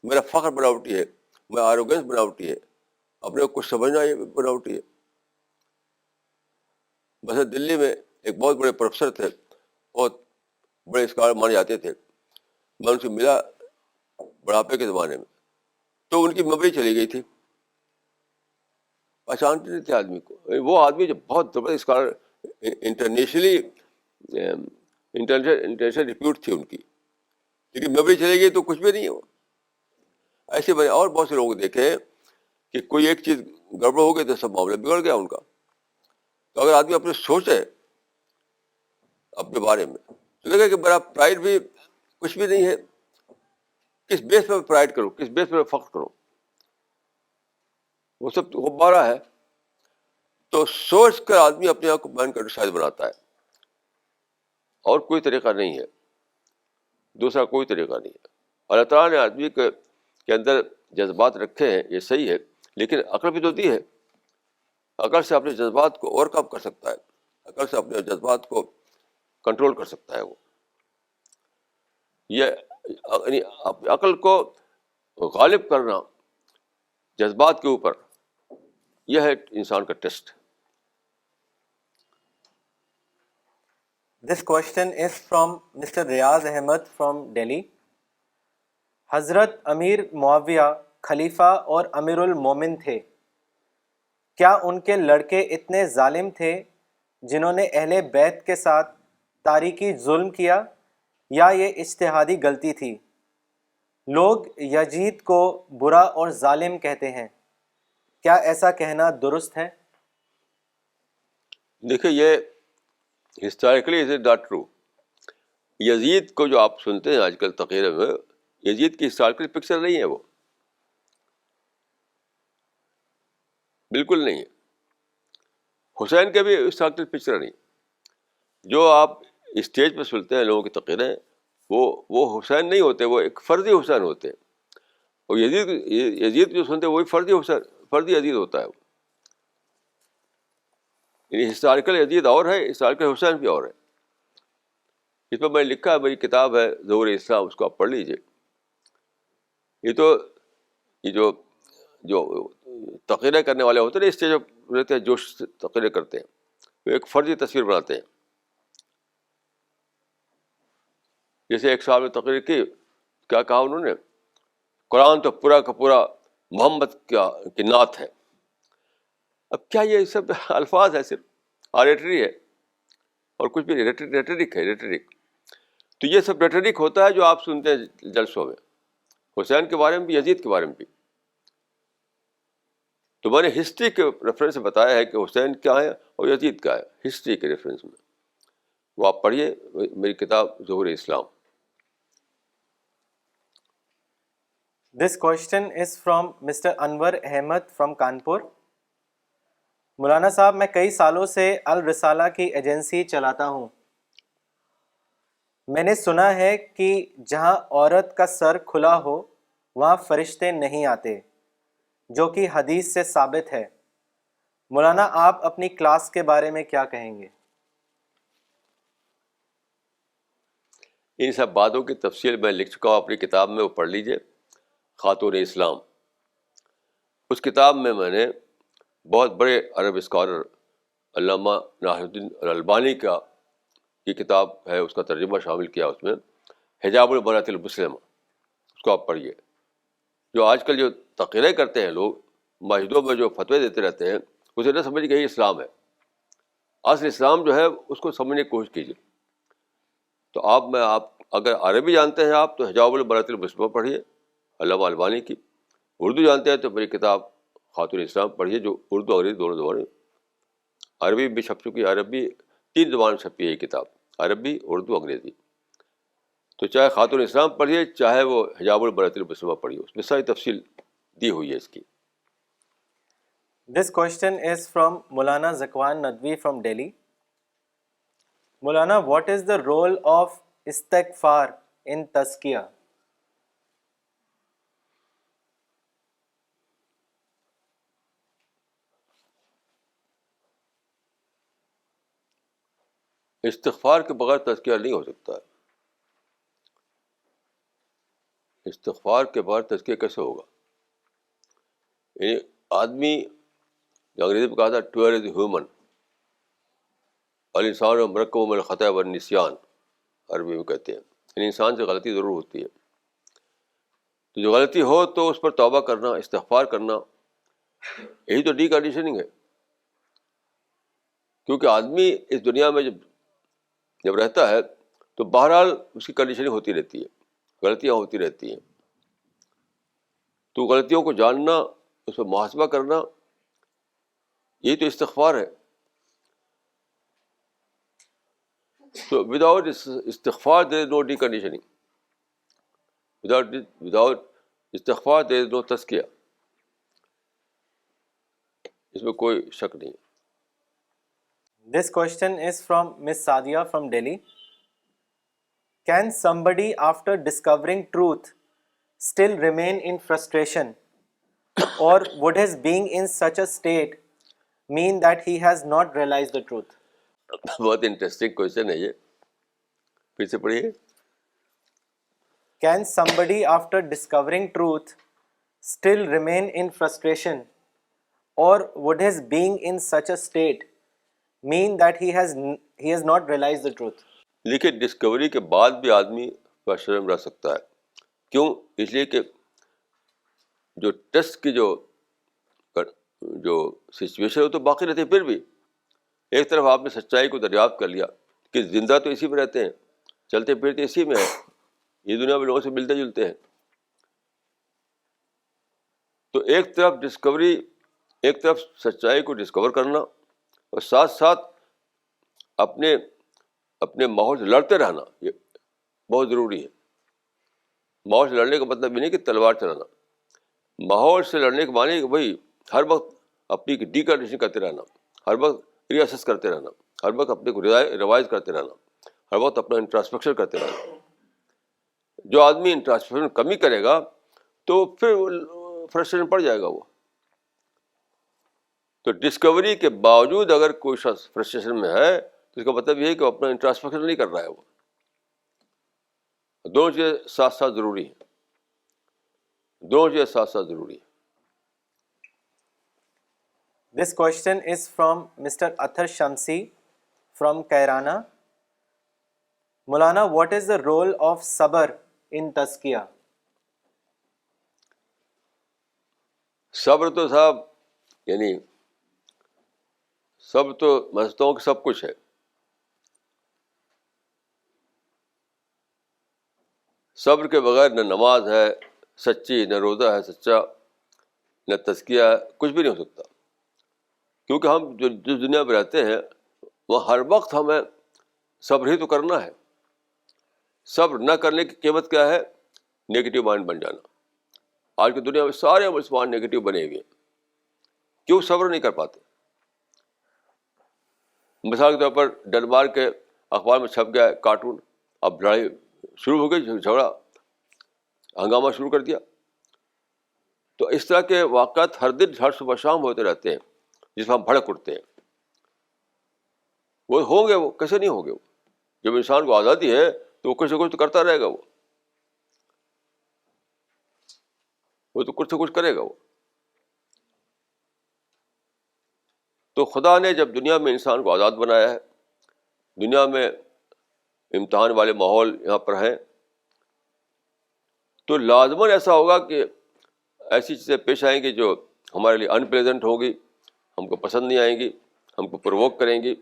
میرا فخر بناوٹی ہے، میرا آروگینس بناوٹی ہے، اپنے کو کچھ سمجھنا یہ بناوٹی ہے. بس دلی میں ایک بہت بڑے پروفیسر تھے، بہت بڑے اسکالر مانے جاتے تھے. میں ان سے ملا بڑھاپے کے زمانے میں، تو ان کی میموری چلی گئی تھی، پہچانتے نہیں تھے آدمی کو. وہ آدمی جو بہت زبردست اسکالر، انٹرنیشنلی انٹرنیشنل ریپیوٹ تھی ان کی، لیکن میموری چلی گئی تو کچھ بھی نہیں ہے وہ. ایسے میں نے اور بہت سے لوگ دیکھے کہ کوئی ایک چیز گڑبڑ ہو گئی تو سب معاملہ بگڑ گیا ان کا. تو اگر آدمی اپنے سوچے اپنے بارے میں تو لگے کہ میرا پرائڈ بھی کچھ بھی نہیں ہے. کس بیس پہ پرائڈ کروں، کس بیس پہ فخر کروں؟ وہ سب غبارہ ہے. تو سوچ کر آدمی اپنے آپ کو مائنڈ کا ڈسائز بناتا ہے، اور کوئی طریقہ نہیں ہے، دوسرا کوئی طریقہ نہیں ہے. اللہ تعالیٰ نے آدمی کے اندر جذبات رکھے ہیں، یہ صحیح ہے، لیکن عقل بھی تو دی ہے. عقل سے اپنے جذبات کو اوور کم کر سکتا ہے، عقل سے اپنے جذبات کو کنٹرول کر سکتا ہے وہ. یہ یعنی عقل کو غالب کرنا جذبات کے اوپر، یہ ہے انسان کا test. This question is from Mr. Riaz Ahmed from Delhi. حضرت امیر معاویہ خلیفہ اور امیر المومن تھے، کیا ان کے لڑکے اتنے ظالم تھے جنہوں نے اہل بیت کے ساتھ تاریخی ظلم کیا، یا یہ اجتہادی غلطی تھی؟ لوگ یزید کو برا اور ظالم کہتے ہیں، کیا ایسا کہنا درست ہے؟ دیکھیے، یہ historically is it not true. Yazid کو جو آپ سنتے ہیں آج کل تقریر میں، یزید کی ہسٹوریکل پکچر نہیں ہے، وہ بالکل نہیں ہے. حسین کے بھی ہسٹوریکل پکچر نہیں. جو آپ اسٹیج پہ سنتے ہیں لوگوں کی تقریریں، وہ حسین نہیں ہوتے، وہ ایک فرضی حسین ہوتے ہیں. اور یزید جو سنتے ہیں وہی فرضی حسین، فرضی یزید ہوتا ہے وہ. یعنی ہسٹوریکل یزید اور ہے، ہسٹوریکل حسین بھی اور ہے. اس پہ میں نے لکھا ہے، میری کتاب ہے ظہور اسلام، اس کو آپ پڑھ لیجیے. یہ جو تقریریں کرنے والے ہوتے ہیں نا، اسٹیج پہ رہتے ہیں، جو تقریریں کرتے ہیں، وہ ایک فرضی تصویر بناتے ہیں. جیسے ایک صاحب نے تقریر کی، کیا کہا انہوں نے؟ قرآن تو پورا کا پورا محمد کی نعت ہے. اب کیا یہ سب الفاظ ہے؟ صرف آریٹری ہے اور کچھ بھی نہیں. ریٹرک ہے، ریٹرک. تو یہ سب ریٹرک ہوتا ہے جو آپ سنتے ہیں جلسوں میں، حسین کے بارے میں بھی، یزید کے بارے میں بھی. تو میں نے ہسٹری کے ریفرنس سے بتایا ہے کہ حسین کیا ہے اور یزید کیا ہے، ہسٹری کے ریفرنس میں. وہ آپ پڑھیے میری کتاب ظہور اسلام. This question is from Mr. Anwar Ahmed from Kanpur. مولانا صاحب، میں کئی سالوں سے الرسالہ کی ایجنسی چلاتا ہوں. میں نے سنا ہے کہ جہاں عورت کا سر کھلا ہو وہاں فرشتے نہیں آتے، جو کہ حدیث سے ثابت ہے۔ مولانا آپ اپنی کلاس کے بارے میں کیا کہیں گے؟ ان سب باتوں کی تفصیل میں لکھ چکا ہوں اپنی کتاب میں، وہ پڑھ لیجئے، خاتون اسلام۔ اس کتاب میں میں نے بہت بڑے عرب اسکالر علامہ ناصر الدین الالبانی کا یہ کتاب ہے، اس کا ترجمہ شامل کیا اس میں، حجاب المرأۃ المسلمہ، اس کو آپ پڑھیے۔ جو آج کل جو تقریریں کرتے ہیں لوگ، مسجدوں میں جو فتوے دیتے رہتے ہیں، اسے نہ سمجھ کہ یہ اسلام ہے۔ اصل اسلام جو ہے اس کو سمجھنے کی کوشش کیجیے۔ تو آپ اگر عربی جانتے ہیں آپ تو حجاب المرأۃ المسلمہ پڑھیے علامہ البانی کی، اردو جانتے ہیں تو میری کتاب خاتون اسلام پڑھیے، جو اردو انگریزی دونوں زبانیں، عربی بھی چھپ چکی ہے، عربی 3 زبان چھپی ہے یہ کتاب، عربی، اردو، انگریزی۔ تو چاہے خاتون اسلام پڑھیے، چاہے وہ حجاب المرأۃ المسلمہ پڑھیے، اس میں ساری تفصیل دی ہوئی ہے اس کی۔ This question is from Maulana Zakwan Nadwi from Delhi. Maulana, what is the role of istighfar in tazkiyah? استغفار کے بغیر تزکیہ نہیں ہو سکتا ہے۔ استغفار کے بغیر تزکیہ کیسے ہوگا؟ یعنی آدمی، جو انگریزی میں کہا تھا ٹو از ہیومن، الانسان مرکب من الخطأ والنسیان، عربی میں کہتے ہیں، یعنی انسان سے غلطی ضرور ہوتی ہے۔ تو جو غلطی ہو تو اس پر توبہ کرنا، استغفار کرنا، یہی تو ڈی کنڈیشننگ ہے۔ کیونکہ آدمی اس دنیا میں جب رہتا ہے تو بہرحال اس کی کنڈیشننگ ہوتی رہتی ہے، غلطیاں ہوتی رہتی ہیں۔ تو غلطیوں کو جاننا، اس پر محاسبہ کرنا، یہی تو استغفار ہے۔ تو وداؤٹ استغفار دیر از نو ڈی کنڈیشننگ، وداؤٹ استغفار دیر از نو تزکیہ، اس میں کوئی شک نہیں۔ This question is from Miss Sadia from Delhi. Can somebody after discovering truth still remain in frustration, or would his being in such a state mean that he has not realized the truth? بہت interesting question ہے یہ، پھر سے پڑھیے۔ Can somebody after discovering truth still remain in frustration, or would his being in such a state mean that he has not realized the truth? لیکن Discovery کے بعد بھی آدمی فرسٹریشن میں رہ سکتا ہے۔ کیوں؟ اس لیے کہ جو ٹیسٹ کی جو سچویشن ہے وہ تو باقی رہتی ہے۔ پھر بھی ایک طرف آپ نے سچائی کو دریافت کر لیا کہ زندہ تو اسی میں رہتے ہیں، چلتے پھرتے اسی میں ہیں، یہ دنیا میں لوگوں سے ملتے جلتے ہیں۔ تو ایک طرف ڈسکوری، ایک طرف سچائی کو ڈسکور کرنا، اور ساتھ ساتھ اپنے ماحول سے لڑتے رہنا، یہ بہت ضروری ہے۔ ماحول سے لڑنے کا مطلب یہ نہیں کہ تلوار چلانا، ماحول سے لڑنے کے معنی کہ بھائی ہر وقت اپنی ڈی کنڈیشن کرتے رہنا، ہر وقت ری اسیس کرتے رہنا، ہر وقت اپنے کو ریوائز کرتے رہنا، ہر وقت اپنا انٹراسپیکشن کرتے رہنا۔ جو آدمی انٹراسپیکشن کمی کرے گا تو پھر فرسٹریشن پڑ جائے گا وہ۔ تو ڈسکوری کے باوجود اگر کوئی شخص فرسٹریشن میں ہے تو اس کا مطلب یہ ہے کہ وہ اپنا انٹراسپیکشن نہیں کر رہا ہے۔ وہ دونوں چیزیں ساتھ ساتھ ضروری ہیں، دونوں چیزیں ساتھ ساتھ ضروری ہیں۔ This question is from Mr. Athar Shamsi from Kairana. Maulana, what is the role of sabr in tazkiyah? صبر تو صاحب، یعنی صبر تو میں سمجھتا ہوں کہ سب کچھ ہے۔ صبر کے بغیر نہ نماز ہے سچی، نہ روزہ ہے سچا، نہ تزکیہ ہے، کچھ بھی نہیں ہو سکتا۔ کیونکہ ہم جو دنیا میں رہتے ہیں وہ ہر وقت ہمیں صبر ہی تو کرنا ہے۔ صبر نہ کرنے کی قیمت کیا ہے؟ نیگیٹو مائنڈ بن جانا۔ آج کی دنیا میں سارے مسلمان نیگیٹو بنے ہوئے ہیں۔ کیوں صبر نہیں کر پاتے؟ مثال کے طور پر ڈنمارک کے اخبار میں چھپ گیا ہے کارٹون اب لڑائی شروع ہو گئی, جھگڑا ہنگامہ شروع کر دیا. تو اس طرح کے واقعات ہر دن ہر صبح شام ہوتے رہتے ہیں جس میں ہم بھڑک اٹھتے ہیں. وہ ہوں گے, وہ کیسے نہیں ہوں گے. جب انسان کو آزادی ہے تو وہ کچھ نہ کچھ تو کرتا رہے گا, وہ تو کچھ نہ کچھ کرے گا. وہ تو خدا نے جب دنیا میں انسان کو آزاد بنایا ہے, دنیا میں امتحان والے ماحول یہاں پر ہیں, تو لازماً ایسا ہوگا کہ ایسی چیزیں پیش آئیں گی جو ہمارے لیے ان پلیزنٹ ہوگی, ہم کو پسند نہیں آئیں گی, ہم کو پرووک کریں گی,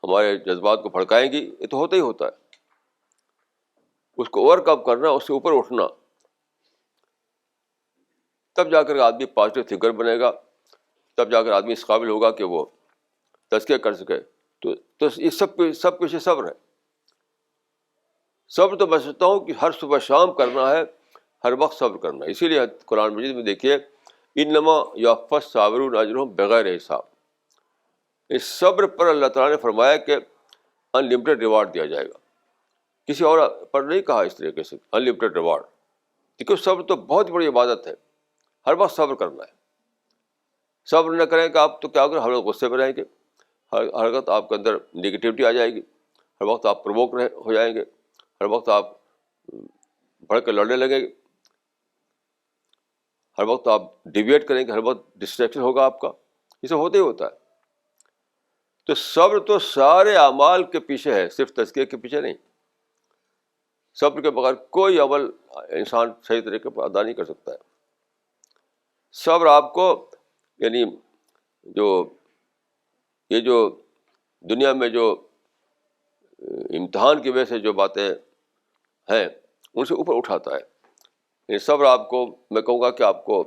ہمارے جذبات کو بھڑکائیں گی. یہ تو ہوتا ہی ہوتا ہے. اس کو اوور کم کرنا, اس سے اوپر اٹھنا, تب جا کر آدمی پازیٹیو تھنکر بنے گا, تب جا کر آدمی اس قابل ہوگا کہ وہ تزکیہ کر سکے. تو یہ سب کچھ صبر ہے. صبر تو میں سمجھتا ہوں کہ ہر صبح شام کرنا ہے, ہر وقت صبر کرنا ہے. اسی لیے قرآن مجید میں دیکھیے, انما یوفی الصابرون اجرهم بغیر حساب. اس صبر پر اللہ تعالیٰ نے فرمایا کہ ان لمیٹڈ ریوارڈ دیا جائے گا. کسی اور پر نہیں کہا اس طریقے سے ان لمیٹڈ ریوارڈ, کیونکہ صبر تو بہت بڑی عبادت ہے. ہر وقت صبر کرنا ہے. صبر نہ کریں کہ آپ تو کیا کریں, ہر وقت غصے میں رہیں گے, ہر وقت آپ کے اندر نگیٹیوٹی آ جائے گی, ہر وقت آپ پرووک ہو جائیں گے, ہر وقت آپ بڑھ کے لڑنے لگیں گے, ہر وقت آپ ڈیویٹ کریں گے, ہر وقت ڈسٹریکشن ہوگا آپ کا. یہ سب ہوتا ہی ہوتا ہے. تو صبر تو سارے اعمال کے پیچھے ہے, صرف تزکیے کے پیچھے نہیں. صبر کے بغیر کوئی عمل انسان صحیح طریقے پر ادا نہیں کر سکتا ہے. صبر آپ کو یعنی یہ جو دنیا میں جو امتحان کی وجہ سے جو باتیں ہیں ان سے اوپر اٹھاتا ہے. یعنی صبر آپ کو, میں کہوں گا کہ آپ کو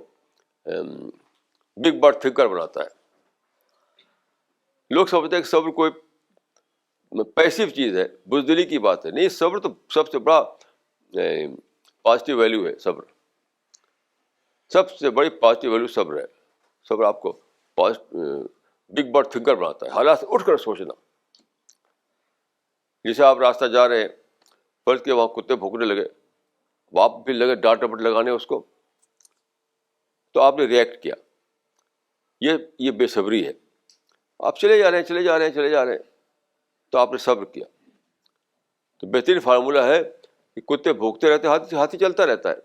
بگ برڈ تھنکر بناتا ہے. لوگ سمجھتے ہیں کہ صبر کوئی پیسیو چیز ہے, بزدلی کی بات ہے. نہیں, صبر تو سب سے بڑا پازیٹیو ویلیو ہے. صبر سب سے بڑی پازیٹیو ویلیو صبر ہے. صبر آپ کو بگ برڈ تھنکر بناتا ہے, حالات سے اٹھ کر سوچنا. جیسے آپ راستہ جا رہے ہیں, فرض کے وہاں کتے بھونکنے لگے, آپ بھی لگے ڈانٹ ڈپٹ لگانے اس کو, تو آپ نے ریئیکٹ کیا, یہ بے صبری ہے. آپ چلے جا رہے ہیں, تو آپ نے صبر کیا. تو بہترین فارمولہ ہے کہ کتے بھونکتے رہتے, ہاتھی چلتا رہتا ہے.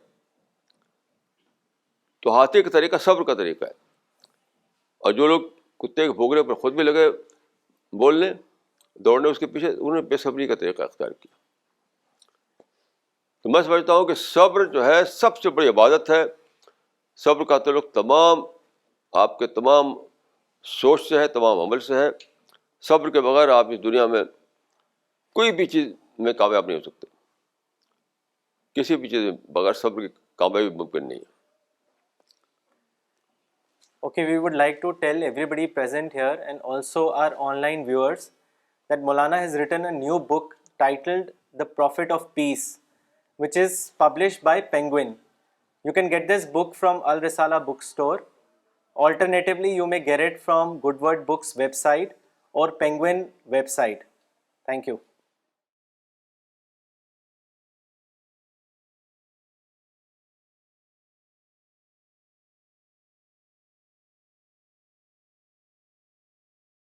تو ہاتھی کا طریقہ صبر کا طریقہ ہے. اور جو لوگ کتے کے بھونکنے پر خود بھی لگے بولنے, دوڑنے اس کے پیچھے, انہوں نے بے صبری کا طریقہ اختیار کیا. تو میں سمجھتا ہوں کہ صبر جو ہے سب سے بڑی عبادت ہے. صبر کا تعلق تمام آپ کے تمام سوچ سے ہے, تمام عمل سے ہے. صبر کے بغیر آپ اس دنیا میں کوئی بھی چیز میں کامیاب نہیں ہو سکتے. کسی بھی چیز میں بغیر صبر کی کامیابی ممکن نہیں ہے. Okay, we would like to tell everybody present here and also our online viewers that Maulana has written a new book titled The Prophet of Peace, which is published by Penguin. You can get this book from Al Risala bookstore. Alternatively, you may get it from Good Word Books website or Penguin website. Thank you.